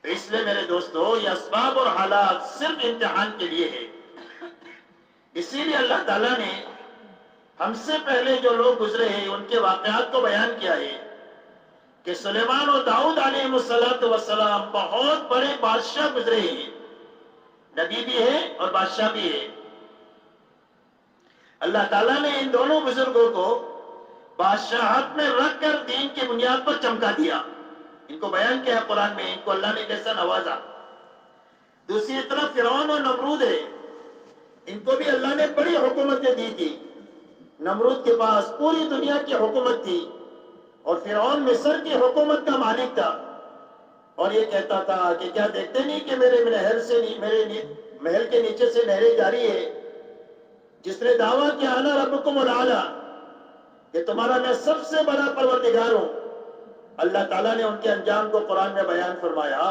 تو اس لیے میرے دوستو یہ اسباب اور حالات صرف امتحان کے لیے ہے. اسی لیے اللہ تعالیٰ نے ہم سے پہلے جو لوگ گزرے ہیں ان کے واقعات کو بیان کیا ہے کہ سلیمان اور داؤد علیہ السلام بہت بڑے بادشاہ گزرے ہیں، نبی بھی ہے اور بادشاہ بھی ہے. اللہ تعالیٰ نے ان دونوں بزرگوں کو بادشاہت میں رکھ کر دین کی بنیاد پر چمکا دیا. ان کو بیان کیا ہے قرآن میں، ان کو اللہ نے کیسا نوازا. دوسری طرف فرعون اور نمرود ہے، ان کو بھی اللہ نے بڑی حکومتیں دی تھی. نمرود کے پاس پوری دنیا کی حکومت تھی اور فرعون مصر کی حکومت کا مالک تھا، اور یہ کہتا تھا کہ کیا دیکھتے نہیں کہ میرے محل کے نیچے سے نہریں جاری ہے. جس نے دعویٰ کیا انا ربکم الاعلی کہ تمہارا میں سب سے بڑا پروردگار ہوں. اللہ تعالیٰ نے ان کے انجام کو قرآن میں بیان فرمایا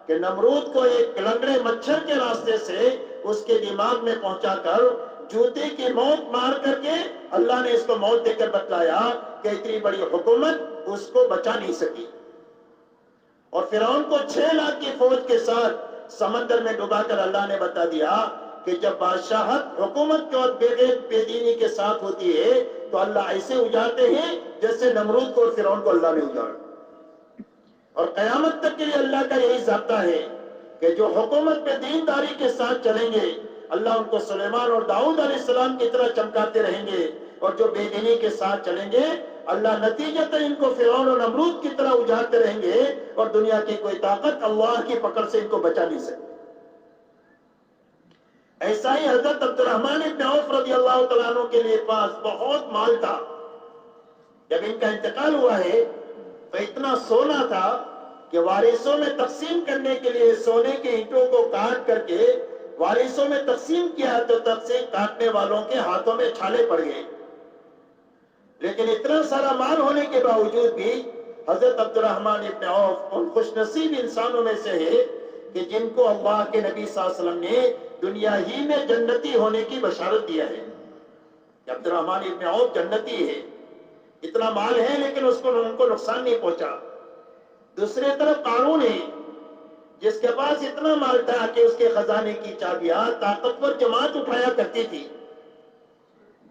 کہ نمرود کو ایک لنگڑے مچھر کے راستے سے اس کے دماغ میں پہنچا کر جوتے کی موت مار کر کے اللہ نے اس کو موت دے کر بتلایا کہ اتنی بڑی حکومت اس کو بچا نہیں سکی. اور فرعون کو 6 لاکھ کی فوج کے ساتھ سمندر میں ڈبا کر اللہ نے بتا دیا کہ جب بادشاہت حکومت کے اور بے دینی کے ساتھ ہوتی ہے تو اللہ ایسے اجارتے ہیں جیسے نمرود کو اور فرعون کو اللہ نے اجاڑا. اور قیامت تک کے لیے اللہ کا یہی ضابطہ ہے کہ جو حکومت پہ دینداری کے ساتھ چلیں گے اللہ ان کو سلیمان اور داؤد علیہ السلام کی طرح چمکاتے رہیں گے، اور جو بے دینی کے ساتھ چلیں گے اللہ نتیجتاً ان کو فرعون اور نمرود کی طرح اجاڑتے رہیں گے، اور دنیا کی کوئی طاقت اللہ کی پکڑ سے ان کو بچا نہیں سکتی. ایسا ہی حضرت عبد الرحمن بن عوف رضی اللہ تعالیٰ عنہ کے لیے پاس بہت مال تھا. جب ان کا انتقال ہوا ہے تو اتنا سونا تھا کہ وارثوں میں تقسیم کرنے کے لیے سونے کے اینٹوں کو کاٹ کر کے وارثوں میں تقسیم کیا تو تقسیم کاٹنے والوں کے ہاتھوں میں چھالے پڑ گئے. لیکن اتنا سارا مال ہونے کے باوجود بھی حضرت عبد الرحمن ابن عوف ان خوش نصیب انسانوں میں سے ہے کہ جن کو اللہ کے نبی صلی اللہ علیہ وسلم نے دنیا ہی میں جنتی ہونے کی بشارت دیا ہے. عبد الرحمن ابن عوف جنتی ہے، اتنا مال ہے لیکن ان کو نقصان نہیں پہنچا. دوسری طرف قارون ہے جس کے پاس اتنا مال تھا کہ اس کے خزانے کی چابیاں طاقتور جماعت اٹھایا کرتی تھی.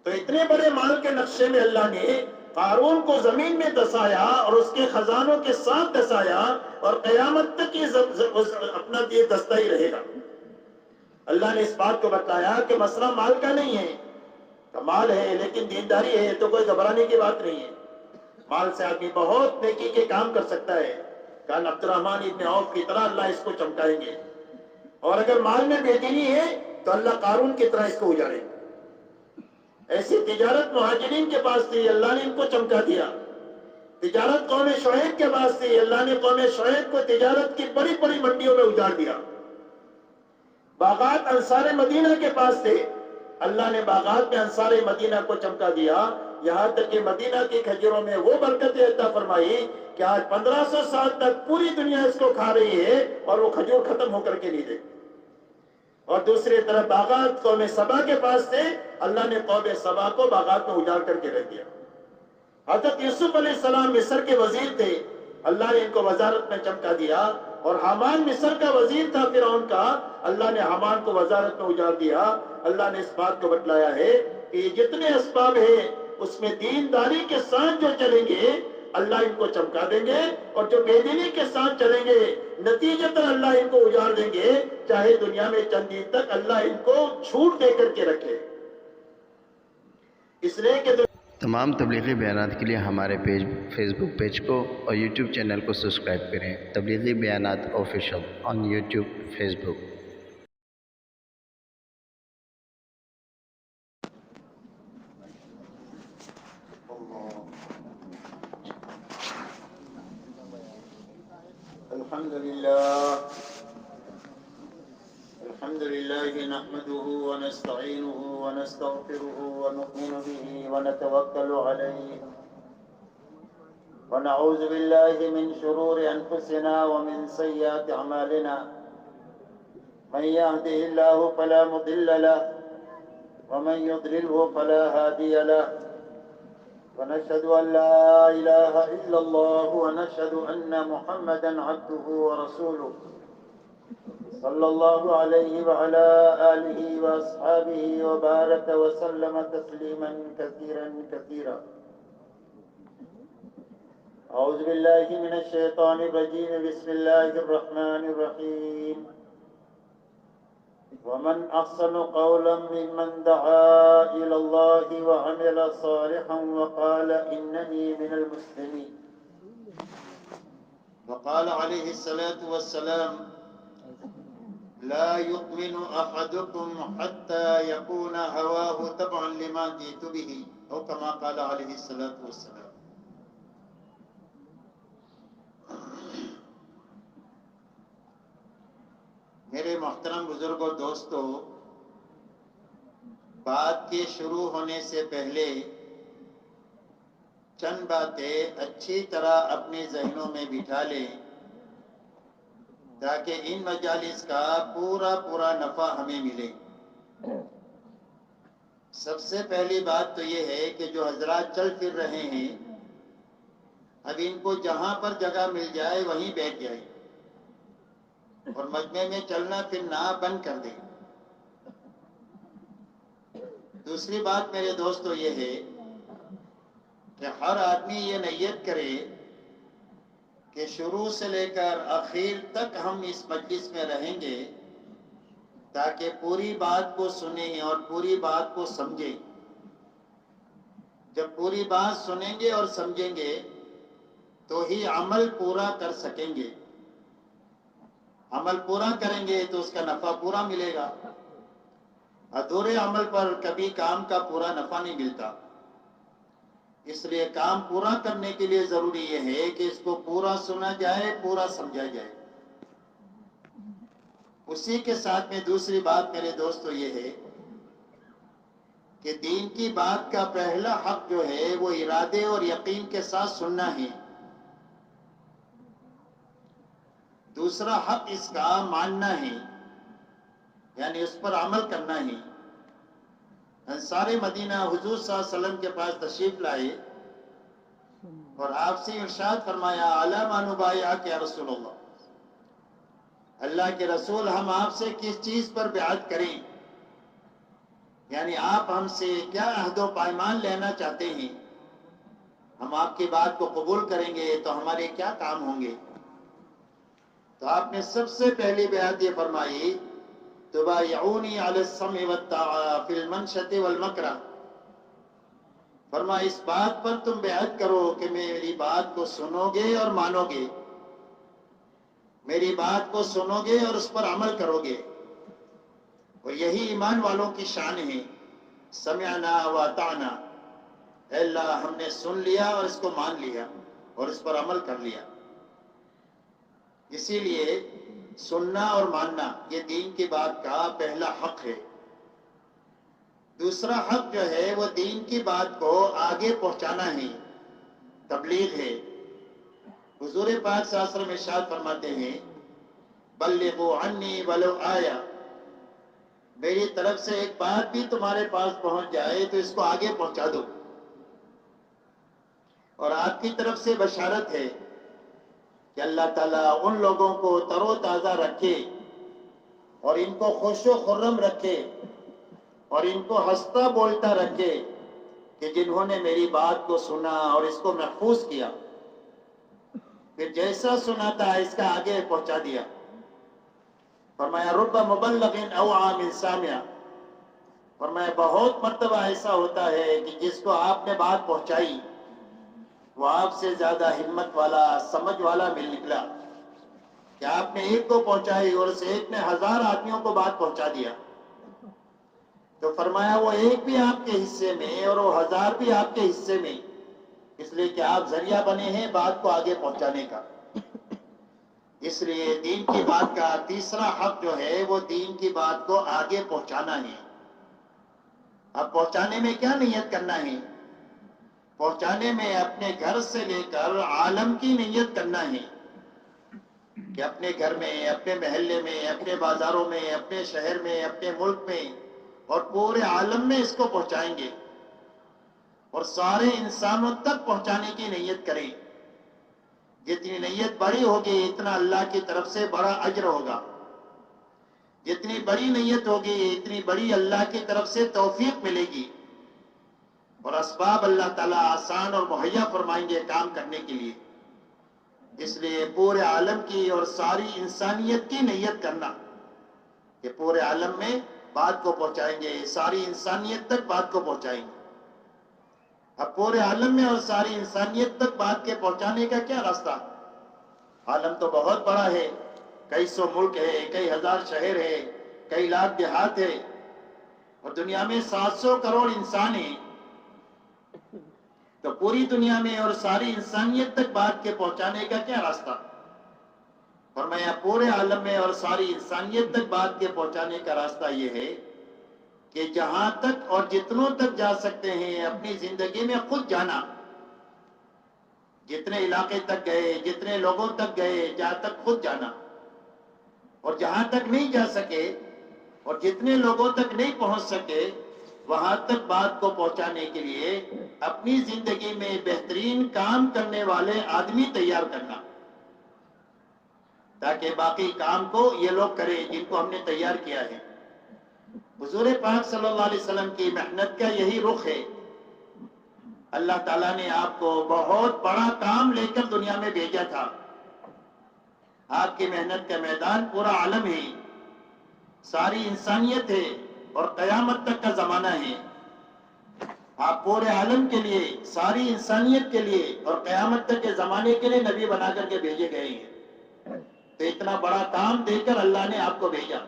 تو اتنے بڑے مال کے نقشے میں اللہ نے قارون کو زمین میں دسایا اور اس کے خزانوں کے ساتھ دسایا، اور قیامت تک یہ اپنا یہ دستہ ہی رہے گا. اللہ نے اس بات کو بتایا کہ مسئلہ مال کا نہیں ہے، مال ہے لیکن دینداری ہے تو کوئی گھبرانے کی بات نہیں ہے. مال سے آدمی بہت نیکی کے کام کر سکتا ہے. کل عبد الرحمن ابن عوف کی طرح اللہ اس کو چمکائیں گے، اور اگر مال میں بے دینی ہے تو اللہ قارون کی طرح اس کو اجاڑے گا. ایسی تجارت مہاجرین کے پاس تھی، اللہ نے ان کو چمکا دیا. تجارت قوم شعیب کے پاس تھی، اللہ نے قوم شعیب کو تجارت کی بڑی بڑی منڈیوں میں اجاڑ دیا. باغات انصار مدینہ کے پاس تھے، اللہ نے باغات میں انصار مدینہ کو چمکا دیا، یہاں تک کہ مدینہ کی کھجوروں میں وہ برکتیں عطا فرمائی کہ آج 1500 سال تک پوری دنیا اس کو کھا رہی ہے اور وہ کھجور ختم ہو کر کے نہیں دیکھتی. اور دوسری طرف باغات قوم سبا کے پاس تھے، اللہ نے قوم سبا کو باغات میں اجاڑ کر کے رکھ دیا. حضرت یوسف علیہ السلام مصر کے وزیر تھے، اللہ نے ان کو وزارت میں چمکا دیا. اور حامان مصر کا وزیر تھا فرعون کا، اللہ نے حامان کو وزارت میں اجاڑ دیا. اللہ نے اس بات کو بتلایا ہے کہ یہ جتنے اسباب ہیں اس میں دینداری کے ساتھ جو چلیں گے اللہ ان کو چمکا دیں گے، اور جو بے دینی کے ساتھ چلیں گے نتیجتاً اللہ ان کو اجاڑ دیں گے، چاہے دنیا میں چند دن تک اللہ ان کو چھوٹ دے کر کے رکھے. اس لیے کہ تمام تبلیغی بیانات کے لیے ہمارے فیس بک پیج کو اور یوٹیوب چینل کو سبسکرائب کریں. تبلیغی بیانات آفیشل آن یوٹیوب، فیس بک. الحمد لله نحمده ونستعينه ونستغفره ونؤمن به ونتوكل عليه ونعوذ بالله من شرور أنفسنا ومن سيئات أعمالنا. من يهده الله فلا مضل له ومن يضلله فلا هادي له. ونشهد أن لا إله إلا الله ونشهد أن محمدا عبده ورسوله صلى الله عليه وعلى آله وأصحابه وبارك وسلم تسليما كثيرا كثيرا. أعوذ بالله من الشيطان الرجيم. بسم الله الرحمن الرحيم. ومن أحسن قولا ممن دعا إلى الله وعمل صالحا وقال إنني من المسلمين. وقال عليه الصلاة والسلام: لا يؤمن أحدكم حتى يكون هواه تبعا لما جئت به، أو كما قال عليه الصلاة والسلام. میرے محترم بزرگوں، دوستو، بات کے شروع ہونے سے پہلے چند باتیں اچھی طرح اپنے ذہنوں میں بٹھا لیں تاکہ ان مجالس کا پورا نفع ہمیں ملے. سب سے پہلی بات تو یہ ہے کہ جو حضرات چل پھر رہے ہیں، اب ان کو جہاں پر جگہ مل جائے وہیں بیٹھ جائے اور مجمع میں چلنا پھرنا بند کر دیں. دوسری بات میرے دوستو یہ ہے کہ ہر آدمی یہ نیت کرے کہ شروع سے لے کر آخر تک ہم اس مجلس میں رہیں گے تاکہ پوری بات کو سنیں اور پوری بات کو سمجھیں. جب پوری بات سنیں گے اور سمجھیں گے تو ہی عمل پورا کر سکیں گے. عمل پورا کریں گے تو اس کا نفع پورا ملے گا. ادھورے عمل پر کبھی کام کا پورا نفع نہیں ملتا. اس لیے کام پورا کرنے کے لیے ضروری یہ ہے کہ اس کو پورا سنا جائے، پورا سمجھا جائے. اسی کے ساتھ میں دوسری بات میرے دوستو یہ ہے کہ دین کی بات کا پہلا حق جو ہے وہ ارادے اور یقین کے ساتھ سننا ہے. دوسرا حق اس کا ماننا ہے، یعنی اس پر عمل کرنا ہے. انصار مدینہ حضور صلی اللہ علیہ وسلم کے پاس تشریف لائے اور آپ سے ارشاد فرمایا: علی ما نبایعک یا رسول اللہ، اللہ کے رسول ہم آپ سے کس چیز پر بیعت کریں، یعنی آپ ہم سے کیا عہد و پیمان لینا چاہتے ہیں، ہم آپ کی بات کو قبول کریں گے تو ہمارے کیا کام ہوں گے. تو آپ نے سب سے پہلی بیعت یہ فرمائی: تبایعونی علی السمع والطاعہ فی المنشۃ والمکرہ. فرمایا اس بات پر تم بیعت کرو کہ میری بات کو سنو گے اور مانو گے، میری بات کو سنو گے اور اس پر عمل کرو گے. اور یہی ایمان والوں کی شان ہے. سمعنا واطعنا، اے اللہ ہم نے سن لیا اور اس کو مان لیا اور اس پر عمل کر لیا. اسی لیے سننا اور ماننا یہ دین کی بات کا پہلا حق ہے. دوسرا حق جو ہے وہ دین کی بات کو آگے پہنچانا ہے، تبلیغ ہے. حضور پاک صلی اللہ علیہ وسلم ارشاد فرماتے ہیں: بلغوا عنی ولو آیا، میری طرف سے ایک بات بھی تمہارے پاس پہنچ جائے تو اس کو آگے پہنچا دو. اور آپ کی طرف سے بشارت ہے کہ اللہ تعالیٰ ان لوگوں کو تر و تازہ رکھے اور ان کو خوش و خرم رکھے اور ان کو ہنستا بولتا رکھے کہ جنہوں نے میری بات کو سنا اور اس کو محفوظ کیا، پھر جیسا سنا تھا اس کا آگے پہنچا دیا. فرمایا: رب مبلغ اوعى من سامع. فرمایا بہت مرتبہ ایسا ہوتا ہے کہ جس کو آپ نے بات پہنچائی وہ آپ سے زیادہ ہمت والا، سمجھ والا مل نکلا کہ آپ نے ایک کو پہنچائی اور اس ایک نے 1000 آدمیوں کو بات پہنچا دیا. تو فرمایا وہ ایک بھی آپ کے حصے میں اور وہ 1000 بھی آپ کے حصے میں، اس لیے کہ آپ ذریعہ بنے ہیں بات کو آگے پہنچانے کا. اس لیے دین کی بات کا تیسرا حق جو ہے وہ دین کی بات کو آگے پہنچانا ہے. اب پہنچانے میں کیا نیت کرنا ہے؟ پہنچانے میں اپنے گھر سے لے کر عالم کی نیت کرنا ہے کہ اپنے گھر میں، اپنے محلے میں، اپنے بازاروں میں، اپنے شہر میں، اپنے ملک میں اور پورے عالم میں اس کو پہنچائیں گے. اور سارے انسانوں تک پہنچانے کی نیت کریں. جتنی نیت بڑی ہوگی اتنا اللہ کی طرف سے بڑا اجر ہوگا. جتنی بڑی نیت ہوگی اتنی بڑی اللہ کی طرف سے توفیق ملے گی اور اسباب اللہ تعالیٰ آسان اور مہیا فرمائیں گے کام کرنے کے لیے. اس لیے پورے عالم کی اور ساری انسانیت کی نیت کرنا کہ پورے عالم میں بات کو پہنچائیں گے، ساری انسانیت تک بات کو پہنچائیں گے. اب پورے عالم میں اور ساری انسانیت تک بات کے پہنچانے کا کیا راستہ؟ عالم تو بہت بڑا ہے، کئی سو ملک ہے، کئی ہزار شہر ہے، کئی لاکھ دیہات ہے، اور دنیا میں 700 کروڑ انسان ہیں. تو پوری دنیا میں اور ساری انسانیت تک بات کے پہنچانے کا کیا راستہ؟ فرمایا پورے عالم میں اور ساری انسانیت تک بات کے پہنچانے کا راستہ یہ ہے کہ جہاں تک اور جتنوں تک جا سکتے ہیں اپنی زندگی میں خود جانا. جتنے علاقے تک گئے، جتنے لوگوں تک گئے، جہاں تک خود جانا. اور جہاں تک نہیں جا سکے اور جتنے لوگوں تک نہیں پہنچ سکے وہاں تک بات کو پہنچانے کے لیے اپنی زندگی میں بہترین کام کرنے والے آدمی تیار کرنا، تاکہ باقی کام کو یہ لوگ کریں جن کو ہم نے تیار کیا ہے. حضور پاک صلی اللہ علیہ وسلم کی محنت کا یہی رخ ہے. اللہ تعالیٰ نے آپ کو بہت بڑا کام لے کر دنیا میں بھیجا تھا. آپ کی محنت کا میدان پورا عالم ہے، ساری انسانیت ہے اور قیامت تک کا زمانہ ہے. آپ پورے عالم کے لیے، ساری انسانیت کے لیے اور قیامت تک کے زمانے کے لیے نبی بنا کر کے بھیجے گئے ہیں. تو اتنا بڑا کام دے کر اللہ نے آپ کو بھیجا،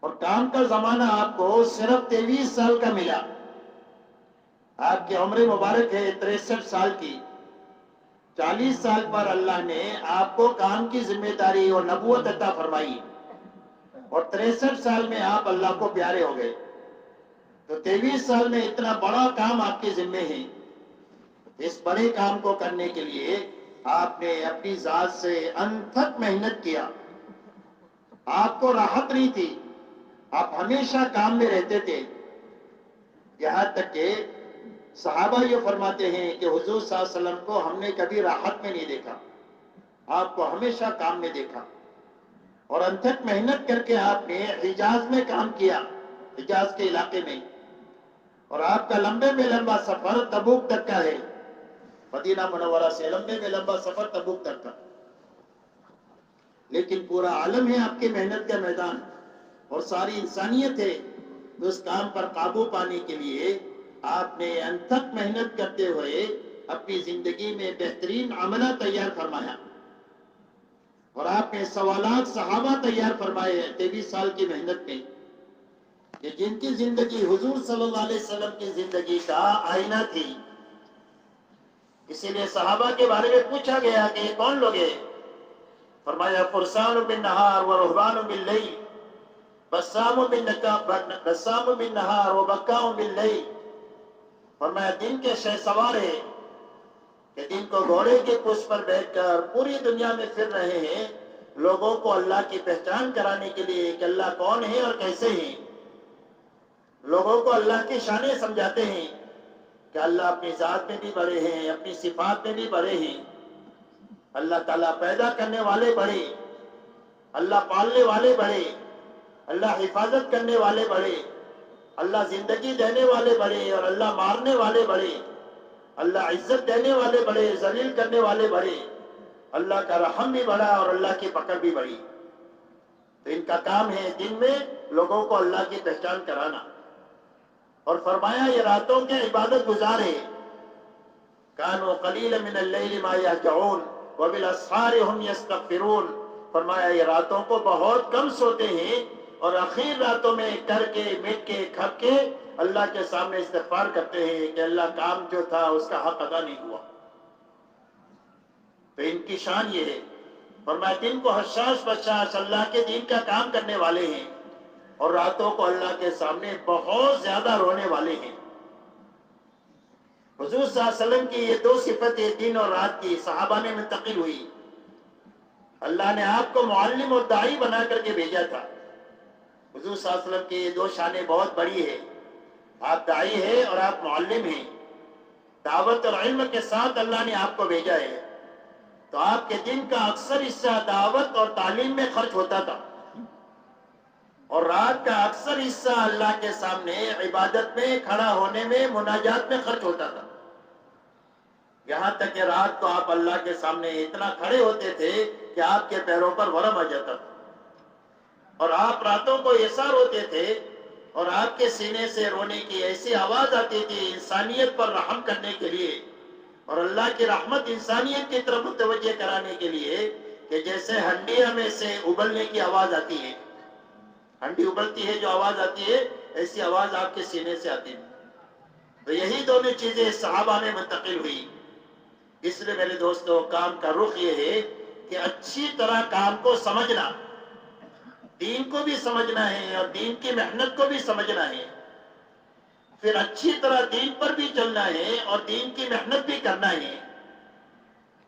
اور کام کا زمانہ آپ کو صرف 23 سال کا ملا. آپ کی عمر مبارک ہے 63 سال کی. 40 سال پر اللہ نے آپ کو کام کی ذمہ داری اور نبوت عطا فرمائی، اور 63 سال میں آپ اللہ کو پیارے ہو گئے. تو 23 سال میں اتنا بڑا کام آپ کے ذمہ ہے. اس بڑے کام کو کرنے کے لیے آپ نے اپنی ذات سے انتھک محنت کیا. آپ کو راحت نہیں تھی، آپ ہمیشہ کام میں رہتے تھے. یہاں تک کہ صحابہ یہ فرماتے ہیں کہ حضور صلی اللہ علیہ وسلم کو ہم نے کبھی راحت میں نہیں دیکھا، آپ کو ہمیشہ کام میں دیکھا. اور انتھک محنت کر کے آپ نے حجاز میں کام کیا، حجاز کے علاقے میں. اور آپ کا لمبے میں لمبا سفر تبوک تک کا ہے، مدینہ منورہ سے لمبے میں لمبا سفر تبوک تک کا. لیکن پورا عالم ہے آپ کی محنت کا میدان اور ساری انسانیت ہے. تو اس کام پر قابو پانے کے لیے آپ نے انتھک محنت کرتے ہوئے اپنی زندگی میں بہترین عملہ تیار فرمایا. اور آپ نے سوالات صحابہ تیار فرمائے 23 سال کی محنت میں، کہ جن کی زندگی حضور صلی اللہ علیہ وسلم کی زندگی کا آئینہ تھی. اسی لیے صحابہ کے بارے میں پوچھا گیا کہ یہ کون لوگ ہیں؟ فرمایا فرسان بالنہار و رہبان باللیل، بسام بالنہار و بکاء باللیل. فرمایا دن کے شہ سوار ہیں کہ دن کو گھوڑے کے پشت پر بیٹھ کر پوری دنیا میں پھر رہے ہیں لوگوں کو اللہ کی پہچان کرانے کے لیے کہ اللہ کون ہے اور کیسے ہیں. لوگوں کو اللہ کی شانیں سمجھاتے ہیں کہ اللہ اپنی ذات میں بھی بڑے ہیں، اپنی صفات میں بھی بڑے ہیں. اللہ تعالیٰ پیدا کرنے والے بڑے، اللہ پالنے والے بڑے، اللہ حفاظت کرنے والے بڑے، اللہ زندگی دینے والے بڑے اور اللہ مارنے والے بڑے، اللہ عزت دینے والے بڑے، ذلیل کرنے والے بڑے. اللہ کا رحم بھی بڑا اور اللہ کی پکڑ بھی بڑی. تو ان کا کام ہے دن میں لوگوں کو اللہ کی پہچان کرانا. اور فرمایا یہ راتوں کے عبادت گزار ہیں. کانوا قلیلا من اللیل ما یہجعون وبالاسحار هم یستغفرون. فرمایا یہ راتوں کو بہت کم سوتے ہیں اور اخیر راتوں میں کر کے مٹ کے کھپ کے اللہ کے سامنے استغفار کرتے ہیں کہ اللہ کام جو تھا اس کا حق ادا نہیں ہوا. تو ان کی شان یہ ہے. فرمایا دن کو حشاش بشاش اللہ کے دین کا کام کرنے والے ہیں اور راتوں کو اللہ کے سامنے بہت زیادہ رونے والے ہیں. حضور صلی اللہ علیہ وسلم کی یہ دو صفتیں دن اور رات کی صحابہ میں منتقل ہوئی. اللہ نے آپ کو معلم اور داعی بنا کر کے بھیجا تھا. حضور صلی اللہ علیہ وسلم کی یہ دو شانیں بہت بڑی ہے. آپ داعی ہیں اور آپ معلم ہیں، دعوت اور علم کے ساتھ اللہ نے آپ کو بھیجا ہے، تو آپ کے دن کا اکثر حصہ دعوت اور تعلیم میں خرچ ہوتا تھا، اور رات کا اکثر حصہ اللہ کے سامنے عبادت میں، کھڑا ہونے میں، مناجات میں خرچ ہوتا تھا۔ یہاں تک کہ رات کو آپ اللہ کے سامنے اتنا کھڑے ہوتے تھے کہ آپ کے پیروں پر ورم آ جاتا تھا، اور آپ راتوں کو ایسا روتے تھے اور آپ کے سینے سے رونے کی ایسی آواز آتی تھی انسانیت پر رحم کرنے کے لیے اور اللہ کی رحمت انسانیت کی طرف متوجہ کرانے کے لیے، کہ جیسے ہنڈیا میں سے ابلنے کی آواز آتی ہے، ہنڈی ابلتی ہے جو آواز آتی ہے، ایسی آواز آپ کے سینے سے آتی ہے۔ تو یہی دونوں چیزیں صحابہ میں منتقل ہوئی۔ اس لیے میرے دوستوں، کام کا رخ یہ ہے کہ اچھی طرح کام کو سمجھنا، دین کو بھی سمجھنا ہے اور دین کی محنت کو بھی سمجھنا ہے، پھر اچھی طرح دین پر بھی چلنا ہے اور دین کی محنت بھی کرنا ہے،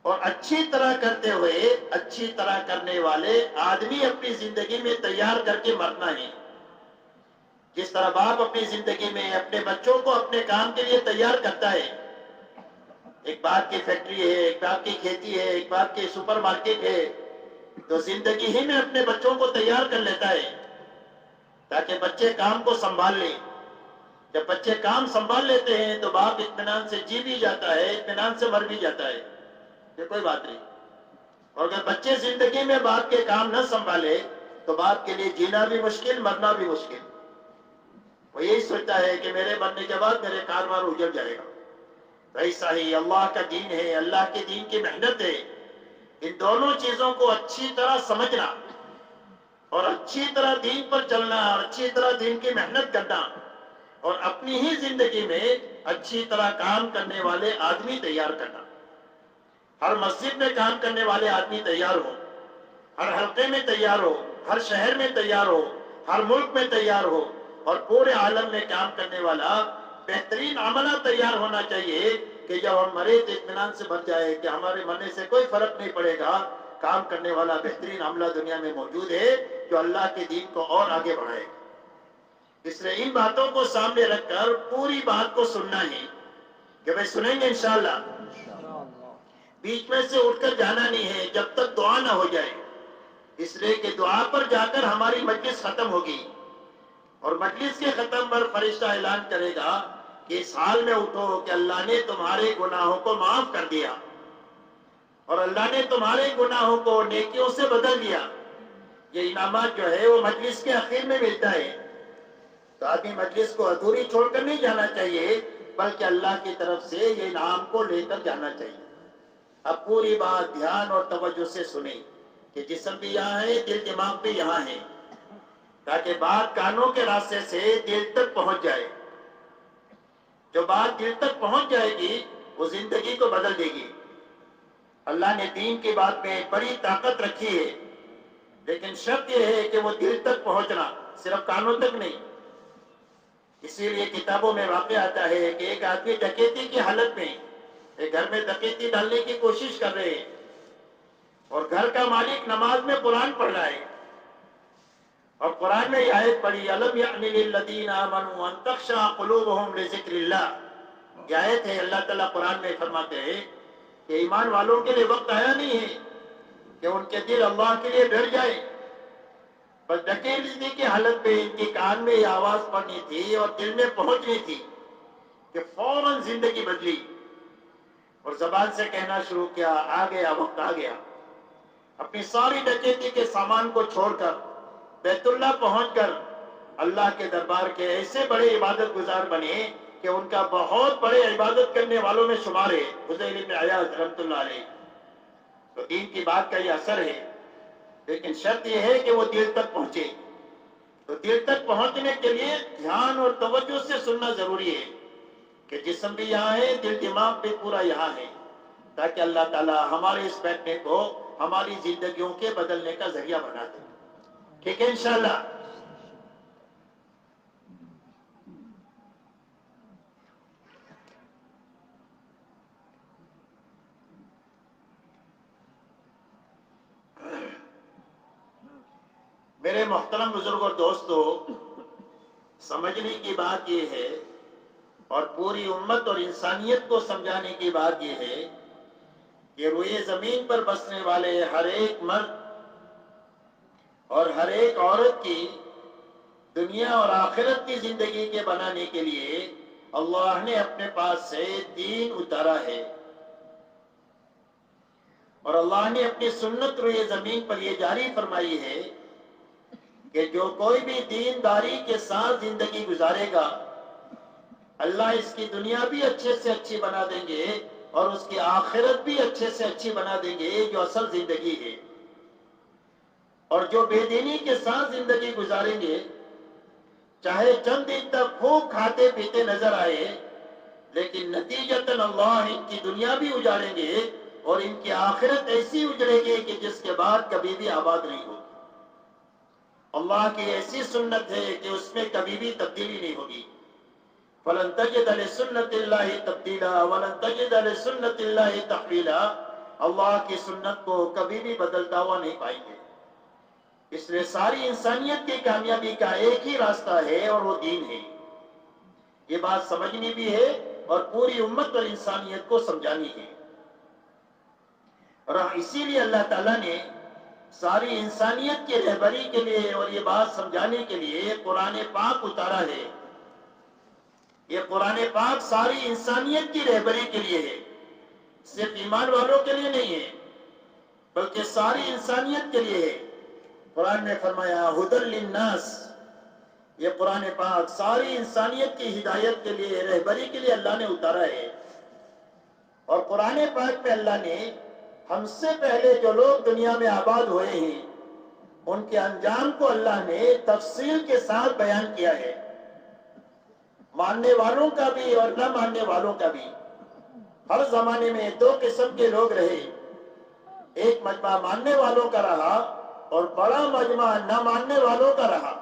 اور اچھی طرح کرتے ہوئے اچھی طرح کرنے والے آدمی اپنی زندگی میں تیار کر کے مرنا ہے۔ جس طرح باپ اپنی زندگی میں اپنے بچوں کو اپنے کام کے لیے تیار کرتا ہے، ایک باپ کی فیکٹری ہے، ایک باپ کی کھیتی ہے، ایک باپ کی سپر مارکیٹ ہے، تو زندگی ہی میں اپنے بچوں کو تیار کر لیتا ہے تاکہ بچے کام کو سنبھال لیں۔ جب بچے کام سنبھال لیتے ہیں تو باپ اطمینان سے جی بھی جاتا ہے، اطمینان سے مر بھی جاتا ہے، یہ کوئی بات نہیں۔ اور اگر بچے زندگی میں باپ کے کام نہ سنبھالے تو باپ کے لیے جینا بھی مشکل، مرنا بھی مشکل۔ وہ یہی سوچتا ہے کہ میرے مرنے کے بعد میرے کاروبار اجڑ جائے گا۔ ایسا ہی اللہ کا دین ہے، اللہ کے دین کی محنت ہے، ان دونوں چیزوں کو اچھی طرح سمجھنا اور اچھی طرح دین پر چلنا اور اچھی طرح دین کی محنت کرنا، اور اپنی ہی زندگی میں اچھی طرح کام کرنے والے آدمی تیار کرنا۔ ہر مسجد میں کام کرنے والے آدمی تیار ہو، ہر حلقے میں تیار ہو، ہر شہر میں تیار ہو، ہر ملک میں تیار ہو، اور پورے عالم میں کام کرنے والا بہترین عملہ تیار ہونا چاہیے کہ جب ہم مرے تو اطمینان سے مر جائے کہ ہمارے مرنے سے کوئی فرق نہیں پڑے گا، کام کرنے والا بہترین عملہ دنیا میں موجود ہے جو اللہ کے دین کو اور آگے بڑھائے گا۔ اس لیے ان باتوں کو سامنے رکھ کر پوری بات کو سننا ہے کہ بھائی سنیں گے انشاءاللہ، بیچ میں سے اٹھ کر جانا نہیں ہے جب تک دعا نہ ہو جائے، اس لیے کہ دعا پر جا کر ہماری مجلس ختم ہوگی، اور مجلس کے ختم پر فرشتہ اعلان کرے گا کہ اس حال میں اٹھو کہ اللہ نے تمہارے گناہوں کو معاف کر دیا اور اللہ نے تمہارے گناہوں کو نیکیوں سے بدل دیا۔ یہ انعامات جو ہے وہ مجلس کے اخیر میں ملتا ہے، تو آدمی مجلس کو ادھوری چھوڑ کر نہیں جانا چاہیے، بلکہ اللہ کی طرف سے یہ انعام کو لے کر جانا چاہیے۔ اب پوری بات دھیان اور توجہ سے سنیں کہ جسم بھی یہاں ہے، دل دماغ بھی یہاں ہے، تاکہ بات کانوں کے راستے سے دل تک پہنچ جائے۔ جو بات دل تک پہنچ جائے گی وہ زندگی کو بدل دے گی۔ اللہ نے دین کی بات میں بڑی طاقت رکھی ہے، لیکن شرط یہ ہے کہ وہ دل تک پہنچنا، صرف کانوں تک نہیں۔ اسی لیے کتابوں میں واقع آتا ہے کہ ایک آدمی ڈکیتی کی حالت میں ایک گھر میں ڈکیتی ڈالنے کی کوشش کر رہے ہیں، اور گھر کا مالک نماز میں قرآن پڑھ رہا ہے، اور قرآن میں یہ آیت پڑھی الم یعن للذین آمنوا ان تخشع قلوبهم لذکر اللہ۔ یہ آیت ہے، اللہ تعالیٰ قرآن میں فرماتے ہیں کہ ایمان والوں کے لیے وقت آیا نہیں ہے کہ ان کے دل اللہ کے لیے ڈر جائے۔ بس ڈکیتی کی حالت میں ان کے کان میں یہ آواز پڑنی تھی اور دل میں پہنچنی تھی کہ فوراً زندگی بدلی اور زبان سے کہنا شروع کیا آ گیا وقت، آ گیا۔ اپنی ساری ڈکیتی کے سامان کو چھوڑ کر بیت اللہ پہنچ کر اللہ کے دربار کے ایسے بڑے عبادت گزار بنے کہ ان کا بہت بڑے عبادت کرنے والوں میں شمار ہے فضیل بن عیاض رحمۃ اللہ علیہ۔ تو دین کی بات کا یہ اثر ہے، لیکن شرط یہ ہے کہ وہ دل تک پہنچے۔ تو دل تک پہنچنے کے لیے دھیان اور توجہ سے سننا ضروری ہے کہ جسم بھی یہاں ہے، دل دماغ بھی پورا یہاں ہے، تاکہ اللہ تعالی ہمارے اس بیٹھنے کو ہماری زندگیوں کے بدلنے کا ذریعہ بنا دے۔ ٹھیک ہے انشاءاللہ۔ میرے محترم بزرگ اور دوستو، سمجھنے کی بات یہ ہے اور پوری امت اور انسانیت کو سمجھانے کی بات یہ ہے کہ روئے زمین پر بسنے والے ہر ایک مرد اور ہر ایک عورت کی دنیا اور آخرت کی زندگی کے بنانے کے لیے اللہ نے اپنے پاس سے دین اتارا ہے، اور اللہ نے اپنی سنت روئے زمین پر یہ جاری فرمائی ہے کہ جو کوئی بھی دینداری کے ساتھ زندگی گزارے گا اللہ اس کی دنیا بھی اچھے سے اچھی بنا دیں گے اور اس کی آخرت بھی اچھے سے اچھی بنا دیں گے، جو اصل زندگی ہے۔ اور جو بے دینی کے ساتھ زندگی گزاریں گے چاہے چند دن تک خوب کھاتے پیتے نظر آئے، لیکن نتیجتاً اللہ ان کی دنیا بھی اجاڑیں گے اور ان کی آخرت ایسی اجڑے گی کہ جس کے بعد کبھی بھی آباد نہیں ہوگی۔ اللہ کی ایسی سنت ہے کہ اس میں کبھی بھی تبدیلی نہیں ہوگی۔ فَلَن تَجِدَ لِسُنَّتِ اللَّهِ تَبْدِيلًا وَلَن تَجِدَ لِسُنَّتِ اللَّهِ تَحْوِيلًا۔ اللہ کی سنت کو کبھی بھی بدلتا ہوا نہیں پائیں گے۔ اس لیے ساری انسانیت کی کامیابی کا ایک ہی راستہ ہے اور وہ دین ہے۔ یہ بات سمجھنی بھی ہے اور پوری امت اور انسانیت کو سمجھانی ہے، اور اسی لیے اللہ تعالیٰ نے ساری انسانیت کی رہبری کے لیے اور یہ بات سمجھانے کے لیے قرآن پاک اتارا ہے۔ یہ قرآن پاک ساری انسانیت کی رہبری کے لیے ہے، صرف ایمان والوں کے لیے نہیں ہے بلکہ ساری انسانیت کے لیے ہے۔ قرآن نے فرمایا ہدی للناس، یہ قرآن پاک ساری انسانیت کی ہدایت کے لیے، رہبری کے لیے اللہ نے اتارا ہے۔ اور قرآن پاک میں اللہ نے ہم سے پہلے جو لوگ دنیا میں آباد ہوئے ہیں ان کے انجام کو اللہ نے تفصیل کے ساتھ بیان کیا ہے، ماننے والوں کا بھی اور نہ ماننے والوں کا بھی۔ ہر زمانے میں دو قسم کے لوگ رہے، ایک مجمع ماننے والوں کا رہا اور بڑا مجمع نہ ماننے والوں کا رہا۔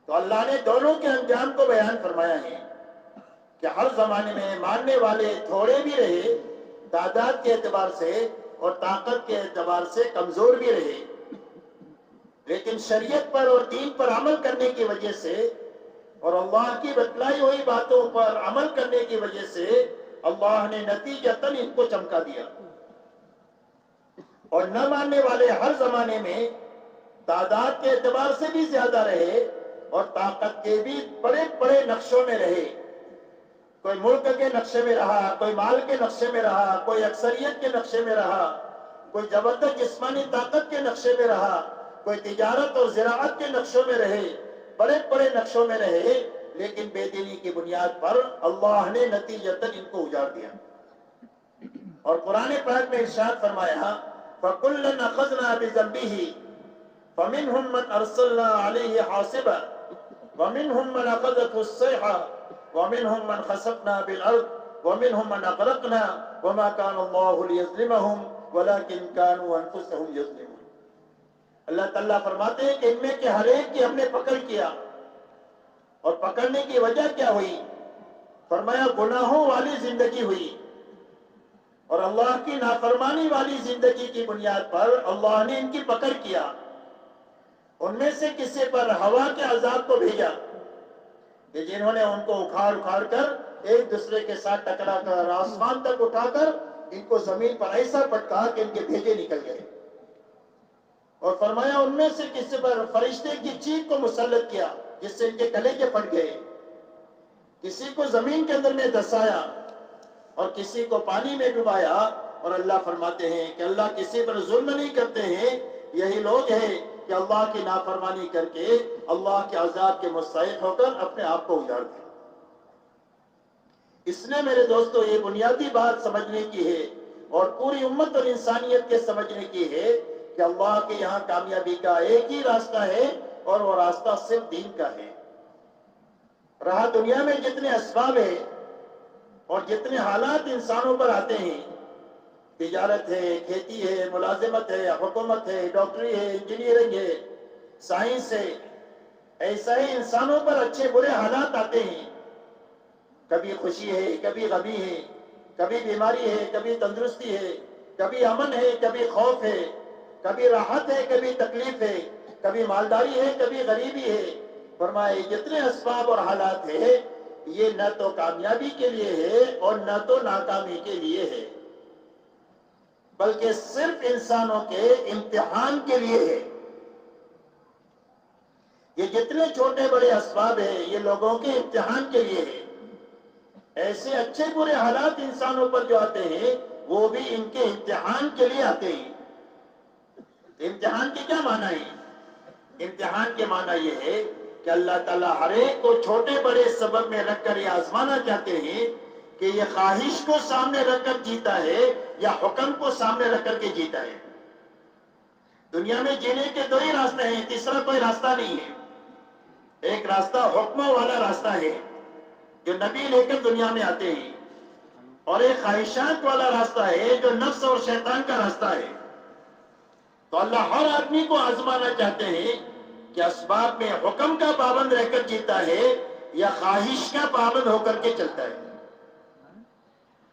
تو اللہ نے دونوں کے انجام کو بیان فرمایا ہے کہ ہر زمانے میں ماننے والے تھوڑے بھی رہے تعداد کے اعتبار سے اور طاقت کے اعتبار سے کمزور بھی رہے، لیکن شریعت پر اور دین پر عمل کرنے کی وجہ سے اور اللہ کی بتلائی ہوئی باتوں پر عمل کرنے کی وجہ سے اللہ نے نتیجتاً ان کو چمکا دیا۔ اور نہ ماننے والے ہر زمانے میں تعداد کے اعتبار سے بھی زیادہ رہے اور طاقت کے بھی بڑے بڑے نقشوں میں رہے، کوئی ملک کے نقشے میں رہا، کوئی مال کے نقشے میں رہا، کوئی اکثریت کے نقشے میں رہا، کوئی زبردست جسمانی طاقت کے نقشے میں رہا، کوئی تجارت اور زراعت کے نقشوں میں رہے، بڑے بڑے نقشوں میں رہے، لیکن بے دینی کی بنیاد پر اللہ نے نتیجتاً ان کو اجاڑ دیا۔ اور قرآن پاک میں ارشاد فرمایا فَكُلًّا أَخَذْنَا بِذَنبِهِ فَمِنْهُمْ مَنْ أَرْسَلْنَا عَلَيْهِ حَاصِبًا وَمِنْهُمْ مَنْ أَخَذَتْهُ الصَّيْحَةُ وَمِنْهُمْ مَنْ خَسَفْنَا بِالْأَرْضِ وَمِنْهُمْ مَنْ أَغْرَقْنَا وَمَا كَانَ اللَّهُ لِيَظْلِمَهُمْ وَلَكِنْ كَانُوا أَنفُسَهُمْ يَظْلِمُونَ۔ اللہ تعالیٰ فرماتے ہیں کہ ان میں کے ہر ایک کی ہم نے پکڑ کیا، اور پکڑنے کی وجہ کیا ہوئی؟ فرمایا گناہوں والی زندگی ہوئی اور اللہ کی نافرمانی والی زندگی کی بنیاد پر اللہ نے ان کی پکڑ کیا۔ ان میں سے کسی پر ہوا کے عذاب کو بھیجا کہ جنہوں نے ان کو اکھاڑ اکھاڑ کر ایک دوسرے کے ساتھ ٹکرا کر آسمان تک اٹھا کر ان کو زمین پر ایسا پٹکا کہ ان کے بھیجے نکل گئے۔ اور فرمایا ان میں سے کسی پر فرشتے کی چیخ کو مسلط کیا جس سے ان کے کلیجے پھٹ گئے، کسی کو زمین کے اندر میں دسایا اور کسی کو پانی میں ڈبایا۔ اور اللہ فرماتے ہیں کہ اللہ کسی پر ظلم نہیں کرتے ہیں، یہی لوگ ہیں کہ اللہ کی نافرمانی کر کے اللہ کے عذاب کے مستحق ہو کر اپنے آپ کو اجاڑ دیں۔ اس نے میرے دوستو یہ بنیادی بات سمجھنے کی ہے اور پوری امت اور انسانیت کے سمجھنے کی ہے کہ اللہ کے یہاں کامیابی کا ایک ہی راستہ ہے اور وہ راستہ صرف دین کا ہے۔ رہا دنیا میں جتنے اسباب ہیں اور جتنے حالات انسانوں پر آتے ہیں، تجارت ہے، کھیتی ہے، ملازمت ہے، حکومت ہے، ڈاکٹری ہے، انجینئرنگ ہے، سائنس ہے، ایسا ہی انسانوں پر اچھے برے حالات آتے ہیں۔ کبھی خوشی ہے، کبھی غمی ہے، کبھی بیماری ہے، کبھی تندرستی ہے، کبھی امن ہے، کبھی خوف ہے، کبھی راحت ہے، کبھی تکلیف ہے، کبھی مالداری ہے، کبھی غریبی ہے۔ فرمائے جتنے اسباب اور حالات ہیں یہ نہ تو کامیابی کے لیے ہے اور نہ تو ناکامی کے لیے ہے، بلکہ صرف انسانوں کے امتحان کے لیے ہے۔ یہ جتنے چھوٹے بڑے اسباب ہیں یہ لوگوں کے امتحان کے لیے ہے۔ ایسے اچھے برے حالات انسانوں پر جو آتے ہیں وہ بھی ان کے امتحان کے لیے آتے ہیں۔ امتحان کے کیا معنی ہے؟ امتحان کے معنی یہ ہے کہ اللہ تعالیٰ ہر ایک کو چھوٹے بڑے سبب میں رکھ کر یہ آزمانا چاہتے ہیں کہ یہ خواہش کو سامنے رکھ کر جیتا ہے یا حکم کو سامنے رکھ کر کے جیتا ہے۔ دنیا میں جینے کے دو ہی راستے ہیں، تیسرا کوئی راستہ نہیں ہے۔ ایک راستہ حکموں والا راستہ ہے جو نبی لے کر دنیا میں آتے ہیں، اور ایک خواہشات والا راستہ ہے جو نفس اور شیطان کا راستہ ہے۔ تو اللہ ہر آدمی کو آزمانا چاہتے ہیں کہ اسباب میں حکم کا پابند رہ کر جیتا ہے یا خواہش کا پابند ہو کر کے چلتا ہے،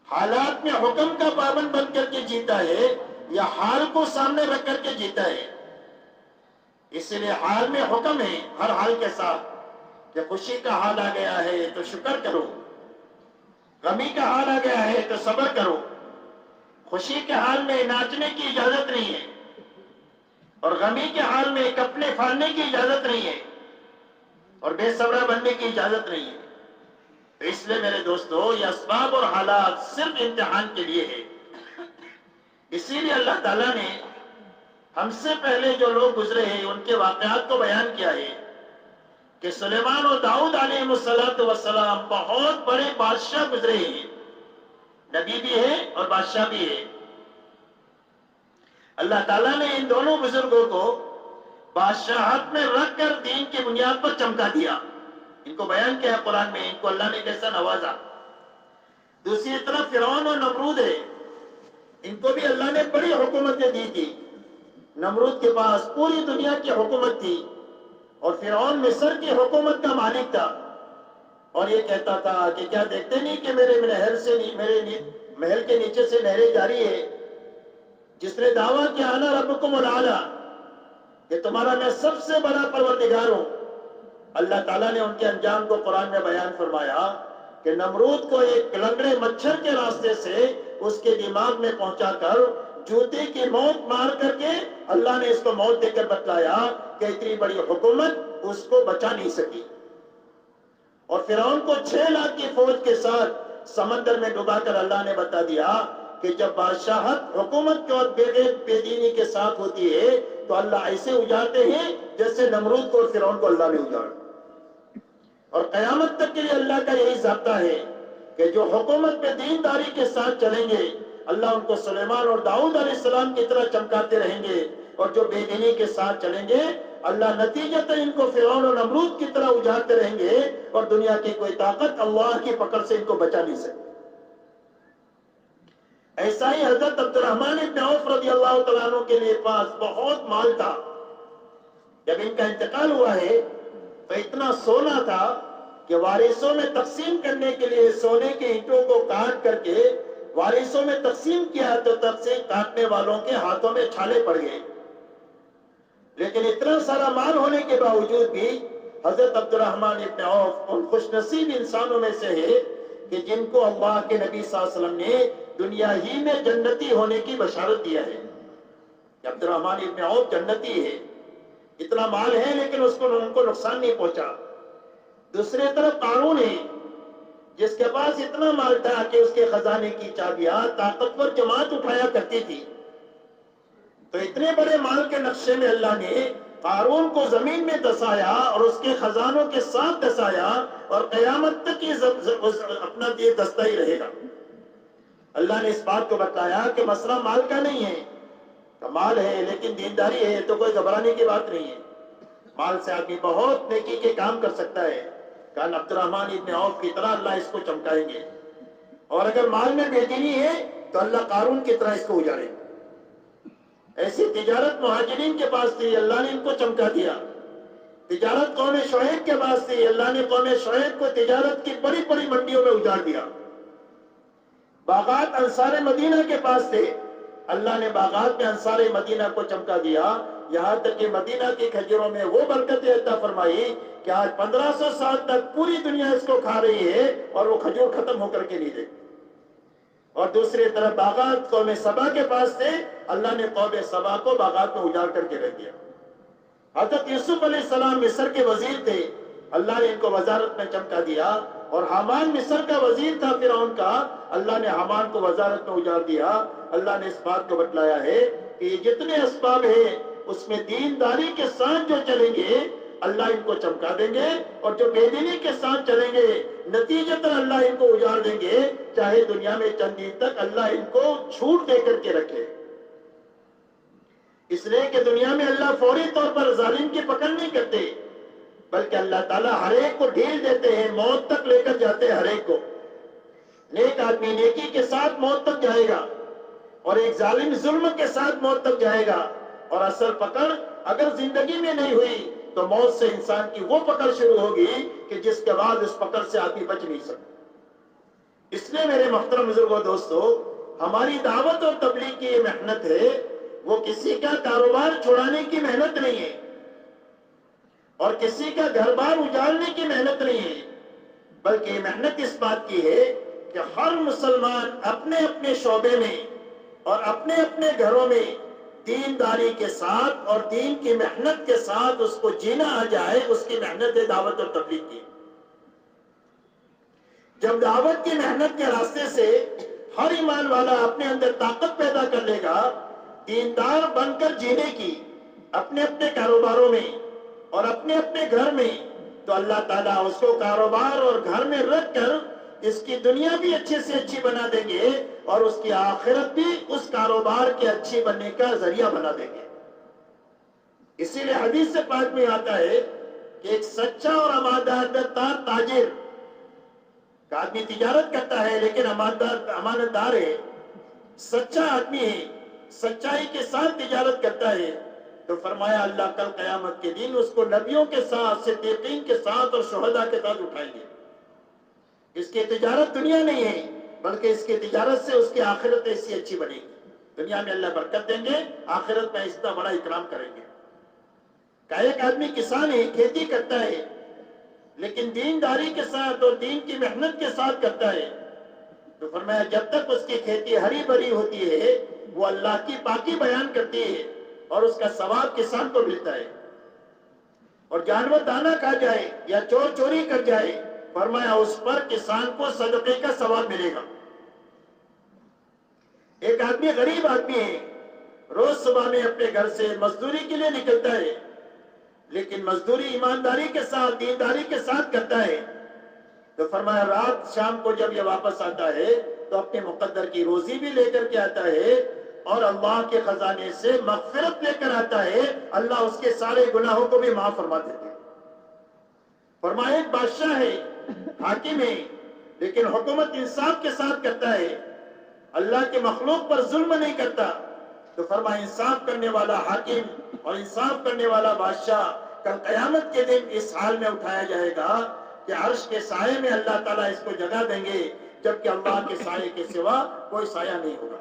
حالات میں حکم کا پابند بن کر کے جیتا ہے یا حال کو سامنے رکھ کر کے جیتا ہے۔ اس لیے حال میں حکم ہے ہر حال کے ساتھ کہ خوشی کا حال آ گیا ہے تو شکر کرو، غمی کا حال آ گیا ہے تو صبر کرو۔ خوشی کے حال میں ناچنے کی اجازت نہیں ہے اور غمی کے حال میں کپڑے پھاڑنے کی اجازت نہیں ہے اور بے صبرہ بننے کی اجازت نہیں ہے۔ تو اس لیے میرے دوستو یہ اسباب اور حالات صرف امتحان کے لیے ہے۔ اسی لیے اللہ تعالیٰ نے ہم سے پہلے جو لوگ گزرے ہیں ان کے واقعات کو بیان کیا ہے کہ سلیمان اور داؤد علیہ السلام بہت بڑے بادشاہ گزرے ہیں، نبی بھی ہے اور بادشاہ بھی ہے۔ اللہ تعالیٰ نے ان دونوں بزرگوں کو بادشاہت میں رکھ کر دین کی بنیاد پر چمکا دیا۔ ان کو بیان کیا قرآن میں، ان کو اللہ نے کیسا نوازا۔ دوسری طرف فرعون اور نمرود ہے، ان کو بھی اللہ نے بڑی حکومتیں دی تھی۔ نمرود کے پاس پوری دنیا کی حکومت تھی اور فرعون مصر کی حکومت کا مالک تھا، اور یہ کہتا تھا کہ کیا دیکھتے نہیں کہ میرے محل کے نیچے سے نہریں جاری ہے، جس نے دعویٰ کیا انا ربکم الاعلی کہ تمہارا میں سب سے بڑا پروردگار ہوں۔ اللہ تعالیٰ نے ان کے انجام کو قرآن میں بیان فرمایا کہ نمرود کو ایک لنگڑے مچھر کے راستے سے اس کے دماغ میں پہنچا کر جوتے کی موت مار کر کے اللہ نے اس کو موت دے کر بتلایا کہ اتنی بڑی حکومت اس کو بچا نہیں سکی، اور فرعون کو 6 لاکھ کی فوج کے ساتھ سمندر میں ڈبا کر اللہ نے بتا دیا کہ جب بادشاہت حکومت کے بغیر بے دینی کے ساتھ ہوتی ہے تو اللہ ایسے اجاڑتے ہیں جیسے نمرود کو اور فرعون کو اللہ نے اجاڑا۔ اور قیامت تک کے لیے اللہ کا یہی ضابطہ ہے کہ جو حکومت پہ دینداری کے ساتھ چلیں گے اللہ ان کو سلیمان اور داؤد علیہ السلام کی طرح چمکاتے رہیں گے، اور جو بے دینی کے ساتھ چلیں گے اللہ نتیجتاً ان کو فرعون اور نمرود کی طرح اجاڑتے رہیں گے، اور دنیا کی کوئی طاقت اللہ کی پکڑ سے ان کو بچا نہیں سکتی۔ ایسا ہی حضرت عبد الرحمن بن عوف رضی اللہ تعالیٰ عنہ کے لیے پاس بہت مال تھا۔ جب ان کا انتقال ہوا ہے تو اتنا سونا تھا کہ وارثوں میں تقسیم کرنے کے لیے سونے کے اینٹوں کو کاٹ کر کے وارثوں میں تقسیم کیا تو تقسیم کاٹنے والوں کے ہاتھوں میں چھالے پڑ گئے۔ لیکن اتنا سارا مال ہونے کے باوجود بھی حضرت عبد الرحمن ابن عوف ان خوش نصیب انسانوں میں سے ہے کہ جن کو اللہ کے نبی صلی اللہ علیہ وسلم نے دنیا ہی میں جنتی ہونے کی بشارت دیا ہے کہ عبد الرحمن ابن عوف جنتی ہے۔ اتنا مال ہے لیکن ان کو نقصان نہیں پہنچا۔ دوسری طرف قارون ہے جس کے پاس اتنا مال تھا کہ اس کے خزانے کی چابیاں طاقتور جماعت اٹھایا کرتی تھی۔ تو اتنے بڑے مال کے نقشے میں اللہ نے قارون کو زمین میں دسایا اور اس کے خزانوں کے ساتھ دسایا، اور قیامت تک یہ اپنا یہ دستہ ہی رہے گا۔ اللہ نے اس بات کو بتایا کہ مسئلہ مال کا نہیں ہے، مال ہے لیکن دینداری ہے تو کوئی گھبرانے کی بات نہیں ہے۔ مال سے آدمی بہت نیکی کے کام کر سکتا ہے، کان عبد الرحمن ابن عوف کی طرح اللہ اس کو چمکائیں گے، اور اگر مال میں بے دینی ہے تو اللہ قارون کی طرح اس کو اجاڑے گا۔ ایسی تجارت مہاجرین کے پاس تھی، اللہ نے ان کو چمکا دیا۔ تجارت قوم شعیب کے پاس تھی، اللہ نے قوم شعیب کو تجارت کی بڑی بڑی منڈیوں میں اجاڑ دیا۔ باغات انصار مدینہ کے پاس تھے، اللہ نے باغات میں انصار مدینہ کو چمکا دیا، یہاں تک کہ مدینہ کی کھجوروں میں وہ برکتیں عطا فرمائی کہ آج 1500 سال تک پوری دنیا اس کو کھا رہی ہے اور وہ کھجور ختم ہو کر کے نہیں دیتی. اور دوسری طرف باغات قوم سبا کے پاس تھے، اللہ نے قوم سبا کو باغات میں اجاڑ کر کے رکھ دیا. حضرت یوسف علیہ السلام مصر کے وزیر تھے، اللہ نے ان کو وزارت میں چمکا دیا. اور حامان مصر کا وزیر تھا فرعون کا، اللہ نے حامان کو وزارت میں اجاڑ دیا. اللہ نے اس بات کو بتلایا ہے کہ یہ جتنے اسباب ہیں اس میں دینداری کے ساتھ جو چلیں گے اللہ ان کو چمکا دیں گے، اور جو بے دینی کے ساتھ چلیں گے نتیجتاً اللہ ان کو اجاڑ دیں گے، چاہے دنیا میں چند دن تک اللہ ان کو چھوٹ دے کر کے رکھے. اس لیے کہ دنیا میں اللہ فوری طور پر ظالم کی پکڑ نہیں کرتے، بلکہ اللہ تعالیٰ ہر ایک کو ڈھیل دیتے ہیں، موت تک لے کر جاتے ہیں ہر ایک کو. نیک آدمی نیکی کے ساتھ موت تک جائے گا اور ایک ظالم ظلم کے ساتھ موت تک جائے گا. اور اصل پکڑ اگر زندگی میں نہیں ہوئی تو موت سے انسان کی وہ پکڑ شروع ہوگی کہ جس کے بعد اس پکڑ سے آدمی بچ نہیں سکتا. اس لیے میرے محترم بزرگوں دوستو، ہماری دعوت اور تبلیغ کی یہ محنت ہے، وہ کسی کا کاروبار چھڑانے کی محنت نہیں ہے اور کسی کا گھر بار اجاڑنے کی محنت نہیں ہے، بلکہ یہ محنت اس بات کی ہے کہ ہر مسلمان اپنے اپنے شعبے میں اور اپنے اپنے گھروں میں دینداری کے ساتھ اور دین کی محنت کے ساتھ اس کو جینا آ جائے. اس کی محنت ہے دعوت اور تبلیغ کی. جب دعوت کی محنت کے راستے سے ہر ایمان والا اپنے اندر طاقت پیدا کر لے گا دیندار بن کر جینے کی اپنے اپنے کاروباروں میں اور اپنے اپنے گھر میں، تو اللہ تعالیٰ اس کو کاروبار اور گھر میں رکھ کر اس کی دنیا بھی اچھے سے اچھی بنا دیں گے اور اس کی آخرت بھی اس کاروبار کے اچھی بننے کا ذریعہ بنا دیں گے. اسی لیے حدیث سے پاک میں آتا ہے کہ ایک سچا اور امانت دار تاجر کا آدمی تجارت کرتا ہے لیکن امانت دار ہے، سچا آدمی ہے، سچائی کے ساتھ تجارت کرتا ہے، تو فرمایا اللہ کل قیامت کے دن اس کو نبیوں کے ساتھ، صدیقین کے ساتھ اور شہداء کے ساتھ اٹھائیں گے. اس کی تجارت دنیا نہیں ہے بلکہ اس کی تجارت سے اس کی آخرت ایسی اچھی بنے گی. دنیا میں اللہ برکت دیں گے، آخرت میں اتنا بڑا اکرام کریں گے. کہ ایک آدمی کسان ہے، کھیتی کرتا ہے لیکن دینداری کے ساتھ اور دین کی محنت کے ساتھ کرتا ہے، تو فرمایا جب تک اس کی کھیتی ہری بھری ہوتی ہے وہ اللہ کی پاکی بیان کرتی ہے اور اس کا ثواب کسان کو ملتا ہے. اور جانور دانہ کھا جائے یا چور چوری کر جائے، فرمایا اس پر کسان کو صدقے کا ثواب ملے گا. ایک آدمی غریب آدمی ہے، روز صبح میں اپنے گھر سے مزدوری کے لیے نکلتا ہے لیکن مزدوری ایمانداری کے ساتھ دینداری کے ساتھ کرتا ہے، تو فرمایا رات شام کو جب یہ واپس آتا ہے تو اپنے مقدر کی روزی بھی لے کر کے آتا ہے اور اللہ کے خزانے سے مغفرت لے کر آتا ہے. اللہ اس کے سارے گناہوں کو بھی معاف فرما دیتے ہیں. فرمایا ایک بادشاہ ہے، حاکم ہے، لیکن حکومت انصاف کے ساتھ کرتا ہے، اللہ کے مخلوق پر ظلم نہیں کرتا، تو فرمایا انصاف کرنے والا حاکم اور انصاف کرنے والا بادشاہ کل قیامت کے دن اس حال میں اٹھایا جائے گا کہ عرش کے سائے میں اللہ تعالیٰ اس کو جگہ دیں گے، جبکہ اللہ کے سائے کے سوا کوئی سایہ نہیں ہوگا.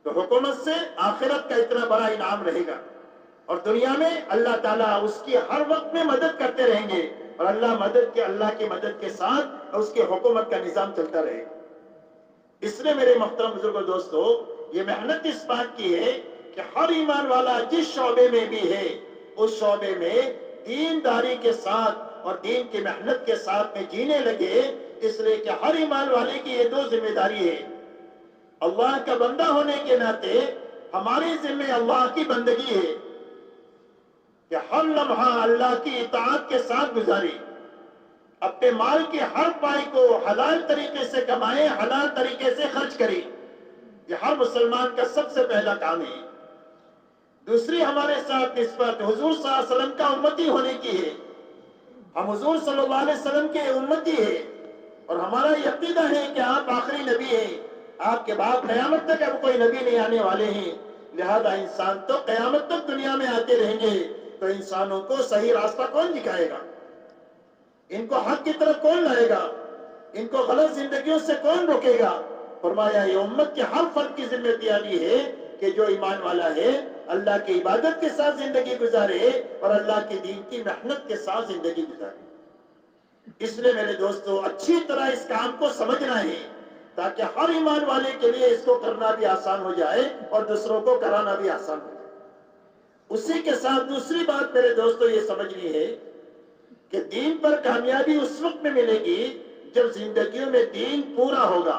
تو حکومت سے آخرت کا اتنا بڑا انعام رہے گا اور دنیا میں اللہ تعالیٰ اس کی ہر وقت میں مدد کرتے رہیں گے اور اللہ کی مدد کے ساتھ اس کی حکومت کا نظام چلتا رہے گا. اس لیے میرے محترم بزرگوں دوستو، یہ محنت اس بات کی ہے کہ ہر ایمان والا جس شعبے میں بھی ہے اس شعبے میں دینداری کے ساتھ اور دین کی محنت کے ساتھ میں جینے لگے. اس لیے کہ ہر ایمان والے کی یہ دو ذمہ داری ہے. اللہ کا بندہ ہونے کے ناطے ہماری ذمہ اللہ کی بندگی ہے کہ ہر لمحہ اللہ کی اطاعت کے ساتھ گزاری، اپنے مال کی ہر پائی کو حلال طریقے سے کمائے، حلال طریقے سے خرچ کرے. یہ ہر مسلمان کا سب سے پہلا کام ہے. دوسری ہمارے ساتھ نسبت حضور صلی اللہ علیہ وسلم کا امتی ہونے کی ہے. ہم حضور صلی اللہ علیہ وسلم کے امتی ہیں اور ہمارا یہ عقیدہ ہے کہ آپ آخری نبی ہیں، آپ کے بعد قیامت تک اب کوئی نبی نہیں آنے والے ہیں. لہذا انسان تو قیامت تک دنیا میں آتے رہیں گے، تو انسانوں کو صحیح راستہ کون دکھائے گا؟ ان کو حق کی طرف کون لائے گا؟ ان کو غلط زندگیوں سے کون روکے گا؟ فرمایا یہ امت کے ہر فرد کی ذمہ داری ہے کہ جو ایمان والا ہے اللہ کی عبادت کے ساتھ زندگی گزارے اور اللہ کے دین کی محنت کے ساتھ زندگی گزارے۔ اس لیے میرے دوستو اچھی طرح اس کام کو سمجھنا ہے تاکہ ہر ایمان والے کے لیے اس کو کرنا بھی آسان ہو جائے اور دوسروں کو کرانا بھی آسان ہو جائے۔ اسی کے ساتھ دوسری بات میرے دوستو یہ سمجھنی ہے کہ دین پر کامیابی اس وقت میں ملے گی جب زندگیوں میں دین پورا ہوگا۔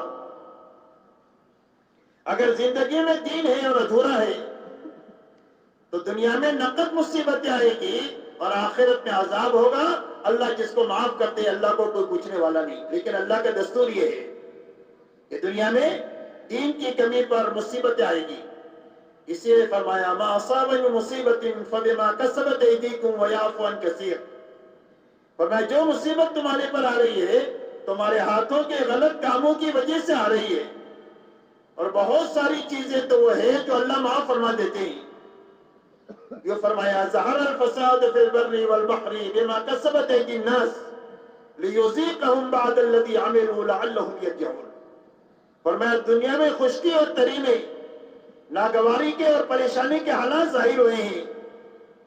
اگر زندگی میں دین ہے اور ادھورا ہے تو دنیا میں نقد مصیبتیں آئے گی اور آخرت میں عذاب ہوگا۔ اللہ جس کو معاف کرتے اللہ کو کوئی پوچھنے والا نہیں، لیکن اللہ کا دستور یہ ہے کہ دنیا میں دین کی کمی پر مصیبتیں آئے گی۔ اسی لیے فرمایا ما اصاب من مصیبت فبما کسبت ایدیکم ویعفو عن کثیر، فرمایا جو مصیبت تمہارے پر آ رہی ہے تمہارے ہاتھوں کے غلط کاموں کی وجہ سے آ رہی ہے، اور بہت ساری چیزیں تو وہ ہے جو اللہ معاف فرما دیتے ہیں۔ یہ فرمایا ظہر الفساد فی البر والبحر بما کسبت ایدی الناس لیذیقہم بعد الذی عملوا لعلہم یرجعون، فرمایا دنیا میں خشکی اور تری میں ناگواری کے اور پریشانی کے حالات ظاہر ہوئے ہیں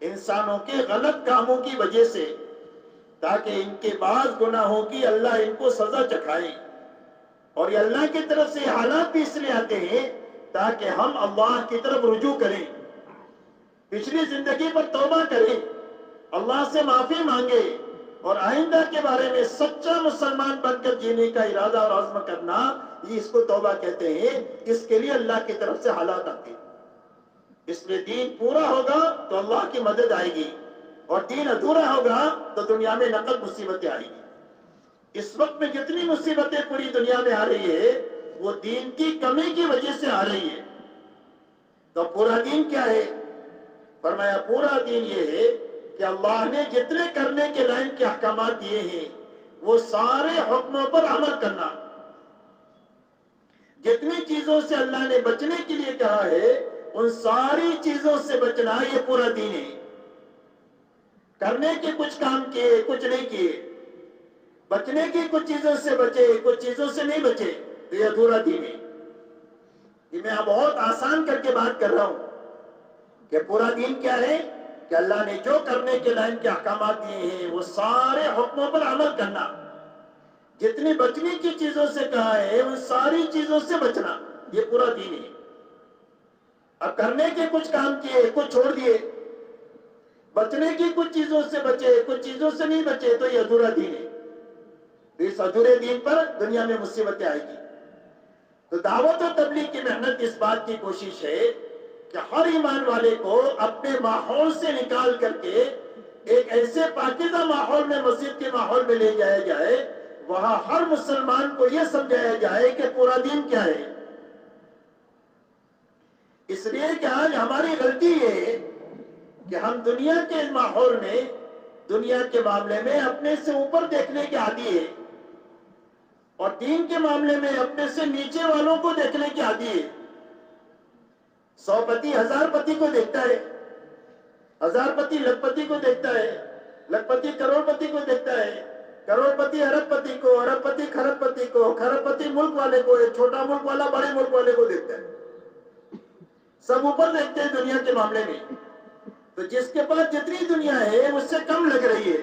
انسانوں کے غلط کاموں کی وجہ سے، تاکہ ان کے بعض گناہوں کی اللہ ان کو سزا چکھائے۔ اور یہ اللہ کی طرف سے حالات بھی اس لیے آتے ہیں تاکہ ہم اللہ کی طرف رجوع کریں، پچھلی زندگی پر توبہ کریں، اللہ سے معافی مانگے اور آئندہ کے بارے میں سچا مسلمان بن کر جینے کا ارادہ اور عزم کرنا، یہ اس کو توبہ کہتے ہیں۔ اس کے لیے اللہ کی طرف سے حالات آتے ہیں۔ اس میں دین پورا ہوگا تو اللہ کی مدد آئے گی، اور دین ادھورا ہوگا تو دنیا میں نقد مصیبتیں آئیں گی۔ اس وقت میں جتنی مصیبتیں پوری دنیا میں آ رہی ہے وہ دین کی کمی کی وجہ سے آ رہی ہے۔ تو پورا دین کیا ہے؟ فرمایا پورا دین یہ ہے کہ اللہ نے جتنے کرنے کے لائن کے احکامات دیے ہیں وہ سارے حکموں پر عمل کرنا، جتنی چیزوں سے اللہ نے بچنے کے لیے کہا ہے ان ساری چیزوں سے بچنا، یہ پورا دین ہے۔ کرنے کے کچھ کام کیے کچھ نہیں کیے، بچنے کی کچھ چیزوں سے بچے کچھ چیزوں سے نہیں بچے، تو یہ ادھورا دین ہے۔ یہ میں بہت آسان کر کے بات کر رہا ہوں کہ پورا دین کیا ہے کہ اللہ نے جو کرنے کے لائن کے احکامات دیے ہیں وہ سارے حکموں پر عمل کرنا، جتنی بچنے کی چیزوں سے کہا ہے ان ساری چیزوں سے بچنا، یہ پورا دین ہے۔ اب کرنے کے کچھ کام کیے کچھ چھوڑ دیے، بچنے کی کچھ چیزوں سے بچے کچھ چیزوں سے نہیں بچے، تو یہ ادھورا دین ہے۔ اس ادھورے دین پر دنیا میں مصیبتیں آئے گی۔ تو دعوت و تبلیغ کی محنت اس بات کی کوشش ہے کہ ہر ایمان والے کو اپنے ماحول سے نکال کر کے ایک ایسے پاکیزہ ماحول میں، مسجد کے ماحول میں لے جایا جائے، وہاں ہر مسلمان کو یہ سمجھایا جائے کہ پورا دین کیا ہے۔ اس لیے کہ آج ہماری غلطی یہ ہے کہ ہم دنیا کے ماحول میں، دنیا کے معاملے میں اپنے سے اوپر دیکھنے کے عادی ہیں، اور دین کے معاملے میں اپنے سے نیچے والوں کو دیکھنے کے عادی ہیں۔ 100 پتی 1000 پتی کو دیکھتا ہے، 1000 پتی لکھ پتی کو دیکھتا ہے، لکھ پتی کروڑ پتی کو دیکھتا ہے، کروڑ پتی ارب پتی کو، ارب پتی کھرب پتی کو، کھرب پتی ملک والے کو، ایک چھوٹا ملک والا بڑے ملک والے کو دیکھتا ہے۔ سب اوپر دیکھتے ہیں دنیا کے معاملے میں۔ تو جس کے پاس جتنی دنیا ہے اس سے کم لگ رہی ہے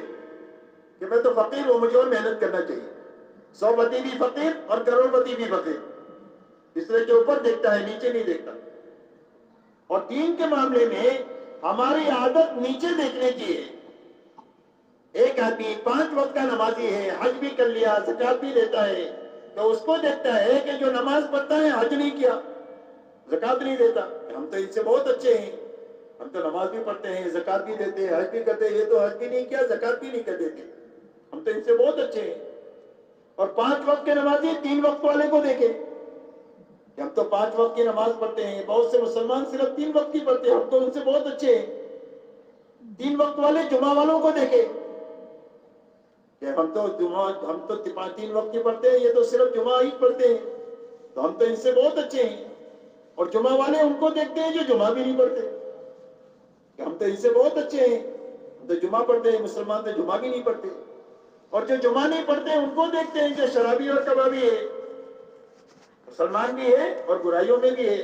کہ میں تو فقیر ہوں، مجھے اور محنت کرنا چاہیے۔ 100 پتی بھی فقیر اور کروڑ پتی بھی فقیر، اس لیے کہ اوپر دیکھتا ہے نیچے نہیں دیکھتا۔ اور دین کے معاملے میں ہماری عادت نیچے دیکھنے کی ہے۔ ایک آدمی 5 وقت کا نمازی ہے، حج بھی کر لیا، زکات بھی دیتا ہے، تو اس کو دیکھتا ہے کہ جو نماز پڑھتا ہے حج نہیں کیا، زکات نہیں دیتا، ہم تو ان سے بہت اچھے ہیں، ہم تو نماز بھی پڑھتے ہیں، زکات بھی دیتے ہیں، حج بھی کرتے ہیں، یہ تو حج بھی نہیں کیا، زکات بھی نہیں کر دیتے، ہم تو ان سے بہت اچھے ہیں۔ اور 5 وقت کے نمازی 3 وقت والے کو دیکھے کہ ہم تو 5 وقت کی نماز پڑھتے ہیں، بہت سے مسلمان صرف 3 وقت کی پڑھتے ہیں، ہم تو ان سے بہت اچھے ہیں۔ 3 وقت والے جمعہ والوں کو دیکھے کہ ہم تو 3 وقت کی پڑھتے ہیں، یہ تو صرف جمعہ ہی پڑھتے ہیں، تو ہم تو ان سے بہت اچھے ہیں۔ اور جمعہ والے ان کو دیکھتے ہیں جو جمعہ بھی نہیں پڑھتے کہ ہم تو ان سے بہت اچھے ہیں، ہم تو جمعہ پڑھتے ہیں، مسلمان تو جمعہ بھی نہیں پڑھتے۔ اور جو جمعہ نہیں پڑھتے ان کو دیکھتے ہیں جو شرابی اور کبابی ہے، مسلمان بھی ہے اور برائیوں میں بھی ہے،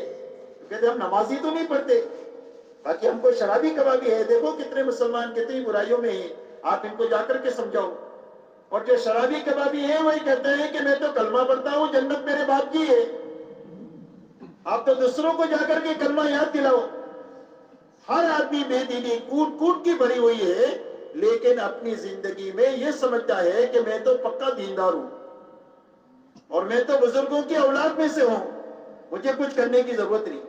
کہتے ہیں ہم نمازی تو نہیں پڑھتے، باقی ہم کو شرابی کبابی ہے، دیکھو کتنے مسلمان کتنی برائیوں میں ہیں، آپ ان کو جا کر کے سمجھاؤ. اور جو شرابی کبابی ہے وہی کہتے ہیں کہ میں تو کلمہ پڑھتا ہوں، جنت میرے باپ کی ہے. آپ تو دوسروں کو جا کر کے کلمہ یاد دلاؤ. ہر آدمی بے دینی کوٹ کوٹ کی بھری ہوئی ہے، لیکن اپنی زندگی میں یہ سمجھتا ہے کہ میں تو پکا دیندار ہوں اور میں تو بزرگوں کی اولاد میں سے ہوں، مجھے کچھ کرنے کی ضرورت نہیں.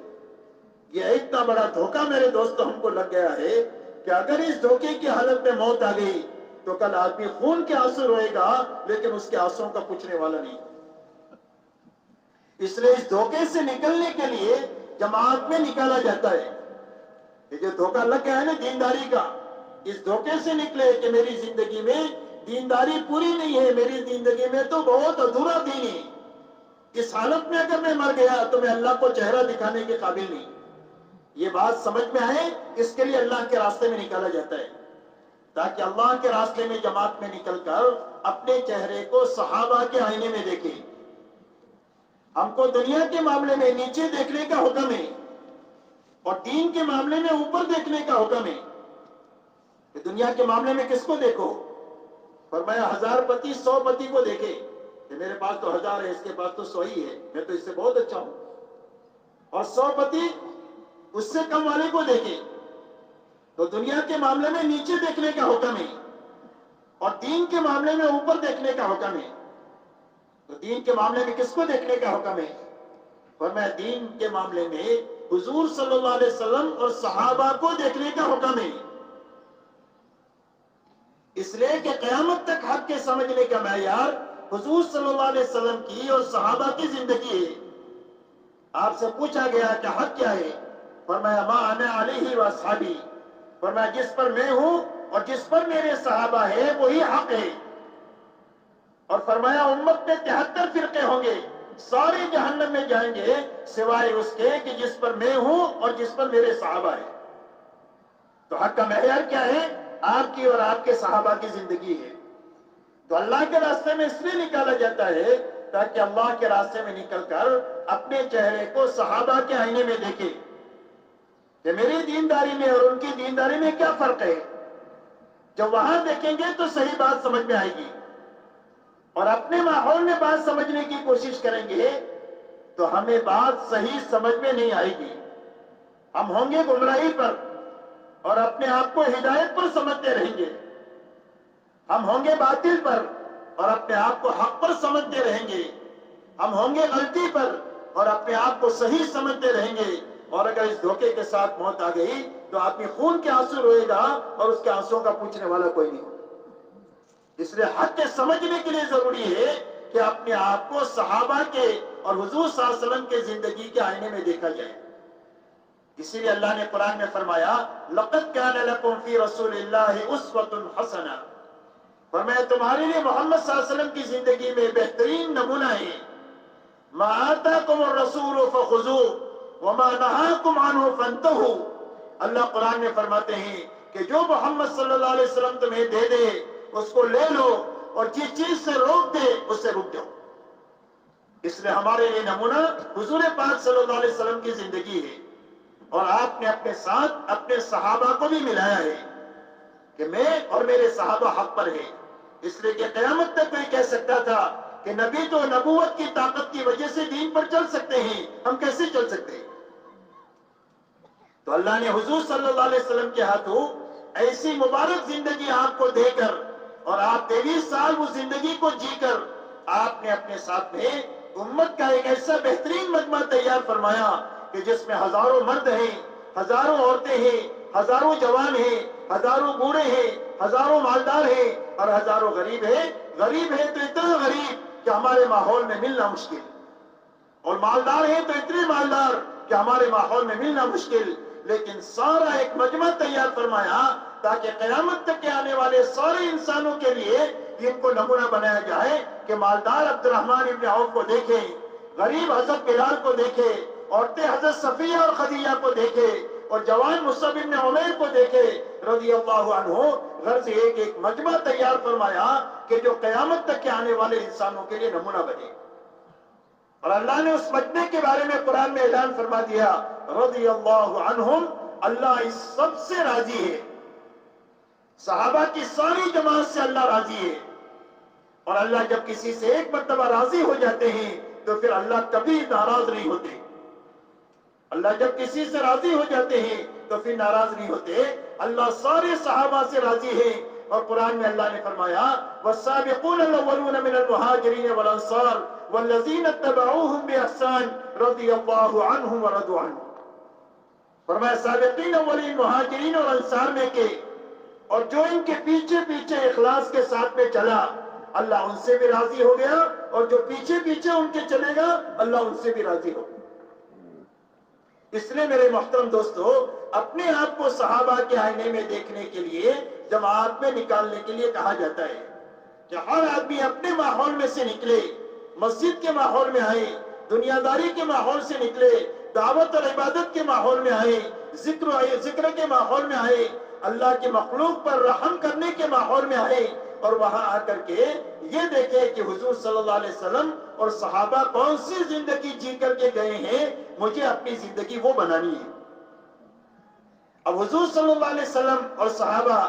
یہ اتنا بڑا دھوکہ میرے دوستو ہم کو لگ گیا ہے کہ اگر اس دھوکے کی حالت میں موت آ گئی تو کل آدمی خون کے آنسو روئے گا، لیکن اس کے آنسوؤں کا پوچھنے والا نہیں. اس لیے اس دھوکے سے نکلنے کے لیے جماعت میں نکالا جاتا ہے. یہ جو دھوکہ لگ گیا ہے نا دینداری کا، اس دھوکے سے نکلے کہ میری زندگی میں دینداری پوری نہیں ہے، میری زندگی میں تو بہت ادھورا دین ہے. اس حالت میں اگر میں مر گیا تو میں اللہ کو چہرہ دکھانے کے قابل نہیں. یہ بات سمجھ میں آئے، اس کے لیے اللہ کے راستے میں نکالا جاتا ہے، تاکہ اللہ کے راستے میں جماعت میں نکل کر اپنے چہرے کو صحابہ کے آئینے میں دیکھیں. ہم کو دنیا کے معاملے میں نیچے دیکھنے کا حکم ہے اور دین کے معاملے میں اوپر دیکھنے کا حکم ہے. کہ دنیا کے معاملے میں کس کو دیکھو؟ فرمایا 1000 پتی 100 پتی کو دیکھے کہ میرے پاس تو 1000 ہے، اس کے پاس تو 100 ہی ہے، میں تو اس سے بہت اچھا ہوں. اور 100 پتی اس سے کم والے کو دیکھے. تو دنیا کے معاملے میں نیچے دیکھنے کا حکم ہے اور دین کے معاملے میں اوپر دیکھنے کا حکم ہے. تو دین کے معاملے میں کس کو دیکھنے کا حکم ہے؟ فرمایا دین کے معاملے میں حضور صلی اللہ علیہ وسلم اور صحابہ کو دیکھنے کا حکم ہے. اس لیے کہ قیامت تک حق کے سمجھنے کا معیار حضور صلی اللہ علیہ وسلم کی اور صحابہ کی زندگی ہے. آپ سے پوچھا گیا کہ حق کیا ہے؟ فرمایا ما انا علیہ و اصحابی، فرمایا جس پر میں ہوں اور جس پر میرے صحابہ ہے وہی حق ہے. اور فرمایا امت میں 73 فرقے ہوں گے، سارے جہنم میں جائیں گے سوائے اس کے کہ جس پر میں ہوں اور جس پر میرے صحابہ ہیں. تو حق کا معیار کیا ہے؟ آپ کی اور آپ کے صحابہ کی زندگی ہے. تو اللہ کے راستے میں اس لیے نکالا جاتا ہے تاکہ اللہ کے راستے میں نکل کر اپنے چہرے کو صحابہ کے آئینے میں دیکھے کہ میری دینداری میں اور ان کی دینداری میں کیا فرق ہے. جب وہاں دیکھیں گے تو صحیح بات سمجھ میں آئے گی، اور اپنے ماحول میں بات سمجھنے کی کوشش کریں گے تو ہمیں بات صحیح سمجھ میں نہیں آئے گی. ہم ہوں گے گمراہی پر اور اپنے آپ کو ہدایت پر سمجھتے رہیں گے. ہم ہوں گے باطل پر اور اپنے آپ کو حق پر سمجھتے رہیں گے. ہم ہوں گے غلطی پر اور اپنے آپ کو صحیح سمجھتے رہیں گے. اور اگر اس دھوکے کے ساتھ موت آ گئی تو آدمی خون کے آنسو روئے گا اور اس کے آنسوؤں کا پوچھنے والا کوئی نہیں. اس لیے حق کے سمجھنے کے لیے ضروری ہے کہ اپنے آپ کو صحابہ کے اور حضور صلی اللہ علیہ وسلم کے زندگی کے آئینے میں دیکھا جائے. اسی لیے اللہ نے قرآن میں فرمایا لَقَدْ كَانَ لَكُمْ فِي رَسُولِ اللَّهِ أُسْوَةٌ حَسَنَةٌ، فرمایا تمہارے لیے محمد صلی اللہ علیہ وسلم کی زندگی میں بہترین نمونہ ہے. مَا آتَاكُمُ الرَّسُولُ فَخُذُوهُ وَمَا نَهَاكُمْ عَنْهُ فَانْتَهُوا. اللہ قرآن میں فرماتے ہیں کہ جو محمد صلی اللہ علیہ وسلم تمہیں دے دے اس کو لے لو اور جس چیز سے روک دے اس سے رک جاؤ. اس لیے ہمارے لیے نمونہ حضور پاک صلی اللہ علیہ وسلم کی زندگی ہے. اور آپ نے اپنے ساتھ اپنے صحابہ کو بھی ملایا ہے کہ میں اور میرے صحابہ حق پر ہیں. اس لیے کہ قیامت تک کوئی کہہ سکتا تھا کہ نبی تو نبوت کی طاقت کی وجہ سے دین پر چل سکتے ہیں، ہم کیسے چل سکتے ہیں؟ تو اللہ نے حضور صلی اللہ علیہ وسلم کے ہاتھوں ایسی مبارک زندگی آپ کو دے کر اور آپ 23 سال وہ زندگی کو جی کر آپ نے اپنے ساتھ میں امت کا ایک ایسا بہترین مجمع تیار فرمایا کہ جس میں ہزاروں مرد ہیں، ہزاروں عورتیں ہیں، ہزاروں جوان ہیں، ہزاروں بوڑھے ہیں، ہزاروں مالدار ہیں اور ہزاروں غریب ہیں. غریب ہیں تو اتنا غریب کہ ہمارے ماحول میں ملنا مشکل، اور مالدار ہیں تو اتنے مالدار کہ ہمارے ماحول میں ملنا مشکل. لیکن سارا ایک مجمع تیار فرمایا تاکہ قیامت تک کے آنے والے سارے انسانوں کے لیے ان کو نمونہ بنایا جائے کہ مالدار عبد الرحمن ابن عوف کو دیکھیں، غریب حضرت بلال کو دیکھے، عورتیں حضرت صفیہ اور خدیجہ کو دیکھے اور جوان مصعب ابن عمیر کو دیکھے رضی اللہ عنہ. غرض ایک ایک مجمع تیار فرمایا کہ جو قیامت تک کے آنے والے انسانوں کے لیے نمونہ بنے. اور اللہ نے اس مجمع کے بارے میں قرآن میں اعلان فرما دیا رضی اللہ عنہم اللہ اس سب سے راضی ہے، صحابہ کی ساری جماعت سے اللہ راضی ہے، اور اللہ جب کسی سے ایک مرتبہ راضی ہو جاتے ہیں تو پھر اللہ کبھی ناراض نہیں ہوتے۔ اللہ جب کسی سے راضی ہو جاتے ہیں تو پھر ناراض نہیں ہوتے۔ اللہ سارے صحابہ سے راضی ہے، اور قرآن میں اللہ نے فرمایا والسابقون الاولون من المہاجرین والانصار والذین اتبعوہم باحسان رضی اللہ عنہم ورضوا عنہ۔ فرمایا سابقین اولین مہاجرین اور انصار میں کے، اور جو ان کے پیچھے پیچھے اخلاص کے ساتھ میں چلا، اللہ ان سے بھی راضی ہو گیا، اور جو پیچھے پیچھے ان کے چلے گا اللہ ان سے بھی راضی ہو۔ اس لیے میرے محترم دوستو، اپنے آپ کو صحابہ کے آئینے میں دیکھنے کے لیے جماعت میں نکالنے کے لیے کہا جاتا ہے کہ ہر آدمی اپنے ماحول میں سے نکلے، مسجد کے ماحول میں آئے، دنیا داری کے ماحول سے نکلے، دعوت اور عبادت کے ماحول میں آئے، ذکر کے ماحول میں آئے، اللہ کی مخلوق پر رحم کرنے کے ماحول میں آئے، اور وہاں آ کر کے یہ دیکھے کہ حضور صلی اللہ علیہ وسلم اور صحابہ کون سی زندگی جی کر کے گئے ہیں، مجھے اپنی زندگی وہ بنانی ہے۔ اب حضور صلی اللہ علیہ وسلم اور صحابہ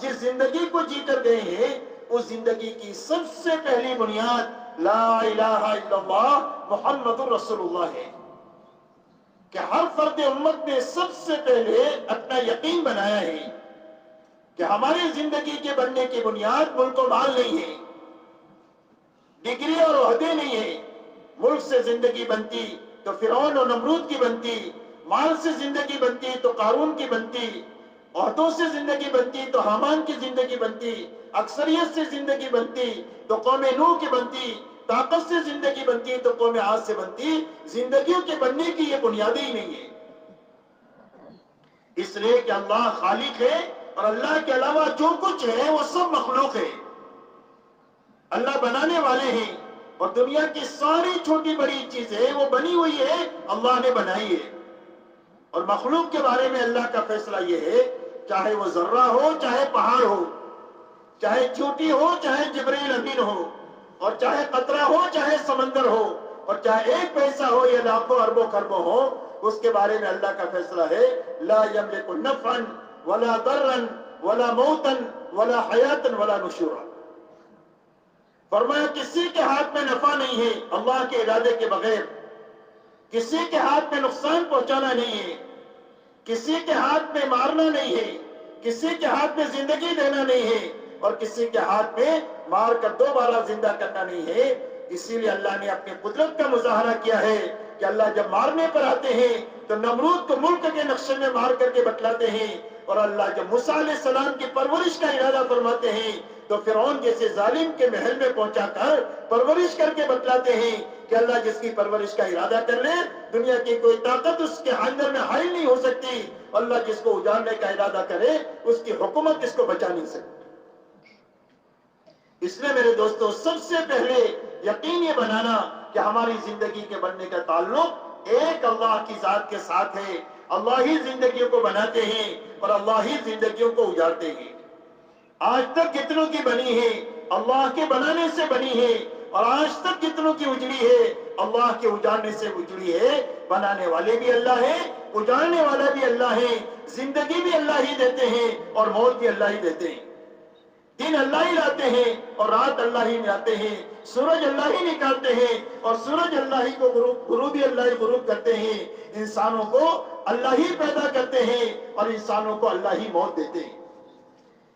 جس زندگی کو جی کر گئے ہیں، اس زندگی کی سب سے پہلی بنیاد لا الہ الا اللہ محمد رسول اللہ ہے، کہ ہر فرد امت نے سب سے پہلے اپنا یقین بنایا ہے کہ ہماری زندگی کے بننے کی بنیاد ملک و مال نہیں ہے، ڈگری اور عہدے نہیں ہے۔ ملک سے زندگی بنتی تو فرعون اور نمرود کی بنتی، مال سے زندگی بنتی تو قارون کی بنتی، عہدوں سے زندگی بنتی تو حامان کی زندگی بنتی، اکثریت سے زندگی بنتی تو قوم نوح کی بنتی، طاقت سے زندگی بنتی تو قوم عاد سے بنتی۔ زندگیوں کے بننے کی یہ بنیادیں ہی نہیں ہے، اس لیے کہ اللہ خالق ہے، اور اللہ کے علاوہ جو کچھ ہے وہ سب مخلوق ہے۔ اللہ بنانے والے ہیں، اور دنیا کی ساری چھوٹی بڑی چیزیں وہ بنی ہوئی ہے، اللہ نے بنائی ہے۔ اور مخلوق کے بارے میں اللہ کا فیصلہ یہ ہے، چاہے وہ ذرہ ہو، چاہے پہاڑ ہو، چاہے چوٹی ہو، چاہے جبرائیل امین ہو، اور چاہے قطرہ ہو، چاہے سمندر ہو، اور چاہے ایک پیسہ ہو یا لاکھوں اربوں خربوں ہو، اس کے بارے میں اللہ کا فیصلہ ہے لا یملک نفعا ولا ضرا ولا موتا ولا حیاتا ولا نشورا۔ فرمایا کسی کے ہاتھ میں نفع نہیں ہے اللہ کے ارادے کے بغیر، کسی کے ہاتھ میں نقصان پہنچانا نہیں ہے، کسی کے ہاتھ میں مارنا نہیں ہے، کسی کے ہاتھ میں زندگی دینا نہیں ہے، اور کسی کے ہاتھ میں مار کر دوبارہ زندہ کرنا نہیں ہے۔ اسی لیے اللہ نے اپنی قدرت کا مظاہرہ کیا ہے کہ اللہ جب مارنے پر آتے ہیں تو نمرود کو ملک کے نقشے میں مار کر کے بتلاتے ہیں، اور اللہ جب موسیٰ علیہ السلام کی پرورش کا ارادہ فرماتے ہیں تو فرعون جیسے ظالم کے محل میں پہنچا کر پرورش کر کے بتلاتے ہیں کہ اللہ جس کی پرورش کا ارادہ کر لے دنیا کی کوئی طاقت اس کے اندر میں حائل نہیں ہو سکتی، اللہ جس کو اجاڑنے کا ارادہ کرے اس کی حکومت اس کو بچا نہیں سکتی۔ اس لیے میرے دوستو، سب سے پہلے یقین یہ بنانا کہ ہماری زندگی کے بننے کا تعلق ایک اللہ کی ذات کے ساتھ ہے۔ اللہ ہی زندگیوں کو بناتے ہیں اور اللہ ہی زندگیوں کو اجاڑتے ہیں۔ آج تک جتنوں کی بنی ہے اللہ کے بنانے سے بنی ہے، اور آج تک جتنوں کی اجڑی ہے اللہ کے اجاڑنے سے اجڑی ہے۔ بنانے والے بھی اللہ ہیں، اجاڑنے والا بھی اللہ ہے، زندگی بھی اللہ ہی دیتے ہیں اور موت بھی اللہ ہی دیتے ہیں۔ دن اللہ ہی لاتے ہیں اور رات اللہ ہی لاتے ہیں، سورج اللہ ہی نکالتے ہیں اور سورج اللہ ہی کو غروب بھی اللہ ہی غروب کرتے ہیں، انسانوں کو اللہ ہی پیدا کرتے ہیں اور انسانوں کو اللہ ہی موت دیتے ہیں۔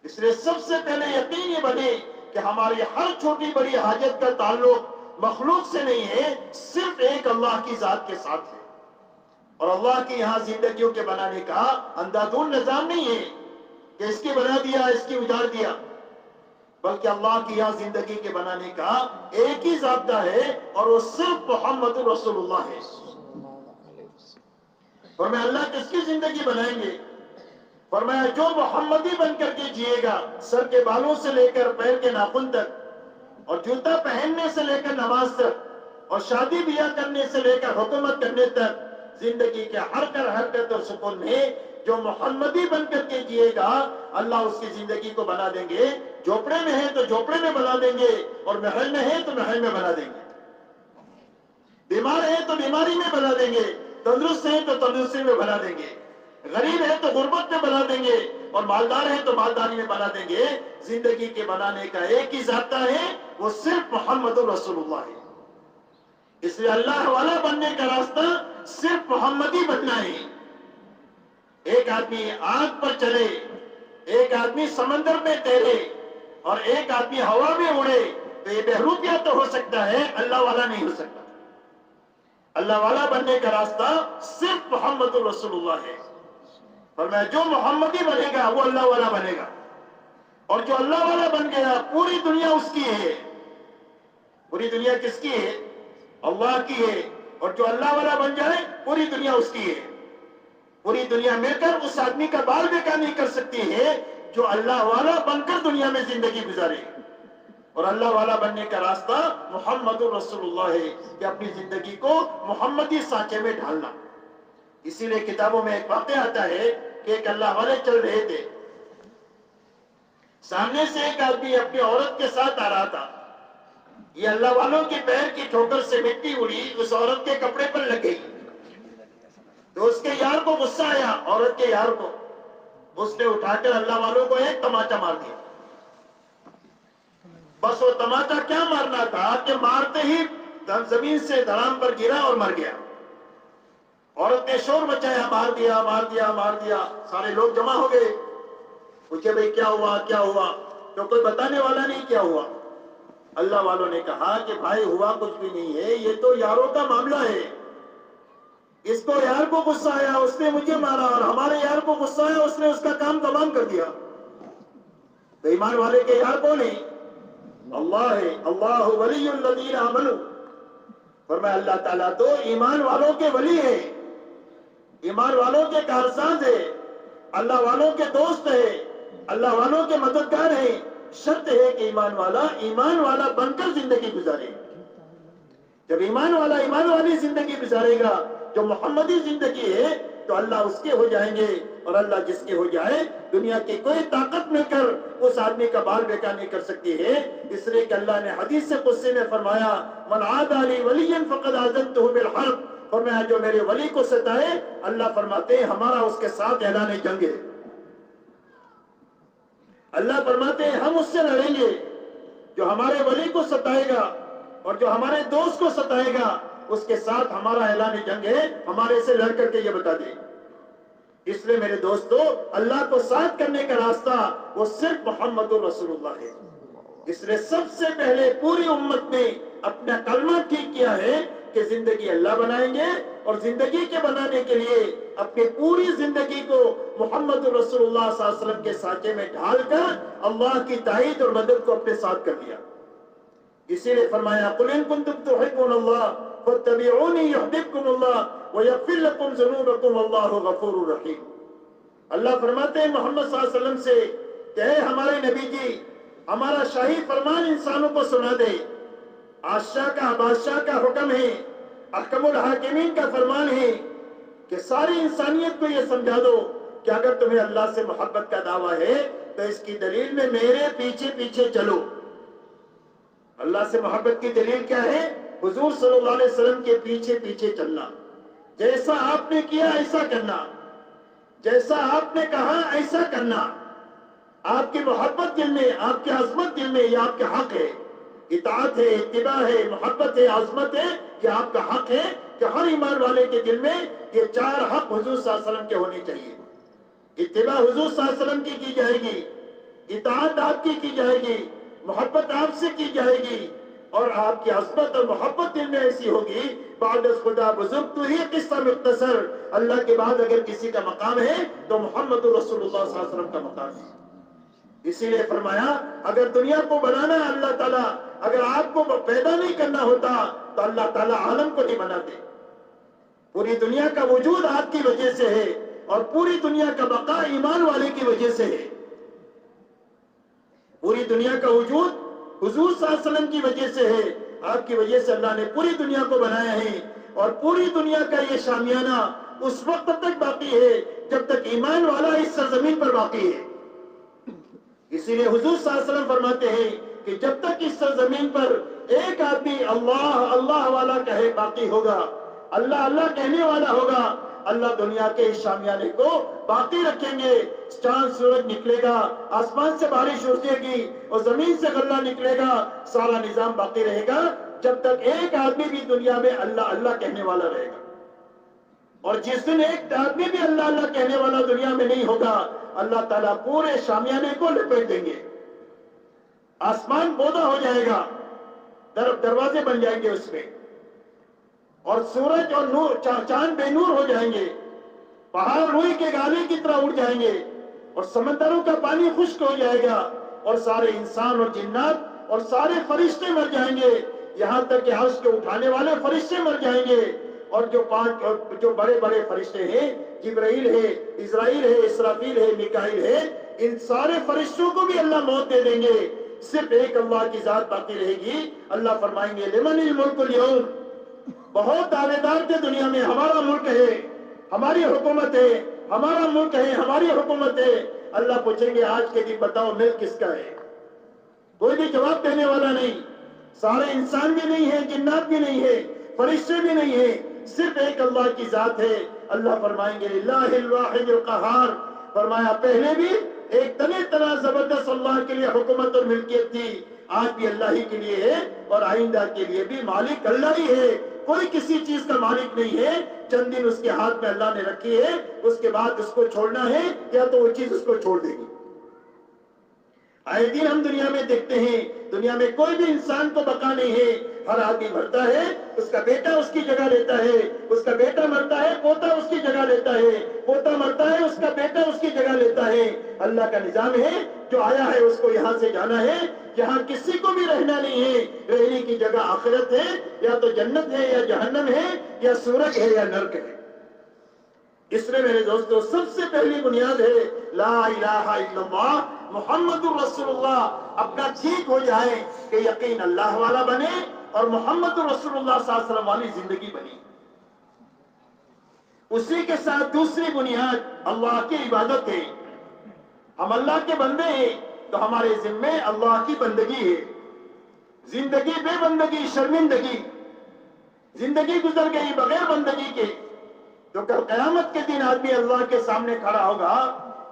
اس لیے سب سے پہلے یقین یہ بنے کہ ہماری ہر چھوٹی بڑی حاجت کا تعلق مخلوق سے نہیں ہے، صرف ایک اللہ کی ذات کے ساتھ ہے۔ اور اللہ کی یہاں زندگیوں کے بنانے کا اندھادھند نظام نہیں ہے کہ اس کی بنا دیا اس کی اجاڑ دیا، بلکہ اللہ کی یہاں زندگی کے بنانے کا ایک ہی ضابطہ ہے اور وہ صرف محمد رسول اللہ ہے۔ فرمایا اللہ کس کی زندگی بنائیں گے؟ فرمایا جو محمدی بن کر کے جیے گا، سر کے بالوں سے لے کر پیر کے ناخن تک، اور جوتا پہننے سے لے کر نماز تک، اور شادی بیاہ کرنے سے لے کر حکومت کرنے تک، زندگی کے ہر حرکت اور سکون میں جو محمدی بن کر کے جیے گا اللہ اس کی زندگی کو بنا دیں گے۔ جھوپڑے میں ہے تو جھوپڑے میں بنا دیں گے، اور محل میں ہے تو محل میں بنا دیں گے، بیمار ہے تو بیماری میں بنا دیں گے، تندرست ہے تو تندرستی میں بنا دیں گے۔ غریب ہے تو غربت میں بنا دیں گے، اور مالدار ہے تو مالداری میں بنا دیں گے۔ زندگی کے بنانے کا ایک ہی ضابطہ ہے، وہ صرف محمد رسول اللہ ہے۔ اس لیے اللہ والا بننے کا راستہ صرف محمدی بننا ہے۔ ایک آدمی آگ پر چلے، ایک آدمی سمندر میں تیرے، اور ایک آدمی ہوا میں اڑے، تو یہ بہروپیہ تو ہو سکتا ہے، اللہ والا نہیں ہو سکتا۔ اللہ والا بننے کا راستہ صرف محمد رسول اللہ ہے۔ فرمایا جو محمدی بنے گا وہ اللہ والا بنے گا، اور جو اللہ والا بن گیا پوری دنیا اس کی ہے۔ پوری دنیا کس کی ہے؟ اللہ کی ہے۔ اور جو اللہ والا بن جائے پوری دنیا اس کی ہے۔ پوری دنیا مل کر اس آدمی کا بال بیکار نہیں کر سکتی ہے جو اللہ والا بن کر دنیا میں زندگی گزارے۔ اور اللہ والا بننے کا راستہ محمد رسول اللہ ہے کہ اپنی زندگی کو محمدی سانچے میں ڈھالنا۔ اسی لیے کتابوں میں ایک واقعہ آتا ہے کہ ایک اللہ والے چل رہے تھے، سامنے سے ایک آدمی اپنی عورت کے ساتھ آ رہا تھا۔ یہ اللہ والوں کے پیر کی ٹھوکر سے مٹی اڑی اس عورت کے کپڑے پر لگ گئی، تو اس کے یار کو غصہ آیا، عورت کے یار کو۔ اس نے اٹھا کر اللہ والوں کو ایک تماچا مار دیا۔ بس وہ تماچا کیا مارنا تھا کہ مارتے ہی زمین سے دھڑام پر گرا اور مر گیا۔ عورت نے شور مچایا، مار دیا مار دیا مار دیا۔ سارے لوگ جمع ہو گئے، پوچھے بھئی کیا ہوا کیا ہوا؟ تو کوئی بتانے والا نہیں کیا ہوا۔ اللہ والوں نے کہا کہ بھائی ہوا کچھ بھی نہیں ہے، یہ تو یاروں کا معاملہ ہے۔ اس کو یار کو غصہ آیا، اس نے مجھے مارا، اور ہمارے یار کو غصہ آیا، اس نے اس کا کام تمام کر دیا۔ تو ایمان والے کے یار کون ہے؟ اللہ ہے۔ اللہ ولی الذین آمنوا، فرمایا اللہ تعالیٰ تو ایمان والوں کے ولی ہے، ایمان والوں کے کارساز ہے، اللہ والوں کے دوست ہے، اللہ والوں کے مددگار ہیں۔ شرط ہے کہ ایمان والا بن کر زندگی گزارے۔ جب ایمان والا ایمان والی زندگی گزارے گا، جو محمدی زندگی ہے، تو اللہ اس کے ہو جائیں گے، اور اللہ جس کے ہو جائے دنیا کی کوئی طاقت مل کر اس آدمی کا بال بیکار نہیں کر سکتی ہے۔ اس لیے کہ اللہ نے حدیث قدسی میں فرمایا من عادى لي وليا فقد آذنته بالحرب، فرمایا جو میرے ولی کو ستائے، اللہ فرماتے ہیں ہمارا اس کے ساتھ اعلان جنگ ہے۔ اللہ فرماتے ہیں ہم اس سے لڑیں گے، جو ہمارے ولی کو ستائے گا اور جو ہمارے دوست کو ستائے گا اس کے ساتھ ہمارا اعلان جنگ ہے، ہمارے سے لڑ کر کے یہ بتا دے۔ اس لیے میرے دوستو، اللہ کو ساتھ کرنے کا راستہ وہ صرف محمد رسول اللہ ہے۔ اس لیے سب سے پہلے پوری امت نے اپنا کلمہ ٹھیک کیا ہے کہ زندگی اللہ بنائیں گے، اور زندگی کے بنانے کے لیے اپنی پوری زندگی کو محمد رسول اللہ صلی اللہ علیہ وسلم کے سانچے میں ڈھال کر اللہ کی تائید اور مدد کو اپنے ساتھ کر لیا۔ اسی لیے فرمایا قل ان کنتم تحبون اللہ فاتبعونی یحببکم اللہ ویغفر لکم ذنوبکم واللہ غفور رحیم۔ اللہ فرماتے ہیں محمد صلی اللہ علیہ وسلم سے کہ اے ہمارے نبی جی، ہمارا شاہی فرمان انسانوں کو سنا دے۔ بادشاہ کا حکم ہے، احکم الحاکمین کا فرمان ہے کہ ساری انسانیت کو یہ سمجھا دو کہ اگر تمہیں اللہ سے محبت کا دعویٰ ہے تو اس کی دلیل میں میرے پیچھے پیچھے چلو۔ اللہ سے محبت کی دلیل کیا ہے؟ حضور صلی اللہ علیہ وسلم کے پیچھے پیچھے چلنا، جیسا آپ نے کیا ایسا کرنا، جیسا آپ نے کہا ایسا کرنا۔ آپ کی محبت دل میں، آپ کی عظمت دل میں، یہ آپ کا حق ہے۔ اطاعت ہے، اتباع ہے، محبت ہے، عظمت ہے، کہ آپ کا حق ہے کہ ہر ایمان والے کے دل میں یہ چار حق حضور صلی اللہ علیہ وسلم کے ہونے چاہیے۔ اتباع حضور صلی اللہ علیہ وسلم کی جائے گی، اطاعت آپ کی جائے گی، محبت آپ سے کی جائے گی، اور آپ کی عظمت اور محبت دل میں ایسی ہوگی۔ بعد از خدا بزرگ تو ہی قصہ مختصر، اللہ کے بعد اگر کسی کا مقام ہے تو محمد رسول اللہ صلی اللہ علیہ وسلم کا مقام ہے۔ اسی لیے فرمایا اگر دنیا کو بنانا ہے اللہ تعالیٰ، اگر آپ کو پیدا نہیں کرنا ہوتا تو اللہ تعالیٰ عالم کو نہیں بناتے۔ پوری دنیا کا وجود آپ کی وجہ سے ہے، اور پوری دنیا کا بقا ایمان والے کی وجہ سے ہے۔ پوری دنیا کا وجود حضور صلی اللہ علیہ وسلم کی وجہ سے ہے، آپ کی وجہ سے اللہ نے پوری دنیا کو بنایا ہے، اور پوری دنیا کا یہ شامیانہ اس وقت تک باقی ہے جب تک ایمان والا اس سرزمین پر باقی ہے۔ اسی لیے حضور صلی اللہ علیہ وسلم فرماتے ہیں کہ جب تک اس سرزمین پر ایک آدمی اللہ اللہ والا کہے باقی ہوگا، اللہ اللہ کہنے والا ہوگا، اللہ دنیا کے اس شامیانے کو باقی رکھیں گے. چاند سورج نکلے گا, آسمان سے بارش اٹھے گی اور زمین سے غلہ نکلے گا, سارا نظام باقی رہے گا جب تک ایک آدمی بھی دنیا میں اللہ اللہ کہنے والا رہے گا. اور جس دن ایک آدمی بھی اللہ اللہ کہنے والا دنیا میں نہیں ہوگا, اللہ تعالیٰ پورے شامیانے کو لپیٹ دیں گے. آسمان بودا ہو جائے گا, دروازے بن جائیں گے اس میں, اور سورج اور نور چاند بے نور ہو جائیں گے, پہاڑ روئی کے گالے کی طرح اڑ جائیں گے, اور سمندروں کا پانی خشک ہو جائے گا, اور سارے انسان اور جنات اور سارے فرشتے مر جائیں گے, یہاں تک کہ عرش کے اٹھانے والے فرشتے مر جائیں گے. اور جو بڑے بڑے فرشتے ہیں, جبرائیل ہے, اسرائیل ہے, اسرافیل ہے, میکائیل ہے, ان سارے فرشتوں کو بھی اللہ موت دے دیں گے. صرف ایک اللہ کی ذات باقی رہے گی. اللہ فرمائیں گے لمن الملک اليوم, بہت دعوے دار تھے دنیا میں, ہمارا ملک ہے, ہماری حکومت ہے, ہمارا ملک ہے, ہماری حکومت ہے. اللہ پوچھیں گے آج کے دن بتاؤ ملک کس کا ہے؟ کوئی بھی جواب دینے والا نہیں. سارے انسان بھی نہیں ہے, جنات بھی نہیں ہے, فرشتے بھی نہیں ہے, صرف ایک اللہ کی ذات ہے. اللہ فرمائیں گے للہ الواحد القہار. فرمایا پہلے بھی ایک تنہ زبردست اللہ کے لیے حکومت اور ملکیت تھی, آج بھی اللہ ہی کے لیے ہے, اور آئندہ کے لیے بھی مالک اللہ ہی ہے. کوئی کسی چیز کا مالک نہیں ہے. چند دن اس کے ہاتھ میں اللہ نے رکھی ہے, اس کے بعد اس کو چھوڑنا ہے یا تو وہ چیز اس کو چھوڑ دے گی. آئے دن ہم دنیا میں دیکھتے ہیں, دنیا میں کوئی بھی انسان کو بقا نہیں ہے. ہر آدمی مرتا ہے, اس کا بیٹا اس کی جگہ لیتا ہے, اس کا بیٹا مرتا ہے, پوتا اس کی جگہ لیتا ہے, پوتا مرتا ہے, اس کا بیٹا اس کی جگہ لیتا ہے. اللہ کا نظام ہے, جو آیا ہے اس کو یہاں سے جانا ہے. یہاں کسی کو بھی رہنا نہیں ہے. رہنے کی جگہ آخرت ہے, یا تو جنت ہے یا جہنم ہے, یا سورج ہے یا نرک ہے. اس میں میرے دوستو سب سے پہلی بنیاد ہے لا الہ الا اللہ محمد الرسول اللہ. اپنا ٹھیک ہو جائے کہ یقین اللہ والا بنے اور محمد رسول اللہ صلی اللہ علیہ وسلم والی زندگی بنی. اسی کے ساتھ دوسری بنیاد اللہ کی عبادت ہے. ہم اللہ کے بندے ہیں تو ہمارے ذمے اللہ کی بندگی ہے. زندگی بے بندگی شرمندگی, زندگی گزر گئی بغیر بندگی کے, تو کل قیامت کے دن آدمی اللہ کے سامنے کھڑا ہوگا,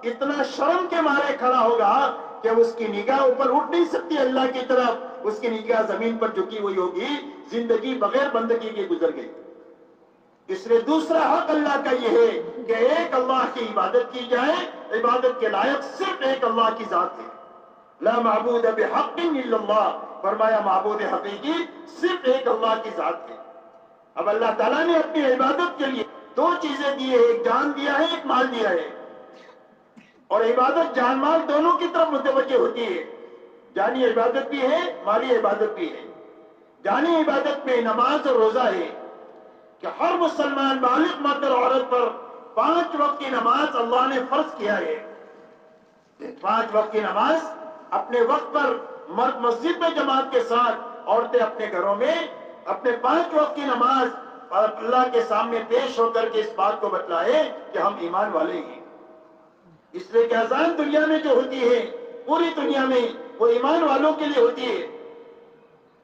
اتنا شرم کے مارے کھڑا ہوگا کہ اس کی نگاہ اوپر اٹھ نہیں سکتی اللہ کی طرف, اس کی نگاہ زمین پر جھکی ہوئی ہوگی. زندگی بغیر بندگی کے گزر گئی. اس لیے دوسرا حق اللہ کا یہ ہے کہ ایک اللہ کی عبادت کی جائے. عبادت کے لائق صرف ایک اللہ کی ذات ہے. لا معبود بحق الا اللہ. فرمایا معبود حقیقی صرف ایک اللہ کی ذات ہے. اب اللہ تعالیٰ نے اپنی عبادت کے لیے دو چیزیں دی ہے, ایک جان دیا ہے, ایک مال دیا ہے. اور عبادت جان مال دونوں کی طرف متوجہ ہوتی ہے. جانی عبادت بھی ہے, مالی عبادت بھی ہے. جانی عبادت میں نماز اور روزہ ہے کہ ہر مسلمان بالغ مرد اور عورت پر 5 وقت کی نماز اللہ نے فرض کیا ہے. 5 وقت کی نماز اپنے وقت پر, مرد مسجد میں جماعت کے ساتھ, عورتیں اپنے گھروں میں اپنے 5 وقت کی نماز اور اللہ کے سامنے پیش ہو کر کے اس بات کو بتلائے کہ ہم ایمان والے ہیں. اس لیے کہ اذان دنیا میں جو ہوتی ہے, پوری دنیا میں وہ ایمان والوں کے لیے ہوتی ہے.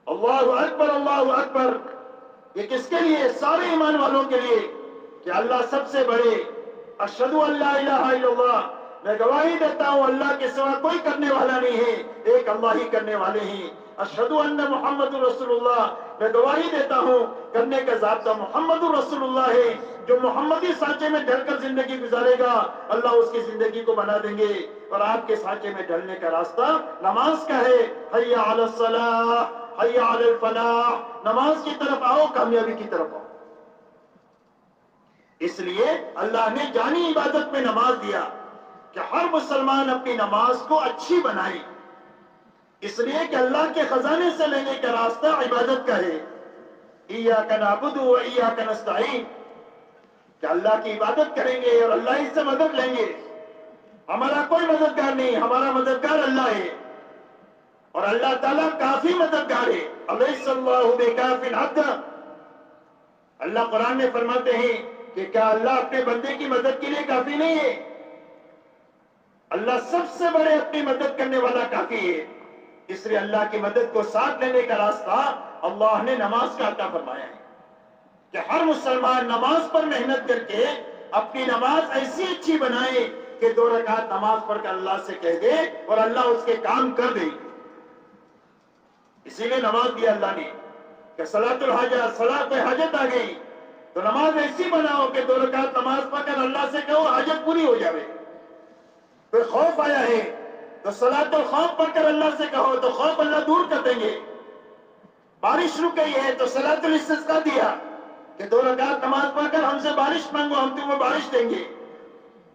اللہ اکبر اللہ اکبر, یہ کس کے لیے؟ سارے ایمان والوں کے لیے, کہ اللہ سب سے بڑے. اشہد ان لا الہ الا اللہ, میں گواہی دیتا ہوں اللہ کے سوا کوئی کرنے والا نہیں ہے, ایک اللہ ہی کرنے والے ہیں. اشہد ان محمد رسول اللہ, میں گواہی دیتا ہوں کرنے کا ضابطہ محمد رسول اللہ ہے. جو محمدی سانچے میں ڈھل کر زندگی گزارے گا اللہ اس کی زندگی کو بنا دیں گے. اور آپ کے سانچے میں ڈھلنے کا راستہ نماز کا ہے. حی علی الصلاح حی علی الفلاح, نماز کی طرف آؤ, کامیابی کی طرف آؤ. اس لیے اللہ نے جانی عبادت میں نماز دیا کہ ہر مسلمان اپنی نماز کو اچھی بنائے. اس لیے کہ اللہ کے خزانے سے لینے کا راستہ عبادت کا ہے. ایاک نعبد و ایاک نستعین, کہ اللہ کی عبادت کریں گے اور اللہ ہی سے مدد لیں گے. ہمارا کوئی مددگار نہیں, ہمارا مددگار اللہ ہے, اور اللہ تعالیٰ کافی مددگار ہے. الیس اللہ بکاف عبدہ, اللہ قرآن میں فرماتے ہیں کہ کیا اللہ اپنے بندے کی مدد کے لیے کافی نہیں ہے؟ اللہ سب سے بڑے اپنی مدد کرنے والا کافی ہے. اس لیے اللہ کی مدد کو ساتھ لینے کا راستہ اللہ نے نماز کا عطا فرمایا ہے کہ ہر مسلمان نماز پر محنت کر کے اپنی نماز ایسی اچھی بنائے کہ 2 رکعت نماز پڑھ کر اللہ سے کہہ دے اور اللہ اس کے کام کر دے. اسی لیے نماز دیا اللہ نے کہ صلاۃ الحاجہ، صلاۃ حاجت آ گئی تو نماز ایسی بناؤ کہ 2 رکعت نماز پڑھ کر اللہ سے کہو حاجت پوری ہو جائے. پھر خوف آیا ہے تو صلاۃ الخوف پڑھ کر اللہ سے کہو تو خوف اللہ دور کر دیں گے. بارش رک گئی ہے تو صلاۃ الاستسقاء دیا کہ 2 رکعت نماز پڑھ کر ہم سے بارش مانگو، ہم تمہیں بارش دیں گے.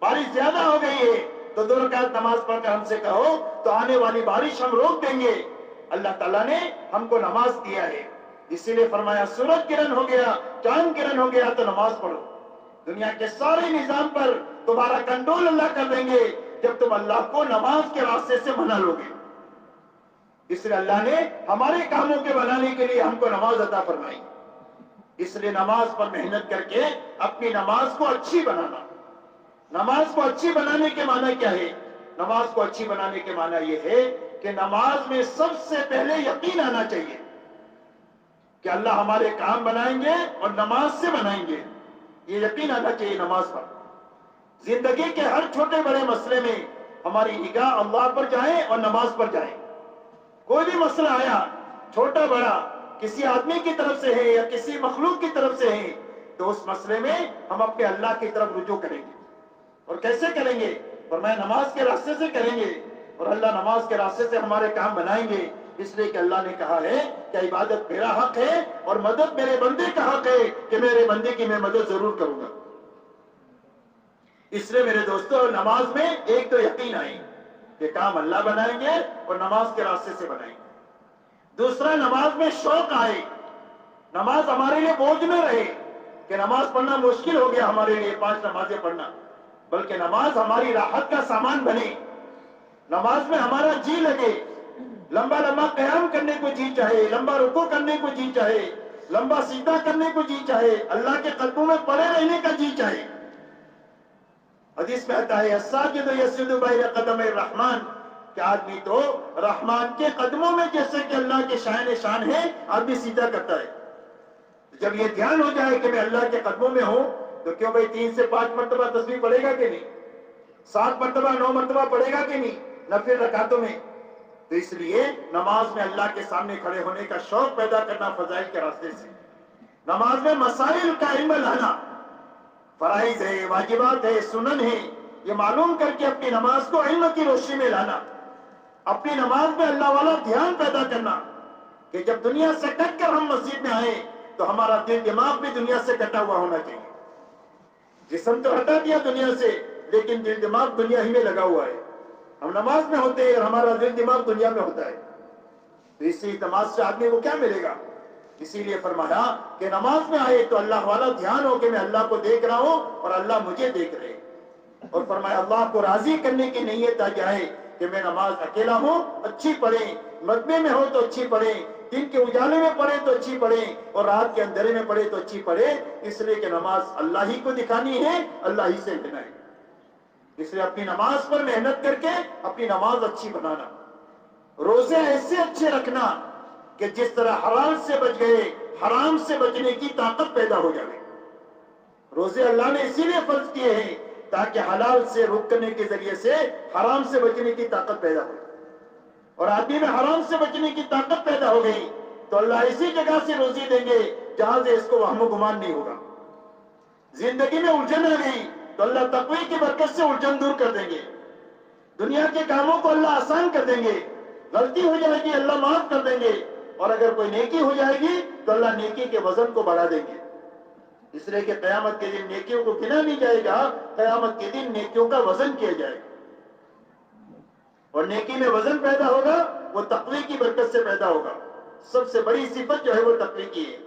بارش زیادہ ہو گئی ہے تو 2 رکعت نماز پڑھ کر ہم سے کہو تو آنے والی بارش ہم روک دیں گے. اللہ تعالیٰ نے ہم کو نماز دیا ہے، اسی لیے فرمایا سورج گرہن ہو گیا، چاند گرہن ہو گیا تو نماز پڑھو. دنیا کے سارے نظام پر تمہارا کنٹرول اللہ کر دیں گے جب تم اللہ کو نماز کے راستے سے منا لو گے. اس لیے اللہ نے ہمارے کاموں کے بنانے کے لیے ہم کو نماز عطا فرمائی. اس لیے نماز پر محنت کر کے اپنی نماز کو اچھی بنانا. نماز کو اچھی بنانے کے معنی کیا ہے؟ نماز کو اچھی بنانے کے معنی یہ ہے کہ نماز میں سب سے پہلے یقین آنا چاہیے کہ اللہ ہمارے کام بنائیں گے اور نماز سے بنائیں گے. یہ یقین آنا چاہیے نماز پر. زندگی کے ہر چھوٹے بڑے مسئلے میں ہماری نگاہ اللہ پر جائے اور نماز پر جائے. کوئی بھی مسئلہ آیا چھوٹا بڑا کسی آدمی کی طرف سے ہے یا کسی مخلوق کی طرف سے ہے تو اس مسئلے میں ہم اپنے اللہ کی طرف رجوع کریں گے. اور کیسے کریں گے؟ فرمایا نماز کے راستے سے کریں گے اور اللہ نماز کے راستے سے ہمارے کام بنائیں گے. اس لیے کہ اللہ نے کہا ہے کہ عبادت میرا حق ہے اور مدد میرے بندے کا حق ہے کہ میرے بندے کی میں مدد ضرور کروں گا. اس لیے میرے دوستو نماز میں ایک تو یقین آئے کہ کام اللہ بنائیں گے اور نماز کے راستے سے بنائیں گے. دوسرا نماز میں شوق آئے. نماز ہمارے لیے بوجھ نہ رہے کہ نماز پڑھنا مشکل ہو گیا ہمارے لیے 5 نمازیں پڑھنا، بلکہ نماز ہماری راحت کا سامان بنے. نماز میں ہمارا جی لگے، لمبا لمبا قیام کرنے کو جی چاہے، لمبا رکوع کرنے کو جی چاہے، لمبا سجدہ کرنے کو جی چاہے، اللہ کے قدموں میں پڑے رہنے کا جی چاہے. حدیث میں آتا ہے الساجد یسجد بین قدمی الرحمن کہ آدمی تو رحمان کے قدموں میں جیسے کہ اللہ کے شان ہے آدمی سیدھا کرتا ہے. جب یہ دھیان ہو جائے کہ میں اللہ کے قدموں میں ہوں تو کیوں بھائی 3 سے 5 مرتبہ تسبیح پڑھے گا کہ نہیں؟ 7 مرتبہ 9 مرتبہ پڑھے گا کہ نہیں نفل رکعتوں میں؟ تو اس لیے نماز میں اللہ کے سامنے کھڑے ہونے کا شوق پیدا کرنا فضائل کے راستے سے. نماز میں مسائل کا علم لانا، فرائض ہے، واجبات ہے، سنن ہے، یہ معلوم کر کے اپنی نماز کو علم کی روشنی میں لانا. اپنی نماز میں اللہ والا دھیان پیدا کرنا کہ جب دنیا سے کٹ کر ہم مسجد میں آئیں تو ہمارا دل دماغ بھی دنیا سے کٹا ہوا ہونا چاہیے. جسم تو ہٹا دیا دنیا سے لیکن دل دماغ دنیا ہی میں لگا ہوا ہے. ہم نماز میں ہوتے ہیں اور ہمارا دل دماغ دنیا میں ہوتا ہے تو اسی اعتماد سے آدمی کو کیا ملے گا؟ اسی لیے فرمایا کہ نماز میں آئے تو اللہ والا دھیان ہو کہ میں اللہ کو دیکھ رہا ہوں اور اللہ مجھے دیکھ رہے. اور فرمایا اللہ کو راضی کرنے کی نیت آ جائے کہ میں نماز اکیلا ہوں اچھی پڑھیں، مغرب میں ہو تو اچھی پڑھیں، دن کے اجالے میں پڑھیں تو اچھی پڑھیں اور رات کے اندھیرے میں پڑھیں تو اچھی پڑھیں. اس لیے کہ نماز اللہ ہی کو دکھانی ہے، اللہ ہی سے لینا ہے. اس لیے اپنی نماز پر محنت کر کے اپنی نماز اچھی بنانا. روزے ایسے اچھے رکھنا کہ جس طرح حلال سے بچ گئے حرام سے بچنے کی طاقت پیدا ہو جائے. روزے اللہ نے اسی لیے فرض کیے ہیں تاکہ حلال سے روکنے کے ذریعے سے حرام سے بچنے کی طاقت پیدا ہو. اور آدمی میں حرام سے بچنے کی طاقت پیدا ہو گئی تو اللہ اسی جگہ سے روزی دیں گے جہاں سے اس کو وہم و گمان نہیں ہوگا. زندگی میں الجھن آ گئی تو اللہ تقوی کی برکت سے الجھن دور کر دیں گے. دنیا کے کاموں کو اللہ آسان کر دیں گے. غلطی ہو جائے گی اللہ معاف کر دیں گے اور اگر کوئی نیکی ہو جائے گی تو اللہ نیکی کے وزن کو بڑھا دیں گے. اس لیے کہ قیامت کے دن نیکیوں کو گنا نہیں جائے گا، قیامت کے دن نیکیوں کا وزن کیا جائے گا. اور نیکی میں وزن پیدا ہوگا وہ تقوی کی برکت سے پیدا ہوگا. سب سے بڑی صفت جو ہے وہ تقوی کی ہے.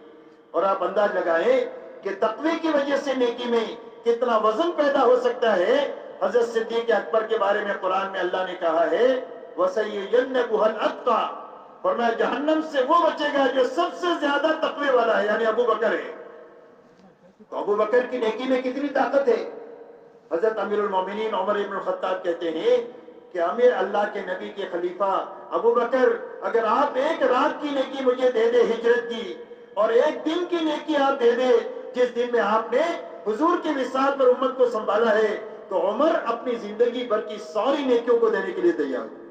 اور آپ انداز لگائیں کہ تقوی کی وجہ سے نیکی میں کتنا وزن پیدا ہو سکتا ہے. حضرت صدیق اکبر کے بارے میں قرآن میں اللہ نے کہا ہے وَسَيُجَنَّبُهَا الْأَتْقَى، فرمایا جہنم سے وہ بچے گا جو سب سے زیادہ تقوی والا ہے، یعنی ابو بکر ہے. تو ابو بکر کی نیکی میں کتنی طاقت ہے. حضرت امیر المومنین عمر ابن الخطاب کہتے ہیں کہ امیر اللہ کے نبی کے خلیفہ ابو بکر، اگر آپ ایک رات کی نیکی مجھے دے دے ہجرت کی اور ایک دن کی نیکی آپ دے دے جس دن میں آپ نے حضور کے وصال پر امت کو سنبھالا ہے تو عمر اپنی زندگی بھر کی ساری نیکیوں کو دینے کے لیے تیار ہے.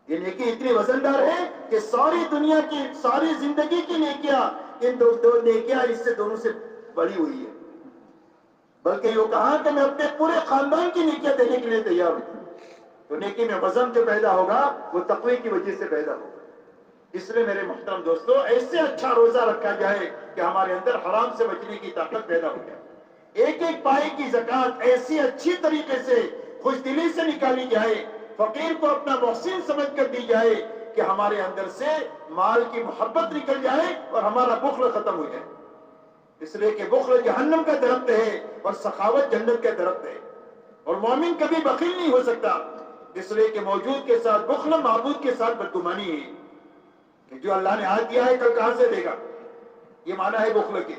یہ نیکی اتنی وزندار ہے کہ ساری دنیا کی ساری زندگی کی نیکیاں ان دو نیکیاں اس سے دونوں سے بڑی ہوئی ہے. بلکہ یہ کہا کہ میں اپنے پورے خاندان کی نیکیاں دینے کے لیے تیار ہوں. تو نیکی میں وزن جو پیدا ہوگا وہ تقوی کی وجہ سے پیدا ہوگا. اس لیے میرے محترم دوستو ایسے اچھا روزہ رکھا جائے کہ ہمارے اندر حرام سے بچنے کی طاقت پیدا ہو جائے. ایک ایک پائی کی زکات ایسی اچھی طریقے سے خوش دلی سے نکالی جائے, فقیر کو اپنا محسن سمجھ کر دی جائے کہ ہمارے اندر سے مال کی محبت نکل جائے اور ہمارا بخل ختم ہو جائے. اس لیے کہ بخل جہنم کا درخت ہے اور سخاوت جنت کا درخت ہے, اور مومن کبھی بخیل نہیں ہو سکتا. اس لیے کہ موجود کے ساتھ بخل, معبود کے ساتھ بدگمانی ہے کہ جو اللہ نے آج دیا ہے کل کہاں سے دے گا, یہ معنی ہے بخل کے.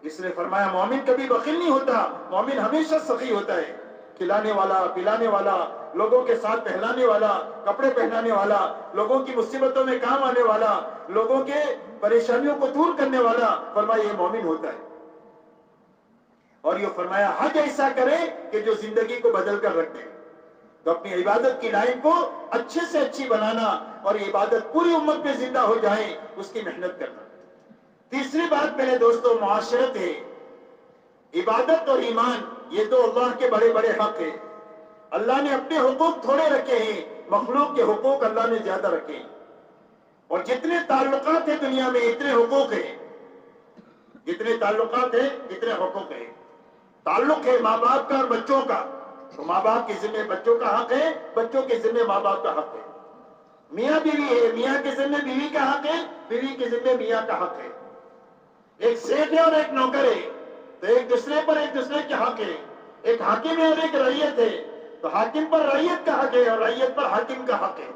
اس نے فرمایا مومن کبھی بخیل نہیں ہوتا, مومن ہمیشہ سخی ہوتا ہے, کھلانے والا, پلانے والا, لوگوں کے ساتھ پہلانے والا, کپڑے پہنانے والا, لوگوں کی مصیبتوں میں کام آنے والا, لوگوں کے پریشانیوں کو دور کرنے والا. فرمایا یہ مومن ہوتا ہے. اور یہ فرمایا حج ایسا کرے کہ جو زندگی کو بدل کر رکھ دے. تو اپنی عبادت کی لائن کو اچھے سے اچھی بنانا اور یہ عبادت پوری امت میں زندہ ہو جائے, اس کی محنت کرنا. تیسری بات میرے دوستوں معاشرت ہے. عبادت اور ایمان یہ دو اللہ کے بڑے بڑے حق ہیں. اللہ نے اپنے حقوق تھوڑے رکھے ہیں, مخلوق کے حقوق اللہ نے زیادہ رکھے ہیں. اور جتنے تعلقات ہیں دنیا میں اتنے حقوق ہیں, جتنے تعلقات ہیں اتنے حقوق ہیں. تعلق ہے ماں باپ کا اور بچوں کا, تو ماں باپ کے ذمہ بچوں کا حق ہے, بچوں کے ذمہ ماں باپ کا حق ہے. میاں بیوی ہے, میاں کے ذمہ بیوی کا حق ہے, بیوی کے ذمہ میاں کا حق ہے. ایک سیٹ ہے اور ایک نوکر ہے, تو ایک دوسرے پر ایک دوسرے کے حق ہے. ایک حاکم ہے اور ایک رعیت ہے, تو حاکم پر رعیت کا حق ہے اور رعیت پر حاکم کا حق ہے.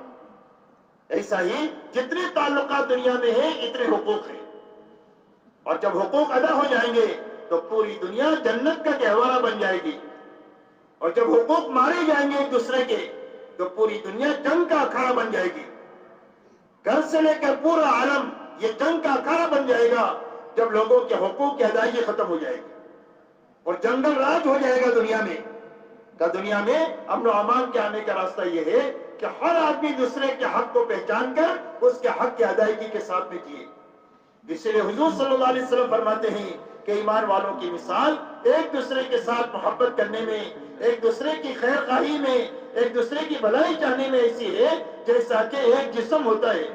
ایسا ہی جتنے تعلقات دنیا میں ہیں اتنے حقوق ہیں. اور جب حقوق ادا ہو جائیں گے تو پوری دنیا جنت کا گہوارہ بن جائے گی. اور جب حقوق مارے جائیں گے ایک دوسرے کے تو پوری دنیا جنگ کا اکھاڑا بن جائے گی. گھر سے لے کر پورا عالم یہ جنگ کا اکھاڑا بن جائے گا جب لوگوں کے حقوق کی ادائیگی ختم ہو جائے گی اور جنگل راج ہو جائے گا دنیا میں. دنیا میں امن و امان کے آنے کا راستہ یہ ہے کہ ہر آدمی دوسرے کے حق کو پہچان کر اس کے حق کی ادائیگی کے ساتھ میں جیے. اس لیے حضور صلی اللہ علیہ وسلم فرماتے ہیں کہ ایمان والوں کی مثال ایک دوسرے کے ساتھ محبت کرنے میں, ایک دوسرے کی خیر خواہی میں, ایک دوسرے کی بھلائی چاہنے میں ایسی ہے جیسا کہ ایک جسم ہوتا ہے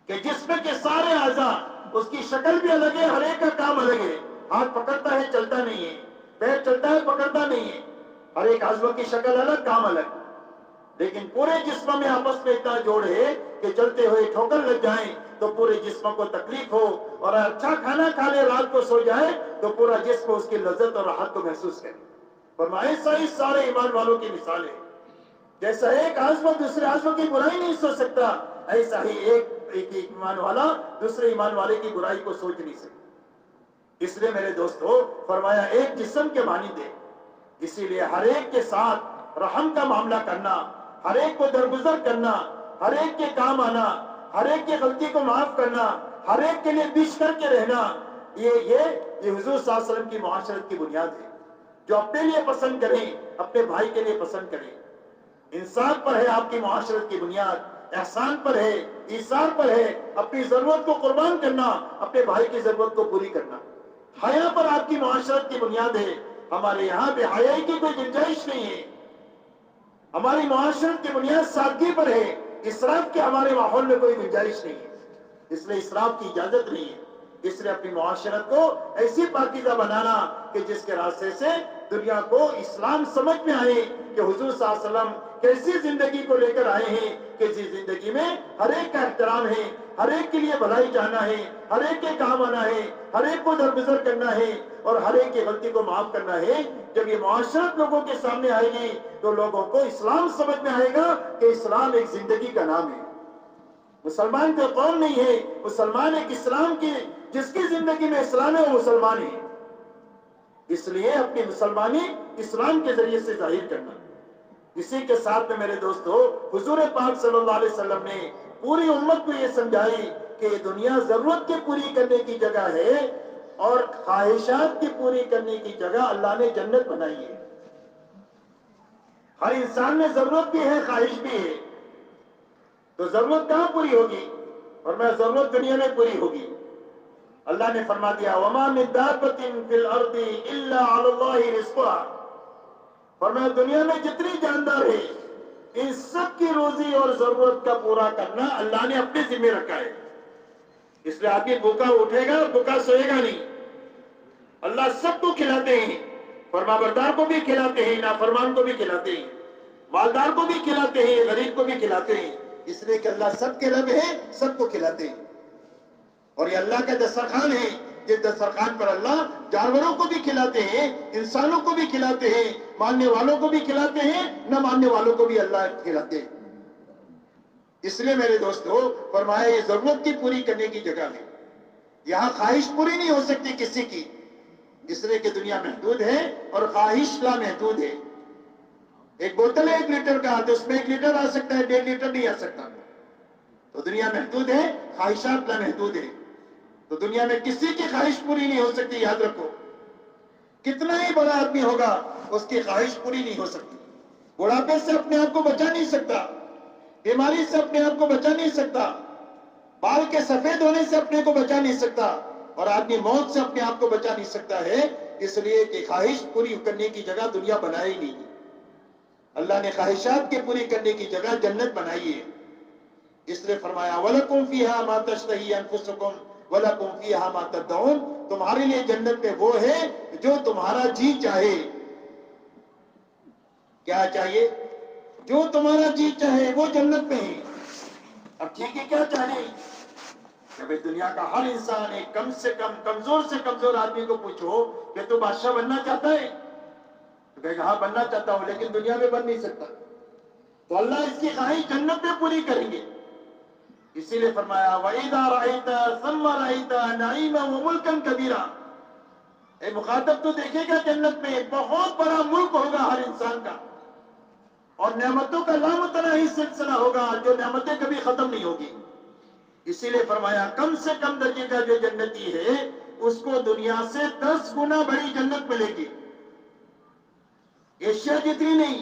کہ جسم کے سارے اعضاء, اس کی شکل بھی الگ ہے, ہر ایک کا کام الگ ہے. ہاتھ پکڑتا ہے چلتا نہیں ہے, پیر چلتا ہے پکڑتا نہیں ہے, ہر ایک عضو کی شکل الگ, کام الگ. لیکن پورے جسم میں آپس میں اتنا جوڑ ہے کہ چلتے ہوئے ٹھوکر لگ جائیں تو پورے جسم کو تکلیف ہو, اور اچھا کھانا کھا لے رات کو سو جائے تو پورا جسم اس کی لذت اور راحت کو محسوس کرے. فرمایا ایسا ہی سارے ایمان والوں کی مثال ہے. جیسا ایک عضو دوسرے عضو کی برائی نہیں سوچ سکتا, ایسا ہی ایک ایمان والا دوسرے ایمان والے کی برائی کو سوچ نہیں سکتا. اس لیے میرے دوستو فرمایا ایک جسم کے مانند ہے. اسی لیے ہر ایک کے ساتھ رحم کا معاملہ کرنا, ہر ایک کو درگزر کرنا, ہر ایک کے کام آنا, ہر ایک کی غلطی کو معاف کرنا, ہر ایک کے لیے بیچ کر کے رہنا, یہ حضور صلی اللہ علیہ وسلم کی معاشرت کی بنیاد ہے. جو اپنے لیے پسند کریں اپنے بھائی کے لیے پسند کریں. انصاف پر ہے آپ کی معاشرت کی بنیاد, احسان پر ہے, ایثار پر ہے, اپنی ضرورت کو قربان کرنا, اپنے بھائی کی ضرورت کو پوری کرنا. حیا پر آپ کی معاشرت کی بنیاد ہے. ہمارے یہاں بے حیائی کی کوئی گنجائش نہیں ہے. ہماری معاشرت کی بنیاد سادگی پر ہے. اسراف کے ہمارے ماحول میں کوئی گنجائش نہیں ہے, اس لیے اسراف کی اجازت نہیں ہے. اس لیے اپنی معاشرت کو ایسی پاکیزہ بنانا کہ جس کے راستے سے دنیا کو اسلام سمجھ میں آئے کہ حضور صلی اللہ علیہ وسلم کیسی زندگی کو لے کر آئے ہیں کہ جس زندگی میں ہر ایک کا احترام ہے, ہر ایک کے لیے بھلائی چاہنا ہے, ہر ایک کے کام آنا ہے, ہر ایک کو درگزر کرنا ہے اور ہر ایک کی غلطی کو معاف کرنا ہے. جب یہ معاشرت لوگوں کے سامنے آئے گی تو لوگوں کو اسلام سمجھ میں آئے گا کہ اسلام ایک زندگی کا نام ہے. مسلمان کوئی قوم نہیں ہے, مسلمان ایک اسلام کی جس کی زندگی میں اسلام ہے وہ مسلمان ہے. اس لیے اپنی مسلمانی اسلام کے ذریعے سے ظاہر کرنا. اسی کے ساتھ میں میرے دوستو حضور پاک صلی اللہ علیہ وسلم نے پوری امت کو یہ سمجھائی کہ یہ دنیا ضرورت کے پوری کرنے کی جگہ ہے اور خواہشات کی پوری کرنے کی جگہ اللہ نے جنت بنائی ہے. ہر انسان میں ضرورت بھی ہے، خواہش بھی ہے، تو ضرورت کہاں پوری ہوگی؟ اور میں ضرورت دنیا میں پوری ہوگی. اللہ نے فرما دیا وما من دابۃ فی الارض الا علی اللہ رزقها. فرمایا دنیا میں جتنی جاندار ہے ان سب کی روزی اور ضرورت کا پورا کرنا اللہ نے اپنے ذمہ رکھا ہے. اس لیے آدمی بھوکا اٹھے گا بھوکا سوئے گا نہیں. اللہ سب کو کھلاتے ہیں، فرما بردار کو بھی کھلاتے ہیں، نافرمان کو بھی کھلاتے ہیں، مالدار کو بھی کھلاتے ہیں، غریب کو بھی کھلاتے ہیں. اس لیے کہ اللہ سب کے رب ہے، سب کو کھلاتے ہیں. اور یہ اللہ کا دسترخوان ہے، یہ دسترخوان پر اللہ جانوروں کو بھی کھلاتے ہیں، انسانوں کو بھی کھلاتے ہیں، ماننے والوں کو بھی کھلاتے ہیں، نہ ماننے والوں کو بھی اللہ کھلاتے ہیں. اس لیے میرے دوستو فرمایا یہ ضرورت کی پوری کرنے کی جگہ ہے. یہاں خواہش پوری نہیں ہو سکتی کسی کی، اس لیے کہ دنیا محدود ہے اور خواہش لامحدود ہے. ایک بوتل ہے 1 لیٹر کا، تو اس میں 1 لیٹر آ سکتا ہے، 1.5 لیٹر نہیں آ سکتا. تو دنیا محدود ہے، خواہشات لامحدود ہے. تو دنیا میں کسی کی خواہش پوری نہیں ہو سکتی. یاد رکھو کتنا ہی بڑا آدمی ہوگا اس کی خواہش پوری نہیں ہو سکتی. بڑھاپے سے اپنے آپ کو بچا نہیں سکتا، بیماری سے اپنے آپ کو بچا نہیں سکتا، بال کے سفید ہونے سے اپنے کو بچا نہیں سکتا، اور آدمی موت سے اپنے آپ کو بچا نہیں سکتا ہے. اس لیے کہ خواہش پوری کرنے کی جگہ دنیا بنائی نہیں. اللہ نے خواہشات کے پوری کرنے کی جگہ جنت بنائی ہے. اس لیے فرمایا وَلَكُمْ فِيهَا مَا تَشْتَهِي أَنفُسُكُمْ وَلَكُمْ فِيهَا مَا تَدَّعُونَ. تمہارے لیے جنت میں وہ ہے جو تمہارا جی چاہے. کیا چاہیے؟ جو تمہارا جی چاہے وہ جنت میں ہے. اب ٹھیک ہے کیا چاہے کہ بھئی دنیا کا ہر انسان ہے، کم سے کم کمزور سے کمزور آدمی کو پوچھو کہ تو بادشاہ بننا چاہتا ہے، تو کہے گا ہاں بننا چاہتا ہوں، لیکن دنیا میں بن نہیں سکتا. تو اللہ اس کی خواہش جنت میں پوری کریں گے. اسی لیے فرمایا وَإِذَا رَأَيْتَ ثَمَّ رَأَيْتَ نَعِيمًا وَمُلْكًا كَبِيرًا. اے مخاطب تو دیکھے گا جنت میں بہت بڑا ملک ہوگا ہر انسان کا، اور نعمتوں کا لامتناہی سلسلہ ہوگا جو نعمتیں کبھی ختم نہیں ہوگی. اسی لیے فرمایا کم سے کم درجے کا جو جنتی ہے اس کو دنیا سے 10 گنا بڑی جنت ملے گی. ایشیا جتنی نہیں،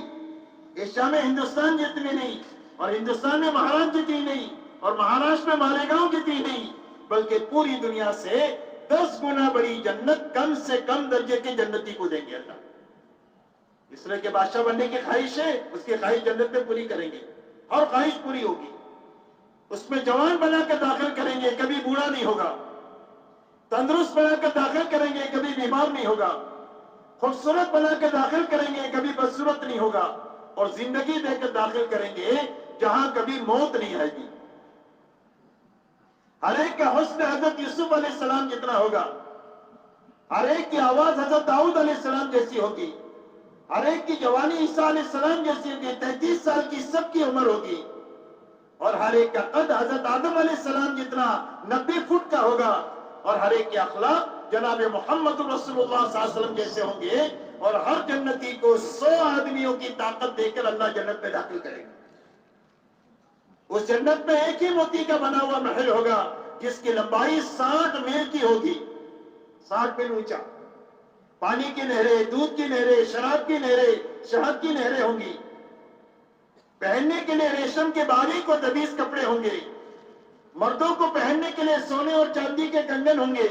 ایشیا میں ہندوستان جتنی نہیں، اور ہندوستان میں مہاراشٹر جتنی نہیں، اور مہاراشٹر میں مالیگاؤں جتنی نہیں، بلکہ پوری دنیا سے 10 گنا بڑی جنت کم سے کم درجے کے جنتی کو دیں گے اللہ. اس لیے کہ بادشاہ بننے کی خواہش ہے، اس کی خواہش جنت میں پوری کریں گے. ہر خواہش پوری ہوگی. اس میں جوان بنا کر داخل کریں گے، کبھی بوڑھا نہیں ہوگا. تندرست بنا کر داخل کریں گے، کبھی بیمار نہیں ہوگا. خوبصورت بنا کر داخل کریں گے، کبھی بدصورت نہیں ہوگا. اور زندگی دے کر داخل کریں گے جہاں کبھی موت نہیں آئے گی. ہر ایک کا حسن حضرت یوسف علیہ السلام جتنا ہوگا، ہر ایک کی آواز حضرت داؤد علیہ السلام جیسی ہوگی، ہر ایک کی جوانی عیسیٰ علیہ السلام جیسی ہوگی. 33 سال کی سب کی عمر ہوگی. اور ہر ایک کا قد حضرت آدم علیہ السلام جتنا 90 فٹ کا ہوگا. اور ہر ایک کے اخلاق جناب محمد رسول اللہ صلی اللہ علیہ وسلم جیسے ہوں گے. اور ہر جنتی کو 100 آدمیوں کی طاقت دے کر اللہ جنت میں داخل کرے گا. اس جنت میں ایک ہی موتی کا بنا ہوا محل ہوگا جس کی لمبائی 60 میل کی ہوگی، 60 میل اونچا. پانی کی نہریں، دودھ کی نہریں، شراب کی نہریں، شہد کی نہریں ہوں گی. پہننے کے لیے ریشم کے باریک اور دبیز کپڑے ہوں گے. مردوں کو پہننے کے لیے سونے اور چاندی کے کنگن ہوں گے.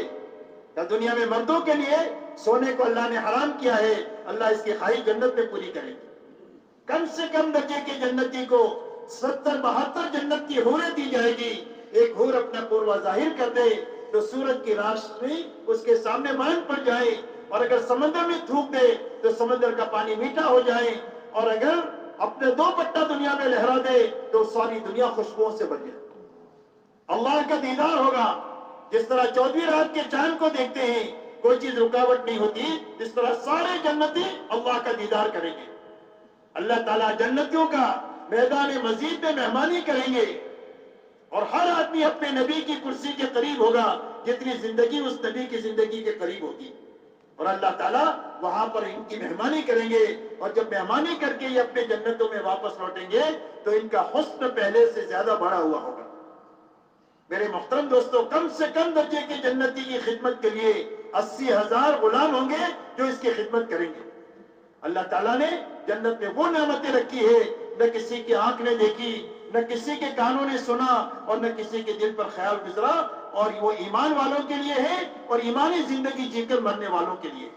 دنیا میں مردوں کے لیے سونے کو اللہ نے حرام کیا ہے، اللہ اس کی خواہش جنت میں پوری کرے گی. کم سے کم درجے کے جنتی کو 70-72 جنت کی حوریں دی جائے گی. ایک حور اپنا پوروا ظاہر کر دے تو سورج کی روشنی اس کے سامنے مان پڑ جائے، اور اگر سمندر میں تھوک دے تو سمندر کا پانی میٹھا ہو جائے، اور اگر اپنے 2 پٹا دنیا میں لہرا دے تو ساری دنیا خوشبوؤں سے بن جائے. اللہ کا دیدار ہوگا. جس طرح 14ویں رات کے چاند کو دیکھتے ہیں کوئی چیز رکاوٹ نہیں ہوتی، اس طرح سارے جنتی اللہ کا دیدار کریں گے. اللہ تعالیٰ جنتیوں کا میدان مزید میں مہمانی کریں گے، اور ہر آدمی اپنے نبی کی کرسی کے قریب ہوگا جتنی زندگی اس نبی کی زندگی کے قریب ہوگی. اور اللہ تعالیٰ وہاں پر ان کی مہمانی کریں گے، اور جب مہمانی کر کے یہ اپنے جنتوں میں واپس لوٹیں گے تو ان کا حسن پہلے سے زیادہ بڑا ہوا ہوگا. میرے محترم دوستوں، کم سے کم درجے کی جنتی کی خدمت کے لیے 80,000 غلام ہوں گے جو اس کی خدمت کریں گے۔ اللہ تعالیٰ نے جنت میں وہ نعمتیں رکھی ہے نہ کسی کی آنکھ نے دیکھی، نہ کسی کے کانوں نے سنا، اور نہ کسی کے دل پر خیال گزرا، اور وہ ایمان والوں کے لیے ہے اور ایمانی زندگی جی کر مرنے والوں کے لیے۔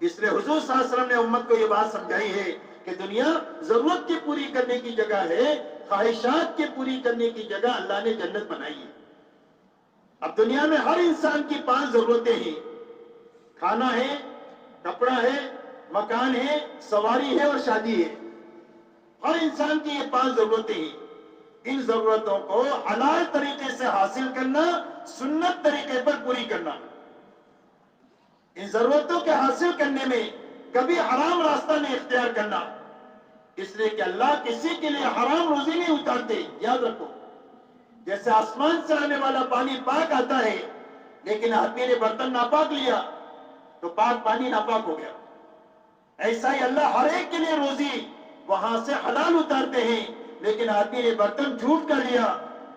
اس لیے حضور صلی اللہ علیہ وسلم نے امت کو یہ بات سمجھائی ہے کہ دنیا ضرورت کی پوری کرنے کی جگہ ہے، خواہشات کے پوری کرنے کی جگہ اللہ نے جنت بنائی ہے۔ اب دنیا میں ہر انسان کی 5 ضرورتیں ہیں، کھانا ہے، کپڑا ہے، مکان ہے، سواری ہے اور شادی ہے۔ ہر انسان کی یہ 5 ضرورتیں ہیں۔ ان ضرورتوں کو حلال طریقے سے حاصل کرنا، سنت طریقے پر پوری کرنا۔ ان ضرورتوں کے حاصل کرنے میں کبھی حرام راستہ نہیں اختیار کرنا، اس لیے کہ اللہ کسی کے لیے حرام روزی نہیں اتارتے، یاد رکھو۔ جیسے آسمان سے آنے والا پانی پاک آتا ہے، لیکن آدمی نے برتن ناپاک لیا تو پاک پانی ناپاک ہو گیا، ایسا ہی اللہ ہر ایک کے لیے روزی وہاں سے حلال اتارتے ہیں، لیکن آدمی نے برتن جھوٹ کا لیا،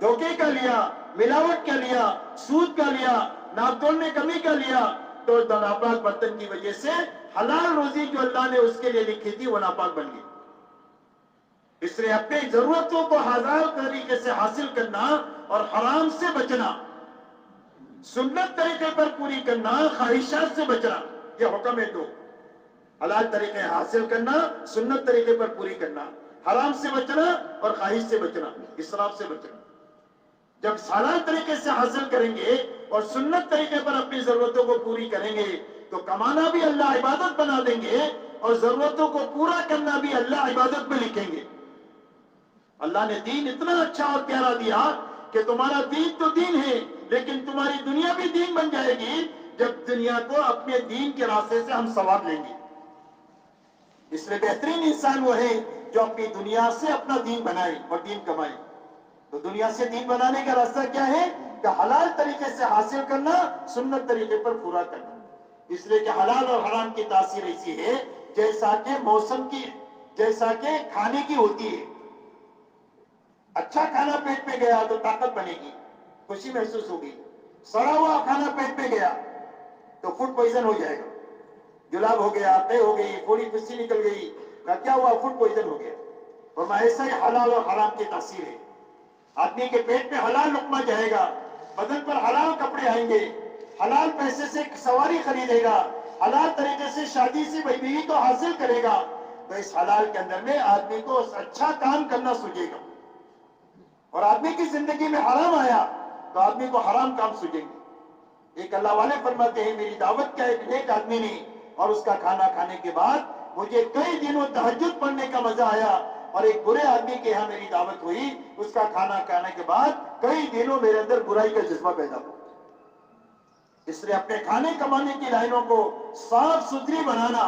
دھوکے کا لیا، ملاوٹ کا لیا، سود کا لیا، ناپ توڑ میں کمی کا لیا، تو ناپاک برتن کی وجہ سے حلال روزی جو اللہ نے اس کے لیے لکھی تھی وہ ناپاک بن گئی۔ اس لیے اپنی ضرورتوں کو حلال طریقے سے حاصل کرنا اور حرام سے بچنا، سنت طریقے پر پوری کرنا، خواہشات سے بچنا، یہ حکم ہے۔ تو حلال طریقے حاصل کرنا، سنت طریقے پر پوری کرنا، حرام سے بچنا اور خواہش سے بچنا، اسراف سے بچنا۔ جب حلال طریقے سے حاصل کریں گے اور سنت طریقے پر اپنی ضرورتوں کو پوری کریں گے تو کمانا بھی اللہ عبادت بنا دیں گے اور ضرورتوں کو پورا کرنا بھی اللہ عبادت میں لکھیں گے۔ اللہ نے دین اتنا اچھا اور پیارا دیا کہ تمہارا دین تو دین ہے، لیکن تمہاری دنیا بھی دین بن جائے گی جب دنیا کو اپنے دین کے راستے سے ہم ثواب لیں گے۔ اس لیے بہترین انسان وہ ہے جو اپنی دنیا سے اپنا دین بنائے اور دین کمائے۔ تو دنیا سے دین بنانے کا راستہ کیا ہے کہ حلال طریقے سے حاصل کرنا، سنت طریقے پر پورا کرنا۔ اس لیے کہ حلال اور حرام کی تاثیر ایسی ہے جیسا کہ موسم کی، جیسا کہ کھانے کی ہوتی ہے۔ اچھا کھانا پیٹ میں گیا تو طاقت بنے گی، خوشی محسوس ہوگی۔ سڑا ہوا کھانا پیٹ میں گیا تو فوڈ پوائزن ہو جائے گا، جلاب ہو گیا، قے ہو گئی، پوری پسی نکل گئی، کیا ہوا؟ فوڈ پوائزن ہو گیا۔ اور ایسا ہی حلال اور حرام کی تاثیر ہے۔ آدمی کے پیٹ میں حلال لقمہ جائے گا، بدن پر حلال کپڑے آئیں گے، حلال پیسے سے سواری خریدے گا، حلال طریقے سے شادی سے بیوی تو حاصل کرے گا، تو اس حلال کے اندر میں آدمی کو اچھا کام کرنا سوچے گا۔ اور آدمی کی زندگی میں حرام آیا تو آدمی کو حرام کام سوچیں گے۔ ایک اللہ والے فرماتے ہیں میری دعوت کیا ایک نیک آدمی نے، اور اس کا کھانا کھانے کے بعد مجھے کئی دنوں تہجد پڑھنے کا مزہ آیا، اور ایک برے آدمی کے یہاں میری دعوت ہوئی، اس کا کھانا کھانے کے بعد کئی دنوں میرے اندر برائی کا جذبہ پیدا ہوا۔ اس لیے اپنے کھانے کمانے کی لائنوں کو صاف ستھری بنانا،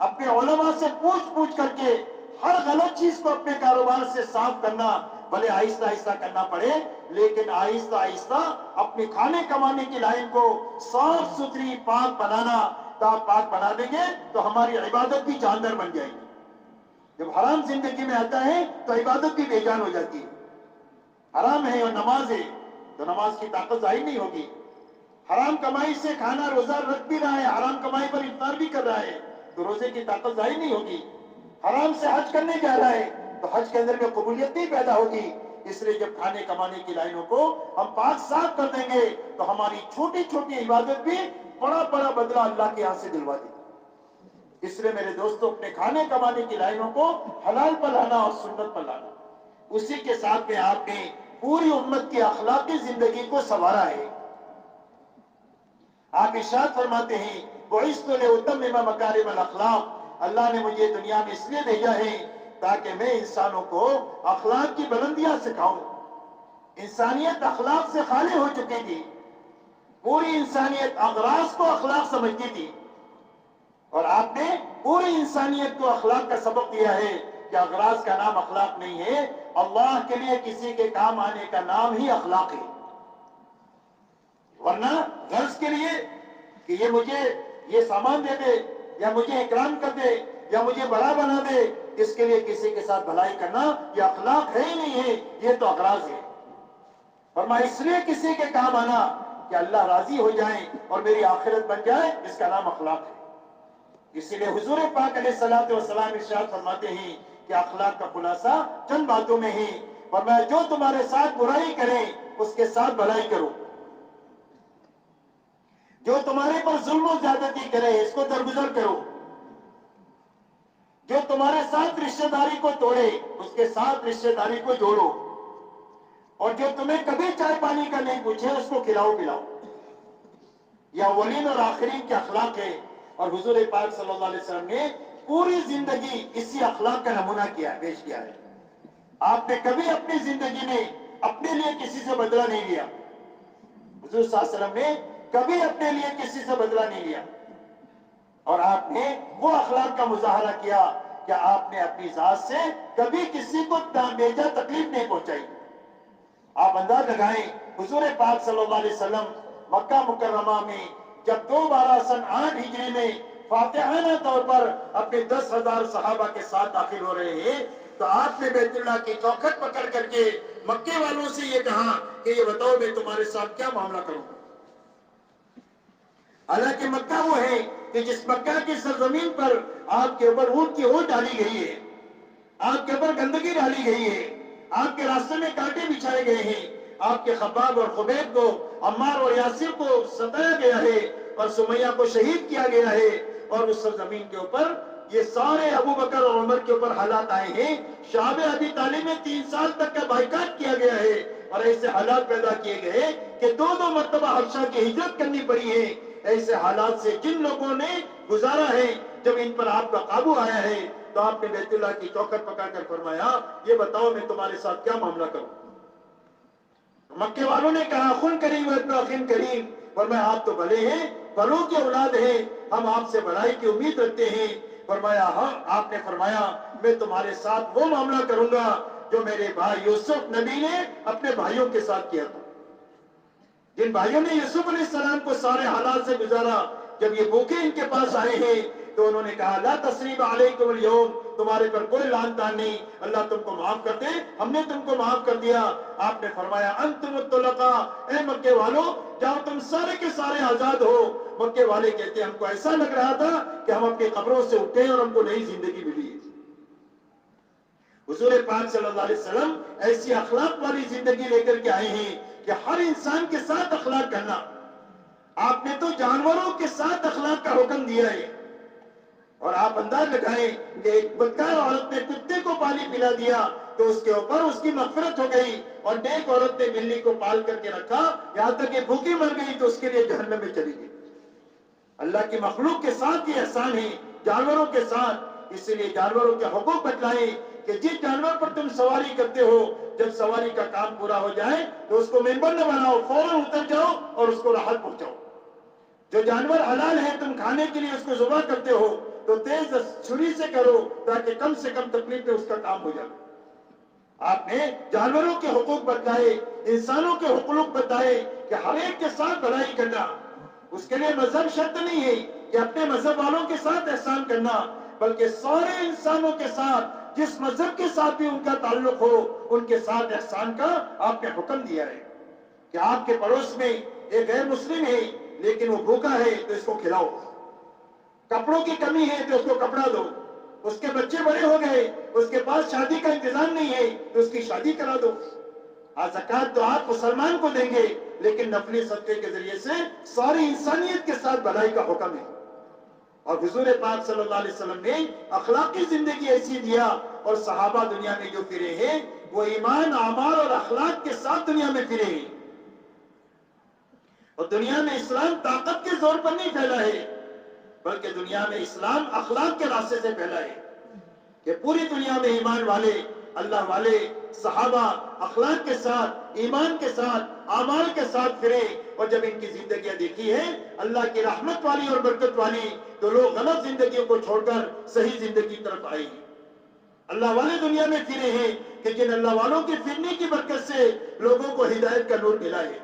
اپنے علماء سے پوچھ کر کے ہر غلط چیز کو اپنے کاروبار سے صاف کرنا، بھلے آہستہ آہستہ کرنا پڑے، لیکن آہستہ آہستہ اپنے کھانے کمانے کی لائن کو صاف ستھری پاک بنانا۔ پاک بنا دیں گے تو ہماری عبادت بھی جاندار بن جائے گی۔ جب حرام زندگی میں آتا ہے تو عبادت بھی بے جان ہو جاتی ہے۔ حرام ہے اور نماز ہے تو نماز کی طاقت ظاہر نہیں ہوگی۔ حرام کمائی سے کھانا روزہ رکھ بھی رہا ہے، حرام کمائی پر افطار بھی کر رہا ہے تو روزے کی طاقت ظاہر نہیں ہوگی۔ حرام سے حج کرنے جا رہا ہے تو حج کے اندر میں قبولیت نہیں پیدا ہوگی۔ اس لیے جب کھانے کمانے کی لائنوں کو ہم پاک صاف کر دیں گے تو ہماری چھوٹی چھوٹی عبادت بھی بڑا بڑا بدلہ اللہ کے یہاں سے دلوا دے گی۔ اس لیے میرے دوستوں اپنے کھانے کمانے کی لائنوں کو حلال پر لانا اور سنت پر لانا، اسی کے ساتھ میں آپ نے پوری امت کی اخلاقی زندگی کو سنوارا ہے۔ آپ ارشاد فرماتے ہیں بُعِثْتُ لِأُتَمِّمَ مَكَارِمَ الْأَخْلَاقِ، اللہ نے مجھے دنیا میں اس لیے بھیجا ہے تاکہ میں انسانوں کو اخلاق کی بلندیاں سکھاؤں۔ انسانیت اخلاق سے خالی ہو چکی تھی، پوری انسانیت اغراض کو اخلاق سمجھتی تھی، اور آپ نے پوری انسانیت کو اخلاق کا سبق دیا ہے کہ اغراض کا نام اخلاق نہیں ہے، اللہ کے لیے کسی کے کام آنے کا نام ہی اخلاق ہے۔ ورنہ غرض کے لیے کہ یہ مجھے یہ سامان دے دے یا مجھے اکرام کر دے یا مجھے بڑا بنا دے، اس کے لیے کسی کے ساتھ بھلائی کرنا یہ اخلاق ہے ہی نہیں ہے، یہ تو اغراض ہے۔ فرمایا اس لیے کسی کے کام آنا کہ اللہ راضی ہو جائے اور میری آخرت بن جائے، اس کا نام اخلاق ہے۔ اسی لیے حضور پاک علیہ الصلوۃ والسلام ارشاد فرماتے ہیں کہ اخلاق کا خلاصہ چند باتوں میں ہے، فرمایا جو تمہارے ساتھ برائی کرے اس کے ساتھ بھلائی کرو، جو تمہارے پر ظلم و زیادتی کرے اس کو درگزر کرو، جو تمہارے ساتھ رشتہ داری کو توڑے اس کے ساتھ رشتہ داری کو جوڑو، اور جو تمہیں کبھی چائے پانی کا نہیں پوچھے اس کو کھلاؤ پلاؤ۔ یہ اولین اور آخرین کے اخلاق ہے، اور حضور پاک صلی اللہ علیہ وسلم نے پوری زندگی اسی اخلاق کا نمونہ کیا، پیش کیا ہے۔ آپ نے کبھی اپنی زندگی میں اپنے لیے کسی سے بدلہ نہیں لیا، حضور صلی اللہ علیہ وسلم نے کبھی اپنے لیے کسی سے بدلہ نہیں لیا، اور آپ نے وہ اخلاق کا مظاہرہ کیا کہ آپ نے اپنی ذات سے کبھی کسی کو بیجا تکلیف نہیں پہنچائی۔ آپ انداز لگائیں حضور پاک صلی اللہ علیہ وسلم مکہ مکرمہ میں جب دوبارہ سن 8 ہجری میں فاتحانہ طور پر اپنے 10,000 صحابہ کے ساتھ داخل ہو رہے ہیں، تو آپ نے بیت اللہ کی چوکھٹ پکڑ کر کے مکے والوں سے یہ کہا کہ یہ بتاؤ میں تمہارے ساتھ کیا معاملہ کروں۔ حالانکہ مکہ وہ ہے کہ جس مکہ کی سرزمین پر آپ کے اوپر اونٹ کی اونٹ ڈالی گئی ہے، آپ کے اوپر گندگی ڈالی گئی ہے، آپ کے راستے میں کانٹے بچھائے گئے ہیں، آپ کے خباب اور خبیب کو، عمار اور یاسر کو ستایا گیا ہے، اور سمیہ کو شہید کیا گیا ہے، اور اس سرزمین کے اوپر یہ سارے ابو بکر اور عمر کے اوپر حالات آئے ہیں۔ شعب ابی طالب میں 3 سال تک کا بائیکاٹ کیا گیا ہے، اور ایسے حالات پیدا کیے گئے کہ 2 مرتبہ حبشہ کی ہجرت کرنی پڑی ہے۔ ایسے حالات سے جن لوگوں نے گزارا ہے، جب ان پر آپ کا قابو آیا ہے تو آپ نے بیت اللہ کی چوکھٹ پکڑ کر فرمایا یہ بتاؤ میں تمہارے ساتھ کیا معاملہ کروں۔ مکے والوں نے کہا خن کریم و ابن اخن کریم، فرمایا آپ تو بھلے ہیں، بھلوں کی اولاد ہیں، ہم آپ سے بھلائی کی امید رکھتے ہیں۔ فرمایا ہاں، آپ نے فرمایا میں تمہارے ساتھ وہ معاملہ کروں گا جو میرے بھائی یوسف نبی نے اپنے بھائیوں کے ساتھ کیا تھا۔ جن بھائیوں نے یوسف علیہ السلام کو سارے حالات سے گزارا، جب یہ بھوکے ان کے پاس آئے ہیں تو انہوں نے کہا لا تثریب علیکم اليوم، تمہارے پر کوئی لعن طعن نہیں، اللہ تم کو معاف کر دے، ہم نے تم کو معاف کر دیا۔ آپ نے فرمایا انتم الطلقاء، اے مکے والو جاؤ تم سارے کے سارے آزاد ہو۔ مکے والے کہتے ہیں ہم کو ایسا لگ رہا تھا کہ ہم اپنی قبروں سے اٹھے اور ہم کو نئی زندگی ملی ہے۔ حضور پاک صلی اللہ علیہ وسلم ایسی اخلاق والی زندگی لے کر کے آئے ہیں کہ ہر انسان کے ساتھ اخلاق کرنا۔ آپ نے تو جانوروں کے ساتھ اخلاق کا حکم دیا ہے، اور آپ انداز لگائیں کہ ایک بدکار عورت نے کتے کو پانی پلا دیا تو اس کے اوپر اس کی مغفرت ہو گئی، اور نیک عورت نے بلی کو پال کر کے رکھا یہاں تک کہ بھوکی مر گئی تو اس کے لیے جہنم میں چلی گئی۔ اللہ کی مخلوق کے ساتھ یہ احسان ہے، جانوروں کے ساتھ، اس لیے جانوروں کے حقوق بتلائیں کہ جس جانور پر تم سواری کرتے ہو جب سواری کا کام پورا ہو جائے تو اس کو ممبر نہ بناؤ، فوراً اتر جاؤ اور اس کو راحت پہنچاؤ۔ جو جانور حلال ہے تم کھانے کے لیے اس کو ذبح کرتے ہو تو تیز چھری سے کرو تاکہ کم سے کم تکلیف میں اس کا کام ہو جائے۔ آپ نے جانوروں کے حقوق بتائے، انسانوں کے حقوق بتائے کہ ہر ایک کے ساتھ بھلائی کرنا۔ اس کے لیے مذہب شرط نہیں ہے کہ اپنے مذہب والوں کے ساتھ احسان کرنا، بلکہ سارے انسانوں کے ساتھ جس مذہب کے ساتھ بھی ان کا تعلق ہو ان کے ساتھ احسان کا آپ نے حکم دیا ہے کہ آپ کے پڑوس میں ایک غیر مسلم ہے لیکن وہ بھوکا ہے تو اس کو کھلاؤ، کپڑوں کی کمی ہے تو اس کو کپڑا دو، اس کے بچے بڑے ہو گئے اس کے پاس شادی کا انتظام نہیں ہے تو اس کی شادی کرا دو۔ زکوٰۃ تو آپ مسلمان کو دیں گے لیکن نفلی صدقے کے ذریعے سے ساری انسانیت کے ساتھ بھلائی کا حکم ہے۔ اور حضور پاک صلی اللہ علیہ وسلم نے اخلاقی زندگی ایسی دیا، اور صحابہ دنیا میں جو پھرے ہیں وہ ایمان، اعمال اور اخلاق کے ساتھ دنیا میں پھرے ہیں۔ اور دنیا میں اسلام طاقت کے زور پر نہیں پھیلا ہے بلکہ دنیا میں اسلام اخلاق کے راستے سے پھیلا ہے کہ پوری دنیا میں ایمان والے، اللہ والے، صحابہ اخلاق کے ساتھ، ایمان کے ساتھ، اعمال کے ساتھ پھرے، اور جب ان کی زندگیاں دیکھی ہیں اللہ کی رحمت والی اور برکت والی تو لوگ غلط زندگیوں کو چھوڑ کر صحیح زندگی کی طرف آئے ہیں۔ اللہ والے دنیا میں پھرے ہیں کہ جن اللہ والوں کے پھرنے کی برکت سے لوگوں کو ہدایت کا نور ملا ہے۔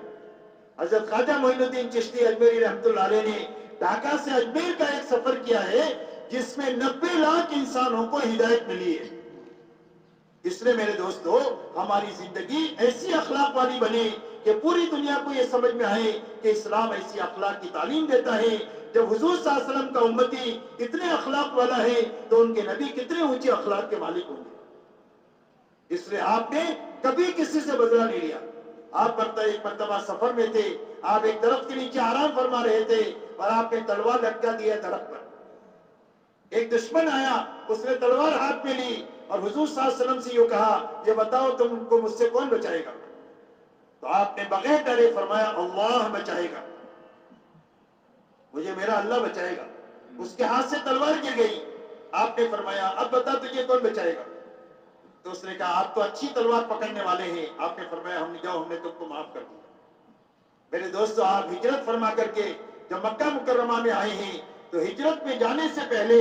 حضرت خواجہ معین الدین چشتی اجمیری رحمۃ اللہ علیہ نے ڈھاکہ سے اجمیر کا ایک سفر کیا ہے جس میں 90 لاکھ انسانوں کو ہدایت ملی ہے۔ اس لیے میرے دوستو ہماری زندگی ایسی اخلاق والی بنے کہ پوری دنیا کو یہ سمجھ میں آئے کہ اسلام ایسی اخلاق کی تعلیم دیتا ہے. جب حضور صلی اللہ علیہ وسلم کا امتی اتنے اخلاق والا ہے تو ان کے نبی کتنے اونچے اخلاق کے مالک ہوں گے. اس لیے آپ نے کبھی کسی سے بدلہ نہیں لیا. آپ ایک مرتبہ سفر میں تھے, آپ ایک درخت کے نیچے آرام فرما رہے تھے اور آپ نے تلوار لٹکا دیا درخت پر. ایک دشمن آیا, اس نے تلوار ہاتھ میں لی اور حضور صلی اللہ علیہ وسلم سے یہ کہا, یہ بتاؤ تم کو مجھ سے کون بچائے گا؟ تو آپ نے بغیر ڈرے فرمایا, اللہ بچائے گا, مجھے میرا اللہ بچائے گا. اس کے ہاتھ سے تلوار گر گئی. آپ نے فرمایا, اب بتا تجھے کون بچائے گا؟ تو اس نے کہا, آپ تو اچھی تلوار پکڑنے والے ہیں. آپ نے فرمایا, ہم نے تم کو معاف کر دیا. میرے دوستو, آپ ہجرت فرما کر کے جب مکہ مکرمہ میں آئے ہیں تو ہجرت میں جانے سے پہلے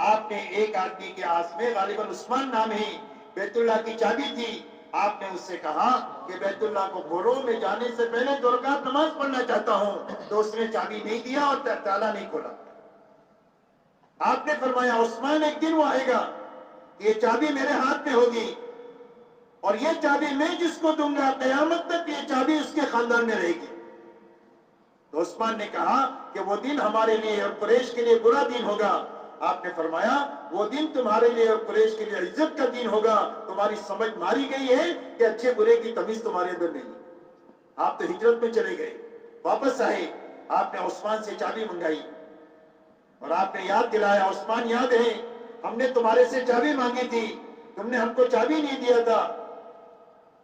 آپ نے ایک آدمی کے ہاتھ میں, غالباً عثمان نام ہے, بیت اللہ کی چابی تھی. آپ نے اس سے کہا کہ بیت اللہ کو کھولو, میں جانے سے پہلے 2 رکعت نماز پڑھنا چاہتا ہوں. تو اس نے چابی نہیں دیا اور تالا نہیں کھولا. آپ نے فرمایا, عثمان ایک دن وہ آئے گا, یہ چابی میرے ہاتھ میں ہوگی اور یہ چابی میں جس کو دوں گا قیامت تک یہ چابی اس کے خاندان میں رہے گی. تو عثمان نے کہا کہ وہ دن ہمارے لیے اور قریش کے لیے برا دن ہوگا. آپ نے فرمایا, وہ دن تمہارے لیے اور قریش کے لیے عزت کا دن ہوگا. تمہاری سمجھ ماری گئی ہے کہ اچھے برے کی تمیز تمہارے اندر نہیں. آپ تو ہجرت میں چلے گئے, واپس آئے, آپ نے عثمان سے چابی منگائی اور آپ نے یاد دلایا, عثمان یاد ہے ہم نے تمہارے سے چابی مانگی تھی, تم نے ہم کو چابی نہیں دیا تھا.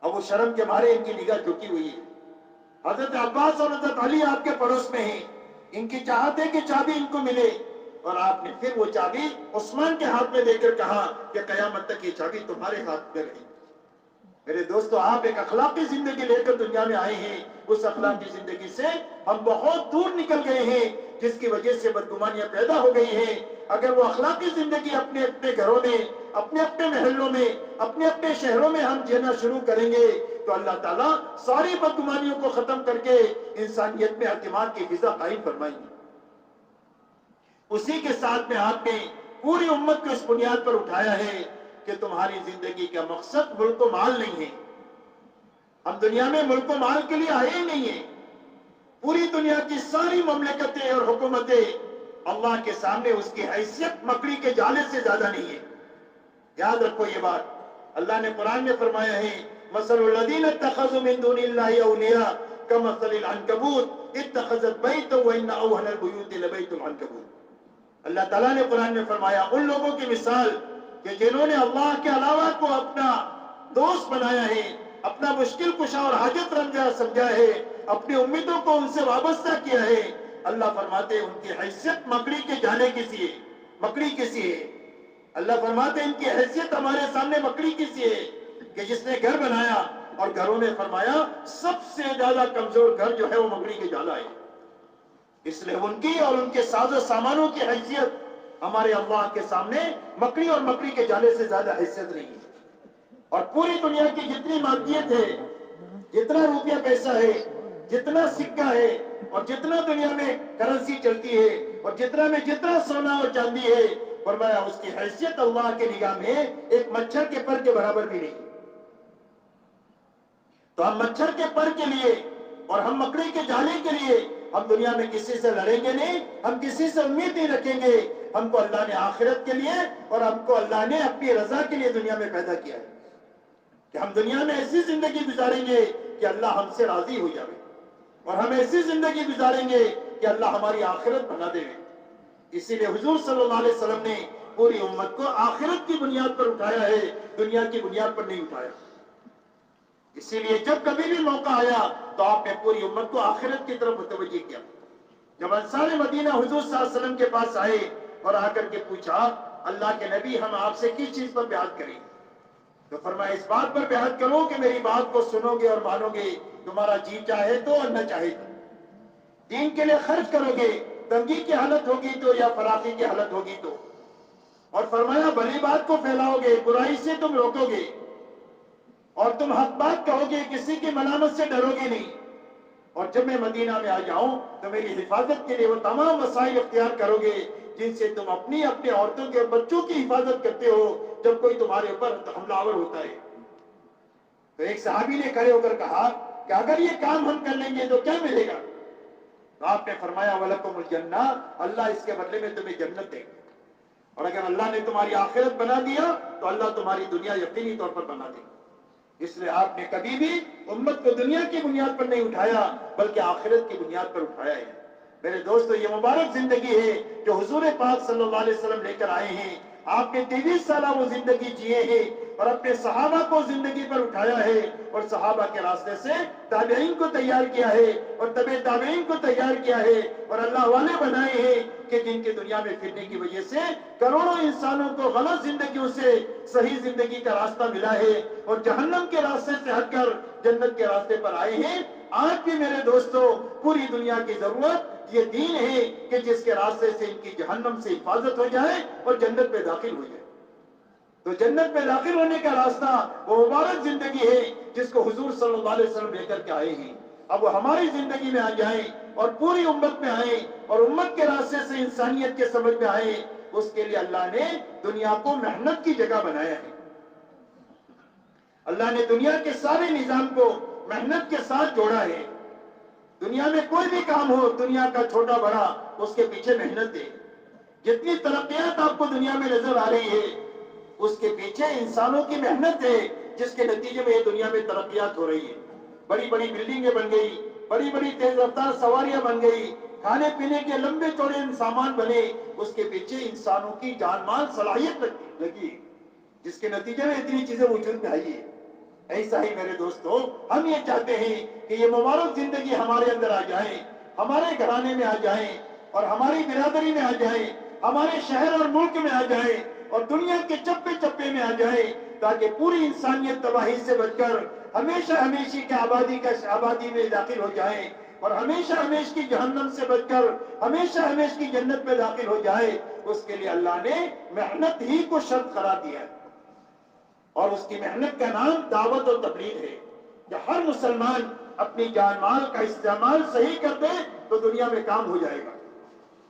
اب وہ شرم کے مارے ان کی نگاہ جھکی ہوئی ہے. حضرت عباس اور حضرت علی آپ کے پڑوس میں ہیں, ان کی چاہت ہے کہ چابی ان کو ملے, اور آپ نے پھر وہ چابی عثمان کے ہاتھ میں دے کر کہا کہ قیامت تک یہ چابی تمہارے ہاتھ میں رہے. میرے دوستو, آپ ایک اخلاقی زندگی لے کر دنیا میں آئے ہیں. اس اخلاقی زندگی سے ہم بہت دور نکل گئے ہیں, جس کی وجہ سے بدگمانیاں پیدا ہو گئی ہیں. اگر وہ اخلاقی زندگی اپنے اپنے گھروں میں, اپنے اپنے محلوں میں, اپنے اپنے شہروں میں ہم جینا شروع کریں گے تو اللہ تعالیٰ ساری بدگمانیوں کو ختم کر کے انسانیت میں اعتماد کی فضا قائم فرمائیں گے. اسی کے ساتھ میں آپ نے پوری امت کو اس بنیاد پر اٹھایا ہے کہ تمہاری زندگی کا مقصد ملک و مال نہیں ہے. ہم دنیا میں ملک و مال کے لیے آئے ہی نہیں ہیں. پوری دنیا کی ساری مملکتیں اور حکومتیں اللہ کے سامنے اس کی حیثیت مکڑی کے جالے سے زیادہ نہیں ہے. یاد رکھو یہ بات. اللہ نے قرآن میں فرمایا ہے, مثل الذین اتخذوا من دون اللہ اولیاء کمثل العنکبوت اتخذت بیتا وان اوہن البیوت لبیت العنکبوت. اللہ تعالیٰ نے قرآن میں فرمایا, ان لوگوں کی مثال کہ جنہوں نے اللہ کے علاوہ کو اپنا دوست بنایا ہے, اپنا مشکل کشا اور حاجت رنجا سمجھا ہے, اپنی امیدوں کو ان سے وابستہ کیا ہے. اللہ فرماتے ہیں ان کی حیثیت مکڑی کے جالے کی سی ہے, مکڑی کی سی ہے. اللہ فرماتے ہیں ان کی حیثیت ہمارے سامنے مکڑی کی سی ہے کہ جس نے گھر بنایا اور گھروں میں فرمایا سب سے زیادہ کمزور گھر جو ہے وہ مکڑی کے جالا ہے. اس لیے ان کی اور ان کے ساز و سامانوں کی حیثیت ہمارے اللہ کے سامنے مکڑی اور مکڑی کے جالے سے زیادہ حیثیت نہیں ہے. اور پوری دنیا کی جتنی مادیت ہے, جتنا روپیہ پیسہ ہے, جتنا سکہ ہے اور جتنا دنیا میں کرنسی چلتی ہے اور جتنا سونا اور چاندی ہے, فرمایا اس کی حیثیت اللہ کے نگاہ میں ایک مچھر کے پر کے برابر بھی نہیں. تو ہم مچھر کے پر کے لیے اور ہم مکڑی کے جالے کے لیے ہم دنیا میں کسی سے لڑیں گے نہیں, ہم کسی سے امید نہیں رکھیں گے. ہم کو اللہ نے آخرت کے لیے اور ہم کو اللہ نے اپنی رضا کے لیے دنیا میں پیدا کیا ہے کہ ہم دنیا میں ایسی زندگی گزاریں گے کہ اللہ ہم سے راضی ہو جائے, اور ہم ایسی زندگی گزاریں گے کہ اللہ ہماری آخرت بنا دے. اسی لیے حضور صلی اللہ علیہ وسلم نے پوری امت کو آخرت کی بنیاد پر اٹھایا ہے, دنیا کی بنیاد پر نہیں اٹھایا. اسی لیے جب کبھی بھی موقع آیا تو آپ نے پوری امت کو آخرت کی طرف متوجہ کیا. جب انصار مدینہ حضور صلی اللہ علیہ وسلم کے پاس آئے اور آ کر کے پوچھا, اللہ کے نبی ہم آپ سے کس چیز پر بیعت کریں؟ تو فرمایا اس بات پر بیعت کرو کہ میری بات کو سنو گے اور مانو گے, تمہارا جی چاہے تو اور نہ چاہے تو. دین کے لیے خرچ کرو گے, تنگی کی حالت ہوگی تو یا فراخی کی حالت ہوگی تو. اور فرمایا بھلی بات کو پھیلاؤ گے, برائی سے تم روکو گے, اور تم حق بات کہو گے, کسی کی ملامت سے ڈرو گے نہیں. اور جب میں مدینہ میں آ جاؤں تو میری حفاظت کے لیے وہ تمام وسائل اختیار کرو گے جن سے تم اپنی عورتوں کے اور بچوں کی حفاظت کرتے ہو جب کوئی تمہارے اوپر حملہ آور ہوتا ہے. تو ایک صحابی نے کھڑے ہو کر کہا, کہ اگر یہ کام ہم کر لیں گے تو کیا ملے گا؟ تو آپ نے فرمایا وَلَكُمُ الْجَنَّةُ، اللہ اس کے بدلے میں تمہیں جنت دے گا۔ اور اگر اللہ نے تمہاری آخرت بنا دیا تو اللہ تمہاری دنیا یقینی طور پر بنا دے گا۔ اس لیے آپ نے کبھی بھی امت کو دنیا کی بنیاد پر نہیں اٹھایا بلکہ آخرت کی بنیاد پر اٹھایا ہے۔ میرے دوستو، یہ مبارک زندگی ہے جو حضور پاک صلی اللہ علیہ وسلم لے کر آئے ہیں۔ آپ نے 23 سالہ وہ زندگی جیے ہیں اور اپنے صحابہ کو زندگی پر اٹھایا ہے اور صحابہ کے راستے سے تابعین کو تیار کیا ہے اور تبع تابعین کو تیار کیا ہے اور اللہ والے بنائے ہیں کہ جن کے دنیا میں پھرنے کی وجہ سے کروڑوں انسانوں کو غلط زندگیوں سے صحیح زندگی کا راستہ ملا ہے اور جہنم کے راستے سے ہٹ کر جنت کے راستے پر آئے ہیں۔ آج بھی میرے دوستو پوری دنیا کی ضرورت یہ دین ہے کہ جس کے راستے سے ان کی جہنم سے حفاظت ہو جائے اور جنت میں داخل ہو جائے۔ تو جنت میں داخل ہونے کا راستہ وہ مبارک زندگی ہے جس کو حضور صلی اللہ علیہ وسلم لے کر کے آئے ہیں۔ اب وہ ہماری زندگی میں آ جائیں اور پوری امت میں آئیں اور امت کے راستے سے انسانیت کے سمجھ میں آئیں۔ اس کے لیے اللہ نے دنیا کو محنت کی جگہ بنایا ہے۔ اللہ نے دنیا کے سارے نظام کو محنت کے ساتھ جوڑا ہے۔ دنیا میں کوئی بھی کام ہو، دنیا کا چھوٹا بڑا، اس کے پیچھے محنت ہے۔ جتنی ترقیات آپ کو دنیا میں نظر آ رہی ہے اس کے پیچھے انسانوں کی محنت ہے جس کے نتیجے میں یہ دنیا میں ترقیات ہو رہی ہے۔ بڑی بڑی بلڈنگیں بن گئی، بڑی بڑی تیز رفتار سواریاں بن گئی، کھانے پینے کے لمبے چوڑے سامان بنے، اس کے پیچھے انسانوں کی جان مال صلاحیت لگی جس کے نتیجے میں اتنی چیزیں وجود میں آئی ہے۔ ایسا ہی میرے دوستو ہم یہ چاہتے ہیں کہ یہ مبارک زندگی ہمارے اندر آ جائے، ہمارے گھرانے میں آ جائیں اور ہماری برادری میں آ جائیں، ہمارے شہر اور ملک میں آ جائیں اور دنیا کے چپے چپے میں آ جائیں، تاکہ پوری انسانیت تباہی سے بچ کر ہمیشہ ہمیشہ کی آبادی میں داخل ہو جائیں اور ہمیشہ ہمیشہ کی جہنم سے بچ کر ہمیشہ ہمیشہ کی جنت میں داخل ہو جائے۔ اس کے لیے اللہ نے محنت ہی کو شرط قرار دیا ہے اور اس کی محنت کا نام دعوت و تبلیغ ہے کہ ہر مسلمان اپنی جان مال کا استعمال صحیح کر دے تو دنیا میں کام ہو جائے گا۔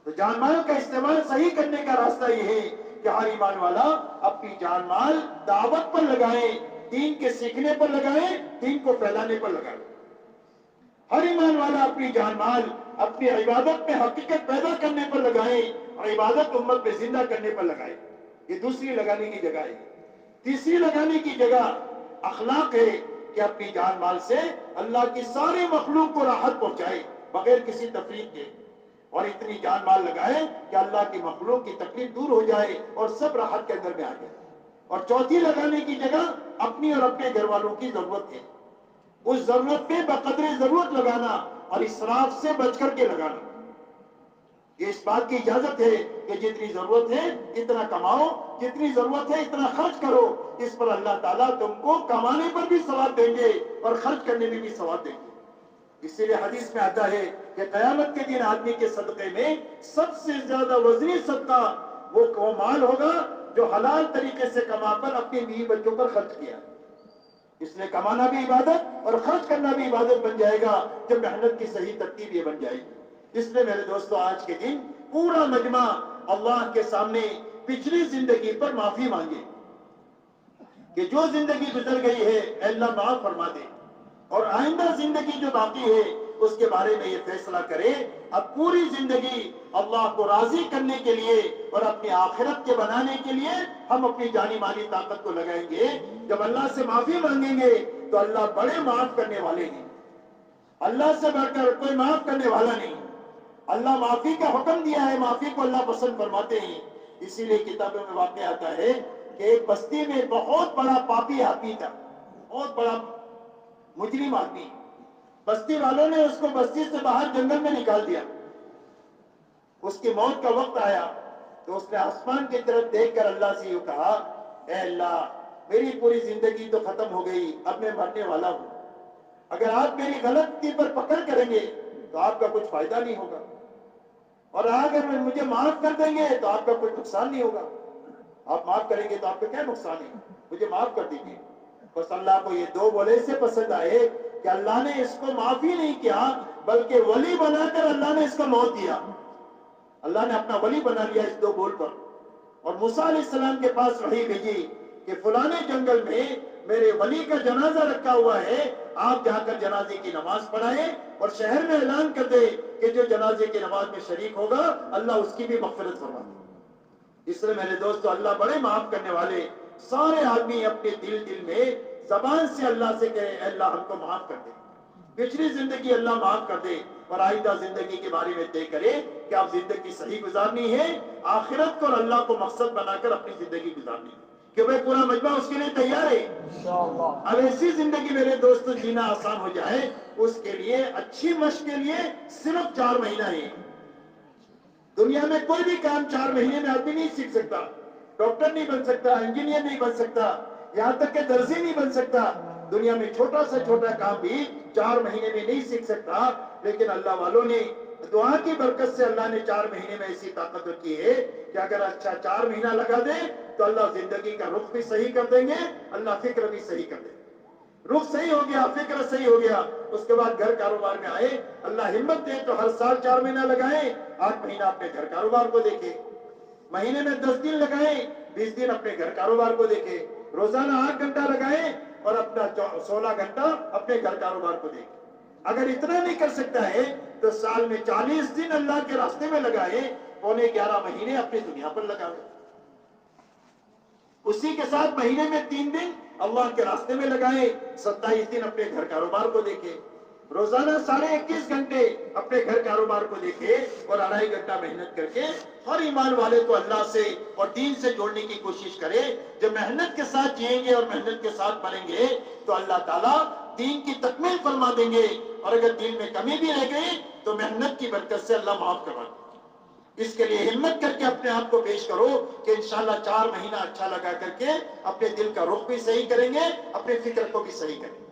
تو جان مال کا استعمال صحیح کرنے کا راستہ یہ ہے کہ ہر ایمان والا اپنی جان مال دعوت پر لگائیں، دین کے سیکھنے پر لگائیں، دین کو پھیلانے پر لگائیں۔ ہر ایمان والا اپنی جان مال اپنی عبادت میں حقیقت پیدا کرنے پر لگائیں اور عبادت امت میں زندہ کرنے پر لگائیں۔ یہ دوسری لگانے کی جگہ ہے۔ تیسری لگانے کی جگہ اخلاق ہے کہ اپنی جان مال سے اللہ کی ساری مخلوق کو راحت پہنچائے بغیر کسی تفریق کے، اور اتنی جان مال لگائے کہ اللہ کی مخلوق کی تکلیف دور ہو جائے اور سب راحت کے اندر میں آ جائے۔ اور چوتھی لگانے کی جگہ اپنی اور اپنے گھر والوں کی ضرورت ہے، اس ضرورت پہ بقدر ضرورت لگانا اور اسراف سے بچ کر کے لگانا۔ یہ اس بات کی اجازت ہے کہ جتنی ضرورت ہے اتنا کماؤ، جتنی ضرورت ہے اتنا خرچ کرو۔ اس پر اللہ تعالیٰ تم کو کمانے پر بھی ثواب دیں گے اور خرچ کرنے میں بھی ثواب دیں گے۔ اسی لیے حدیث میں آتا ہے کہ قیامت کے دن آدمی کے صدقے میں سب سے زیادہ وزنی صدقہ وہ مال ہوگا جو حلال طریقے سے کما کر اپنے بیوی بچوں پر خرچ کیا۔ اس لیے کمانا بھی عبادت اور خرچ کرنا بھی عبادت بن جائے گا جب محنت کی صحیح ترتیب یہ بن جائے گی۔ اس لیے میرے دوستو آج کے دن پورا مجمع اللہ کے سامنے پچھلی زندگی پر معافی مانگے کہ جو زندگی گزر گئی ہے اے اللہ معاف فرما دے، اور آئندہ زندگی جو باقی ہے اس کے بارے میں یہ فیصلہ کرے اب پوری زندگی اللہ کو راضی کرنے کے لیے اور اپنی آخرت کے بنانے کے لیے ہم اپنی جانی مالی طاقت کو لگائیں گے۔ جب اللہ سے معافی مانگیں گے تو اللہ بڑے معاف کرنے والے ہیں، اللہ سے بڑھ کر کوئی معاف کرنے والا نہیں۔ اللہ معافی کا حکم دیا ہے، معافی کو اللہ پسند فرماتے ہیں۔ اسی لیے کتابوں میں واقع آتا ہے کہ ایک بستی میں بہت بڑا پاپی آدمی تھا، بہت بڑا مجرم آدمی۔ بستی والوں نے اس کو بستی سے باہر جنگل میں نکال دیا۔ اس کی موت کا وقت آیا تو اس نے آسمان کی طرف دیکھ کر اللہ سے یہ کہا، اے اللہ میری پوری زندگی تو ختم ہو گئی، اب میں مرنے والا ہوں، اگر آپ میری غلطی پر پکڑ کریں گے تو آپ کا کچھ فائدہ نہیں ہوگا، اور اگر مجھے معاف کر دیں گے تو آپ کا کوئی نقصان نہیں ہوگا۔ آپ معاف کریں گے تو آپ کا کیا نقصان ہے، مجھے معاف کر دیجیے۔ بس اللہ کو یہ دو بولے سے پسند آئے کہ اللہ نے اس کو معافی نہیں کیا بلکہ ولی بنا کر اللہ نے اس کو موت دیا۔ اللہ نے اپنا ولی بنا لیا اس دو بول پر، اور موسیٰ علیہ السلام کے پاس وحی بھیجی کہ فلانے جنگل میں میرے ولی کا جنازہ رکھا ہوا ہے، آپ جا کر جنازے کی نماز پڑھائیں اور شہر میں اعلان کر دے کہ جو جنازے کی نماز میں شریک ہوگا اللہ اس کی بھی مغفرت فرما دے۔ اس لیے میرے دوستو، اللہ بڑے معاف کرنے والے، سارے آدمی اپنے دل میں زبان سے اللہ سے کہے اے اللہ ہم کو معاف کر دے، پچھلی زندگی اللہ معاف کر دے، اور آئندہ زندگی کے بارے میں طے کرے کہ آپ زندگی صحیح گزارنی ہے، آخرت کو اور اللہ کو مقصد بنا کر اپنی زندگی گزارنی ہے، کہ بھئی پورا مجمع اس کے لیے تیار ہے۔ اب ایسی زندگی میرے دوستو جینا آسان ہو جائے، اس کے لیے اچھی مشق کے لیے صرف 4 مہینہ ہے۔ دنیا میں کوئی بھی کام 4 مہینے میں آدمی نہیں سیکھ سکتا، ڈاکٹر نہیں بن سکتا، انجینئر نہیں بن سکتا، یہاں تک کہ درزی نہیں بن سکتا، دنیا میں چھوٹا سے چھوٹا کام بھی 4 مہینے میں نہیں سیکھ سکتا، لیکن اللہ والوں نے دعا کی برکت سے اللہ نے 4 مہینے میں ایسی طاقت رکھی ہے کہ اگر اچھا 4 مہینہ لگا دے تو اللہ زندگی کا رخ بھی صحیح کر دیں گے، اللہ فکر بھی صحیح کر دیں گے، رخ صحیح ہو گیا، فکر صحیح ہو گیا، اس کے بعد گھر کاروبار میں آئے، اللہ ہمت دے تو ہر سال 4 مہینہ لگائیں، 8 مہینہ اپنے گھر کاروبار کو دیکھیں، مہینے میں 10 دن لگائیں، 20 دن اپنے گھر کاروبار کو دیکھیں، روزانہ 8 گھنٹہ لگائیں اور اپنا 16 گھنٹہ اپنے گھر کاروبار کو دیکھیں۔ اگر اتنا نہیں کر سکتا ہے تو سال میں 40 دن اللہ کے راستے میں لگائے، 11 مہینے اپنی دنیا پر لگائے، اسی کے ساتھ مہینے میں 3 دن اللہ کے راستے میں لگائے، 27 دن اپنے گھر کاروبار کو دیکھے، روزانہ 21.5 گھنٹے اپنے گھر کاروبار کو دیکھے اور 2.5 گھنٹہ محنت کر کے ہر ایمان والے کو اللہ سے اور دین سے جوڑنے کی کوشش کرے۔ جب محنت کے ساتھ جئیں گے اور محنت کے ساتھ مریں گے تو اللہ تعالیٰ دین کی تکمیل فرما دیں گے، اور اگر دین میں کمی بھی رہ گئی تو محنت کی برکت سے اللہ معاف کروا دیں گے۔ اس کے لیے ہمت کر کے اپنے آپ کو پیش کرو کہ انشاءاللہ 4 مہینہ اچھا لگا کر کے اپنے دل کا رخ بھی صحیح کریں گے، اپنے فکر کو بھی صحیح کریں گے۔